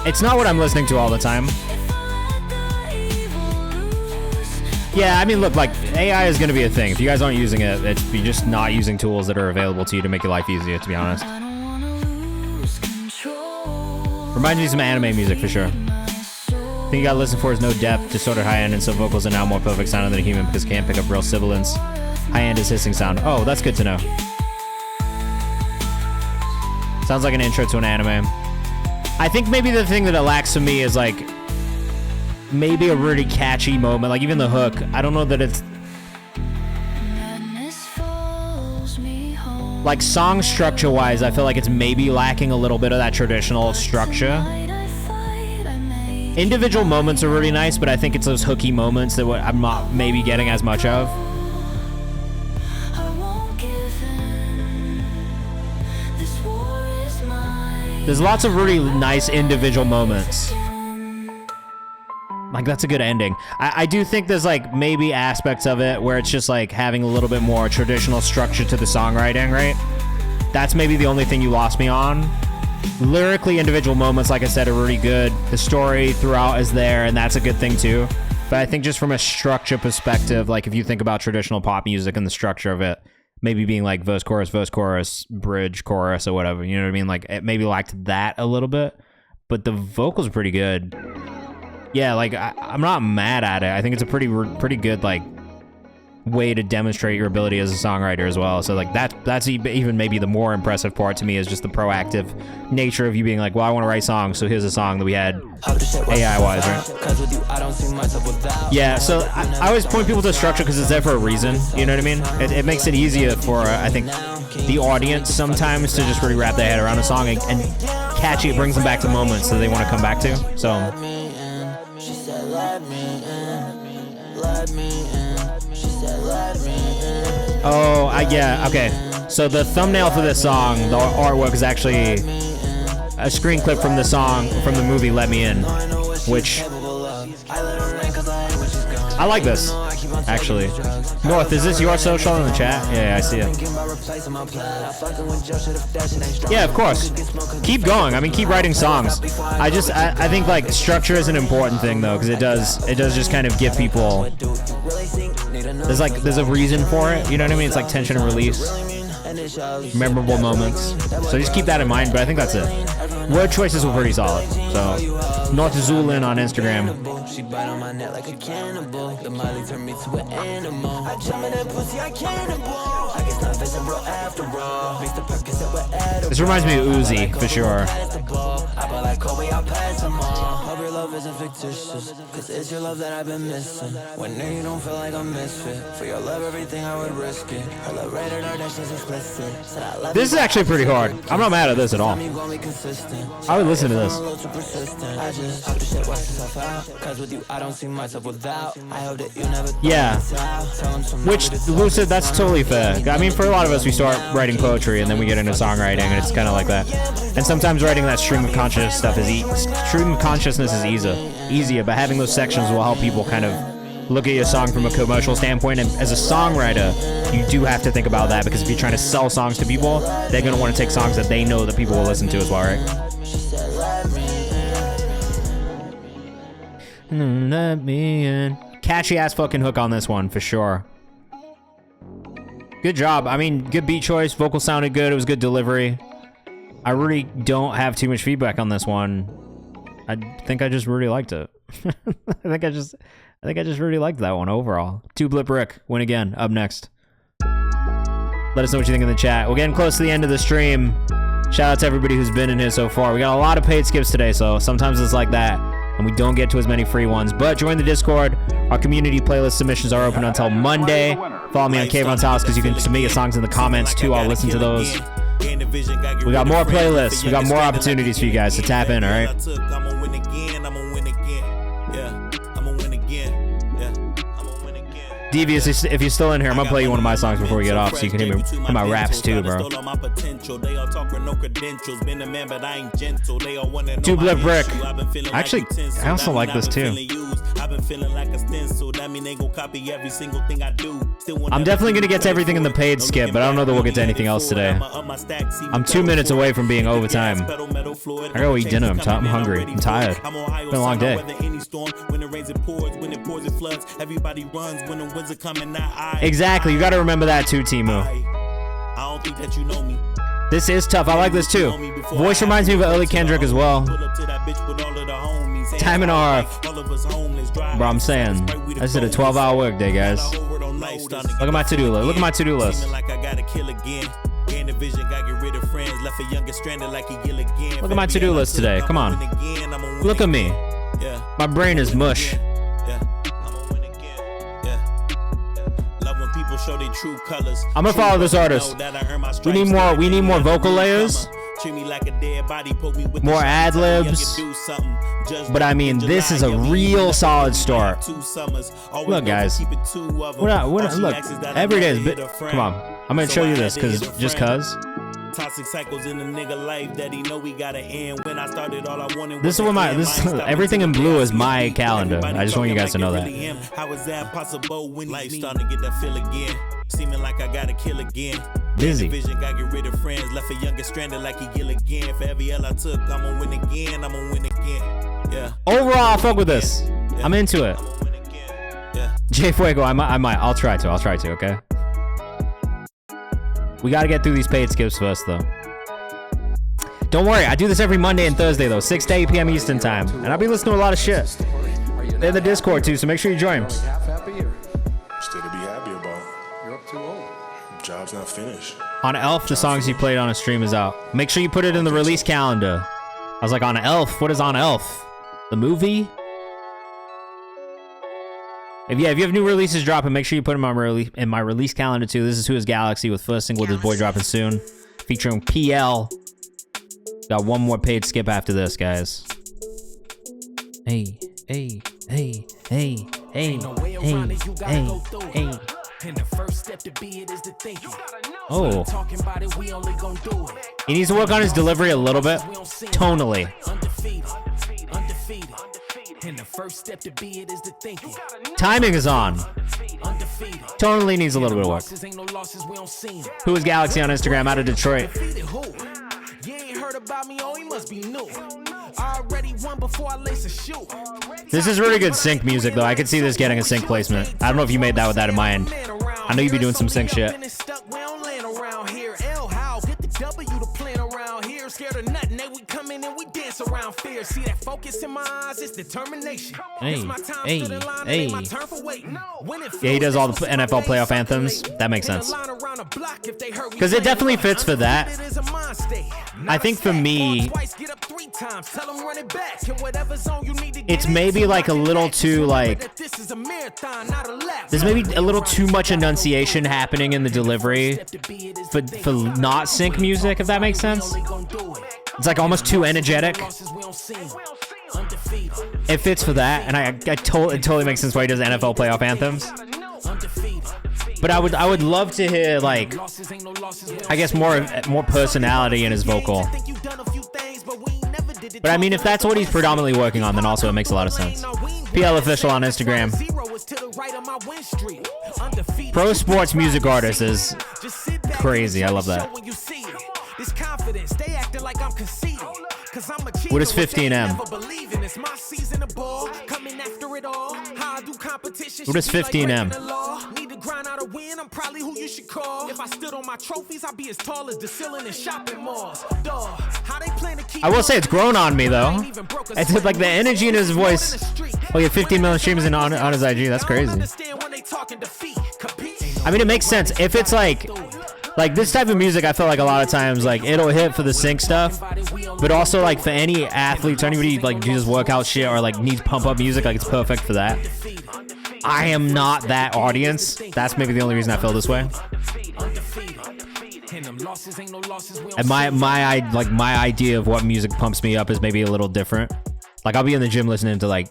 It's not what I'm listening to all the time. Yeah, I mean, look, like, AI is going to be a thing. If you guys aren't using it, you're just not using tools that are available to you to make your life easier, to be honest. Reminds me of some anime music, for sure. The thing you gotta listen for is no depth, distorted high-end, and some vocals are now more perfect sounding than a human because it can't pick up real sibilance. High-end is hissing sound. Oh, that's good to know. Sounds like an intro to an anime. I think maybe the thing that it lacks to me is, like, maybe a really catchy moment. Like, even the hook, I don't know that it's... Like, song structure-wise, I feel like it's maybe lacking a little bit of that traditional structure. Individual moments are really nice, but I think it's those hooky moments that I'm not maybe getting as much of. There's lots of really nice individual moments. Like, that's a good ending. I do think there's, like, maybe aspects of it where it's just, like, having a little bit more traditional structure to the songwriting, right? That's maybe the only thing you lost me on. Lyrically, individual moments, like I said, are really good. The story throughout is there, and that's a good thing, too. But I think just from a structure perspective, like, if you think about traditional pop music and the structure of it, maybe being, like, verse, chorus, bridge, chorus, or whatever, you know what I mean? Like, it maybe lacked that a little bit. But the vocals are pretty good. Yeah, like, I'm not mad at it. I think it's a pretty good, like, way to demonstrate your ability as a songwriter as well. So, like, that's even maybe the more impressive part to me is just the proactive nature of you being like, well, I want to write songs, so here's a song that we had AI-wise, right? Yeah, so I always point people to structure because it's there for a reason, you know what I mean? It makes it easier for, I think, the audience sometimes to just really wrap their head around a song and catchy. It brings them back to moments that they want to come back to, so... Oh, yeah, okay. So the thumbnail for this song, the artwork is actually a screen clip from the song, from the movie Let Me In, which... I like this, actually. North, is this your social in the chat? Yeah, I see it. Yeah, of course. Keep going. I mean, keep writing songs. I think, like, structure is an important thing, though, because it does just kind of give people... There's a reason for it, you know what I mean? It's like tension and release. Memorable moments. So just keep that in mind, but I think that's it. Word choices were pretty solid. So, North Zulin on Instagram. She bite on my neck like a cannibal. The Miley turned me to an animal. I jump in that pussy, I cannibal. I get not visible after all. Mix the Percocet with edible. This reminds me of Uzi, for sure. I feel like Kobe, I'll pass them all. Hope your love isn't fictitious, cause it's your love that I've been missing. When you don't feel like a misfit. For your love, everything I would risk it. Her love rated R, that shit's explicit. This is actually pretty hard. I'm not mad at this at all. I would listen to this. Yeah. Which, Lucid, that's totally fair. I mean, for a lot of us, we start writing poetry and then we get into songwriting, and it's kind of like that. And sometimes writing that stream of consciousness stuff is easier, but having those sections will help people kind of look at your song from a commercial standpoint. And as a songwriter, you do have to think about that, because if you're trying to sell songs to people, they're going to want to take songs that they know that people will listen to as well, right? Let me in. Catchy ass fucking hook on this one, for sure. Good job. I mean, good beat choice. Vocal sounded good. It was good delivery. I really don't have too much feedback on this one. I think I just really liked it. I think I just really liked that one overall. 2 Blip Rick, win again, up next. Let us know what you think in the chat. We're getting close to the end of the stream. Shout out to everybody who's been in here so far. We got a lot of paid skips today, so sometimes it's like that, and we don't get to as many free ones. But join the Discord. Our community playlist submissions are open until Monday. Follow me on Kayvan's house, because you can submit your songs in the comments too. I'll listen to those. We got more playlists. We got more opportunities for you guys to tap in, all right? Devious, if you're still in here, I'm gonna play you one of my songs before we get off, so you can hear my raps too, bro. 2 Blip Brick. Actually, I also like this too. I'm definitely gonna get to everything in the paid skip, but I don't know that we'll get to anything else today. I'm 2 minutes away from being overtime. I gotta go eat dinner. I'm hungry. I'm tired. It's been a long day. Exactly, you gotta remember that too, Timu. This is tough. I like this too. Voice reminds me of early Kendrick as well. Time and a half. Bro, I'm saying, I just did a 12-hour work day, guys. Look at my to-do list. Look at my to-do list. Look at my to-do list today. Come on. Look at me. My brain is mush. I'm gonna follow this artist. We need more vocal layers, more ad libs. But I mean, this is a real solid start. Look, guys. Look, every day is come on. I'm gonna show you this, just cause. toxic cycles in the nigga life that he know we gotta end. When I started, all I wanted This is what everything in blue is my calendar. I just want you guys to know that. How is that possible when life starting to get that feel again? Seeming like I gotta kill again. Busy. Vision got get rid of friends, left a younger stranded like he gill again. For every L I took, I'm gonna win again. I'm gonna win again. Yeah. Overall, I'll fuck with this. I'm into it. Yeah. J Fuego, I might. I'll try to. Okay. We gotta get through these paid skips first, though. Don't worry, I do this every Monday and Thursday, though, 6 to 8 p.m. Eastern time, and I'll be listening to a lot of shit. They're in the Discord too, so make sure you join. Still to be happy about. You're up too old. Job's not finished. On Elf, the songs you played on a stream is out. Make sure you put it in the release calendar. I was like, on Elf? What is on Elf? The movie? If you have new releases dropping, make sure you put them on in my release calendar too. This is Who Is Galaxy with first single with his boy dropping soon, featuring PL. Got one more paid skip after this, guys. Hey. And the first step to be it is the thinking. Oh. Talking about it, we only gonna do it. He needs to work on his delivery a little bit. Tonally. Undefeated. And the first step to be it is the thinking. Timing is on. Tonally needs a little bit of work. Who is Galaxy on Instagram out of Detroit? You ain't heard about me, oh, he must be new. I already won before I lace a shoe. This is really good sync music, though. I could see this getting a sync placement. I don't know if you made that with that in mind. I know you'd be doing some sync shit. Scared of nothing, they we come in and we dance around fear. See that focus in my eyes, it's determination. Hey. Yeah, he does all the NFL playoff anthems. That makes sense. Because it definitely fits for that. I think for me, it's maybe like a little too like, there's maybe a little too much enunciation happening in the delivery for not sync music, if that makes sense. It's like almost too energetic. It fits for that, and it totally makes sense why he does NFL playoff anthems. But I would love to hear, like, I guess more personality in his vocal. But I mean, if that's what he's predominantly working on, then also it makes a lot of sense. PL Official on Instagram. Pro sports music artist is crazy. I love that. What is 15M? What is 15M? I will say it's grown on me though. It's like the energy in his voice. Oh yeah, 15 million streams on his IG. That's crazy. I mean, it makes sense if it's like this type of music. I feel like a lot of times like it'll hit for the sync stuff, but also like for any athletes or anybody like does workout shit or like needs pump up music, like it's perfect for that. I am not that audience. That's maybe the only reason I feel this way. And my idea of what music pumps me up is maybe a little different. Like I'll be in the gym listening to like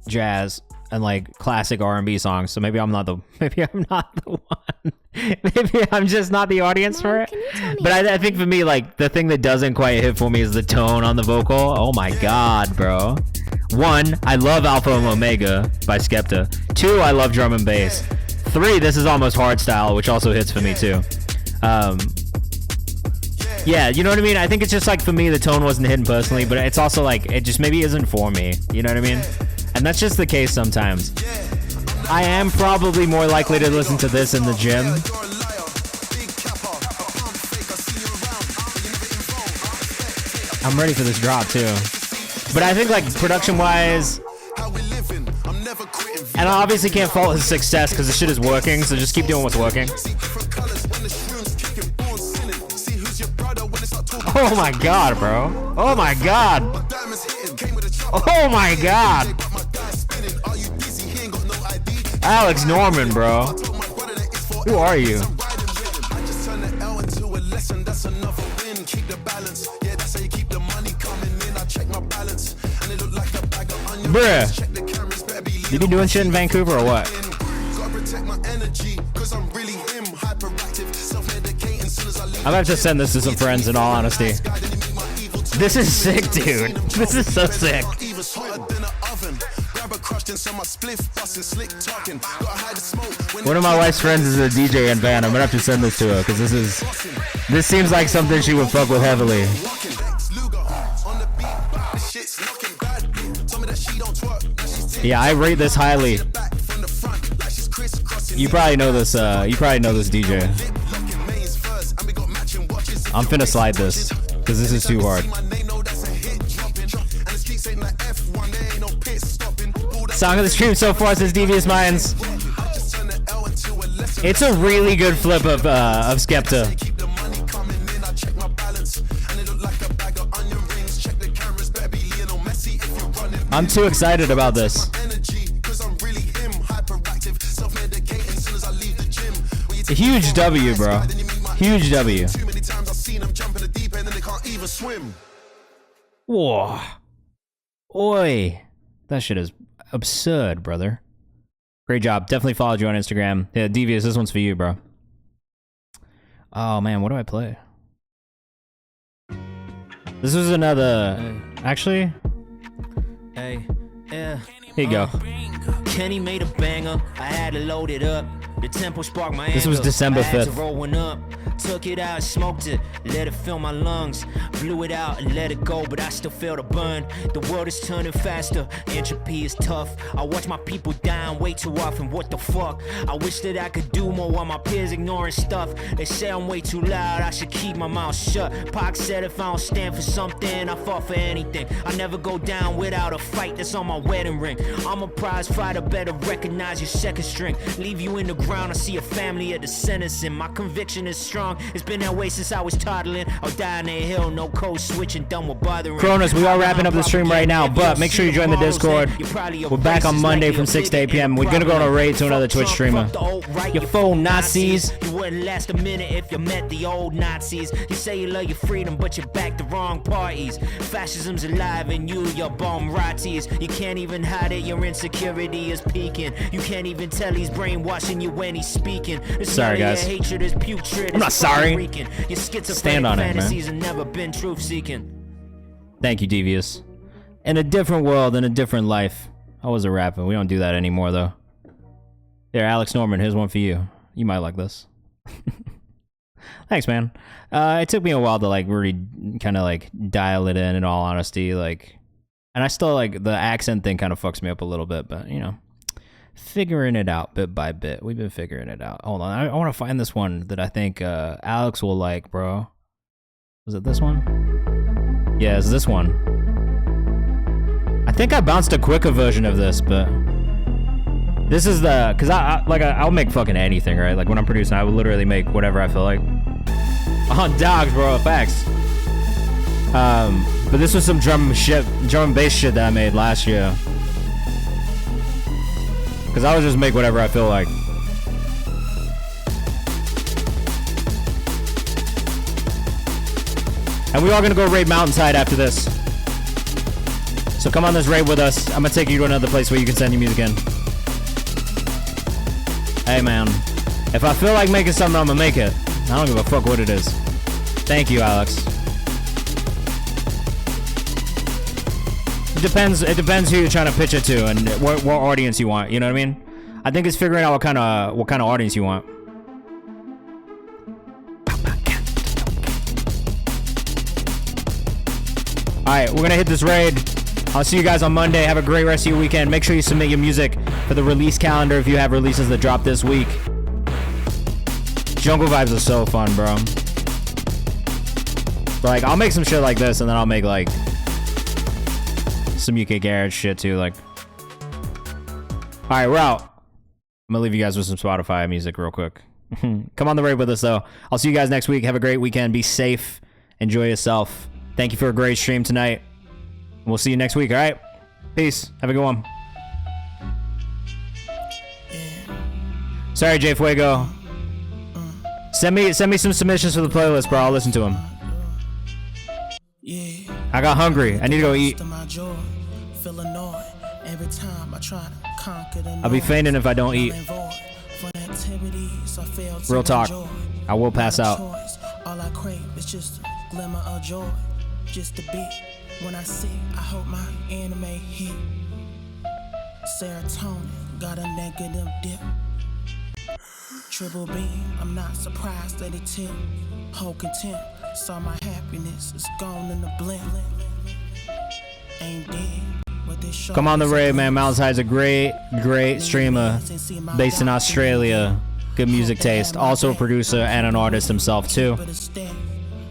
jazz and like classic R&B songs. So maybe I'm not the one. Maybe I'm just not the audience for it. But I think for me, like the thing that doesn't quite hit for me is the tone on the vocal. Oh my God, bro. 1, I love Alpha and Omega by Skepta. 2, I love drum and bass. 3, this is almost hardstyle, which also hits for me too. Yeah, you know what I mean? I think it's just like for me, the tone wasn't hitting personally, but it's also like, it just maybe isn't for me. You know what I mean? And that's just the case sometimes. I am probably more likely to listen to this in the gym. I'm ready for this drop too. But I think like production wise, and I obviously can't fault his success because the shit is working, so just keep doing what's working. Oh my God, bro. Oh my God. Oh my God. Alex Norman, bro. Who are you? Bruh. You be doing shit in Vancouver or what? I'm gonna have to send this to some friends in all honesty. This is sick, dude. This is so sick. One of my wife's friends is a DJ in band. I'm gonna have to send this to her because this seems like something she would fuck with heavily. Yeah, I rate this highly. You probably know this. You probably know this DJ. I'm finna slide this because this is too hard. Song of the stream so far says Devious Minds. It's a really good flip of Skepta. I'm too excited about this. A huge W, bro. Huge W. Whoa. Oi. That shit is absurd, brother. Great job. Definitely followed you on Instagram. Yeah, Devious, this one's for you, bro. Oh, man, what do I play? This was another... Actually... Hey, yeah. Here you go. Kenny made a banger. I had to load it up. The tempo sparked my anger. This was December 5th. I had to roll one up. Took it out, smoked it, let it fill my lungs. Blew it out and let it go, but I still feel the burn. The world is turning faster, entropy is tough. I watch my people dying way too often, what the fuck? I wish that I could do more while my peers ignoring stuff. They say I'm way too loud, I should keep my mouth shut. Pac said if I don't stand for something, I fought for anything. I never go down without a fight, that's on my wedding ring. I'm a prize fighter, better recognize your second string. Leave you in the ground, I see a family at the sentencing. My conviction is strong. It's been that way since I was toddling. I'll die on a hill, no code switching, done with bothering. Cronus, we are wrapping up the stream right now, but make sure you join the Discord. We're back on Monday from 6 to 8 p.m. We're gonna go on a raid to another Twitch streamer. You phone Nazis. You wouldn't last a minute if you met the old Nazis. You say you love your freedom, but you back the wrong parties. Fascism's alive in you, your bum rotties. You can't even hide it, your insecurity is peaking. You can't even tell he's brainwashing you when he's speaking. Sorry, guys. Hatred is putrid. I'm not sorry. Your Stand on it, man. Have never been truth seeking. Thank you, Devious. In a different world, in a different life. I was a rapper. We don't do that anymore, though. There, Alex Norman, here's one for you. You might like this. Thanks, man. It took me a while to, like, really kind of, like, dial it in all honesty. Like, and I still, like, the accent thing kind of fucks me up a little bit, but, you know. Figuring it out bit by bit. We've been figuring it out. Hold on. I want to find this one that I think Alex will like, bro. Was it this one? Yeah, it's this one. I think I bounced a quicker version of this, but this is the... Because I'll make fucking anything, right? Like when I'm producing, I will literally make whatever I feel like. On dogs, bro. Facts. But this was some drum and bass shit that I made last year. Because I would just make whatever I feel like. And we are going to go raid Mountainside after this. So come on this raid with us. I'm going to take you to another place where you can send your music in. Hey, man. If I feel like making something, I'm going to make it. I don't give a fuck what it is. Thank you, Alex. It depends who you're trying to pitch it to and what audience you want. You know what I mean? I think it's figuring out what kind of audience you want. All right, we're gonna hit this raid. I'll see you guys on Monday. Have a great rest of your weekend. Make sure you submit your music for the release calendar if you have releases that drop this week. Jungle Vibes are so fun, bro. Like, I'll make some shit like this, and then I'll make like some UK garage shit too. Like, all right, we're out. I'm gonna leave you guys with some Spotify music real quick. Come on the raid with us though. I'll see you guys next week. Have a great weekend. Be safe. Enjoy yourself. Thank you for a great stream tonight. We'll see you next week. All right. Peace. Have a good one. Sorry, Jay Fuego. Send me some submissions for the playlist, bro. I'll listen to them. I got hungry. I need to go eat. I'll be fainting if I don't eat. Real talk. I will pass out. All I crave is just a glimmer of joy, just a bit. When I see, I hope my anime hit. Serotonin got a negative dip. Triple beam, I'm not surprised that it tipped. Whole contempt, saw my happiness is gone in the blimp. Ain't dead, but this show. Come on the raid, man. Malzai's a great streamer based in Australia. Good music taste. Also a producer and an artist himself, too.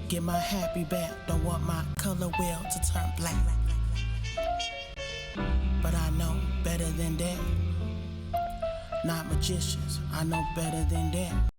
Get my happy back, don't want my color wheel to turn black. But I know better than that. Not magicians, I know better than that.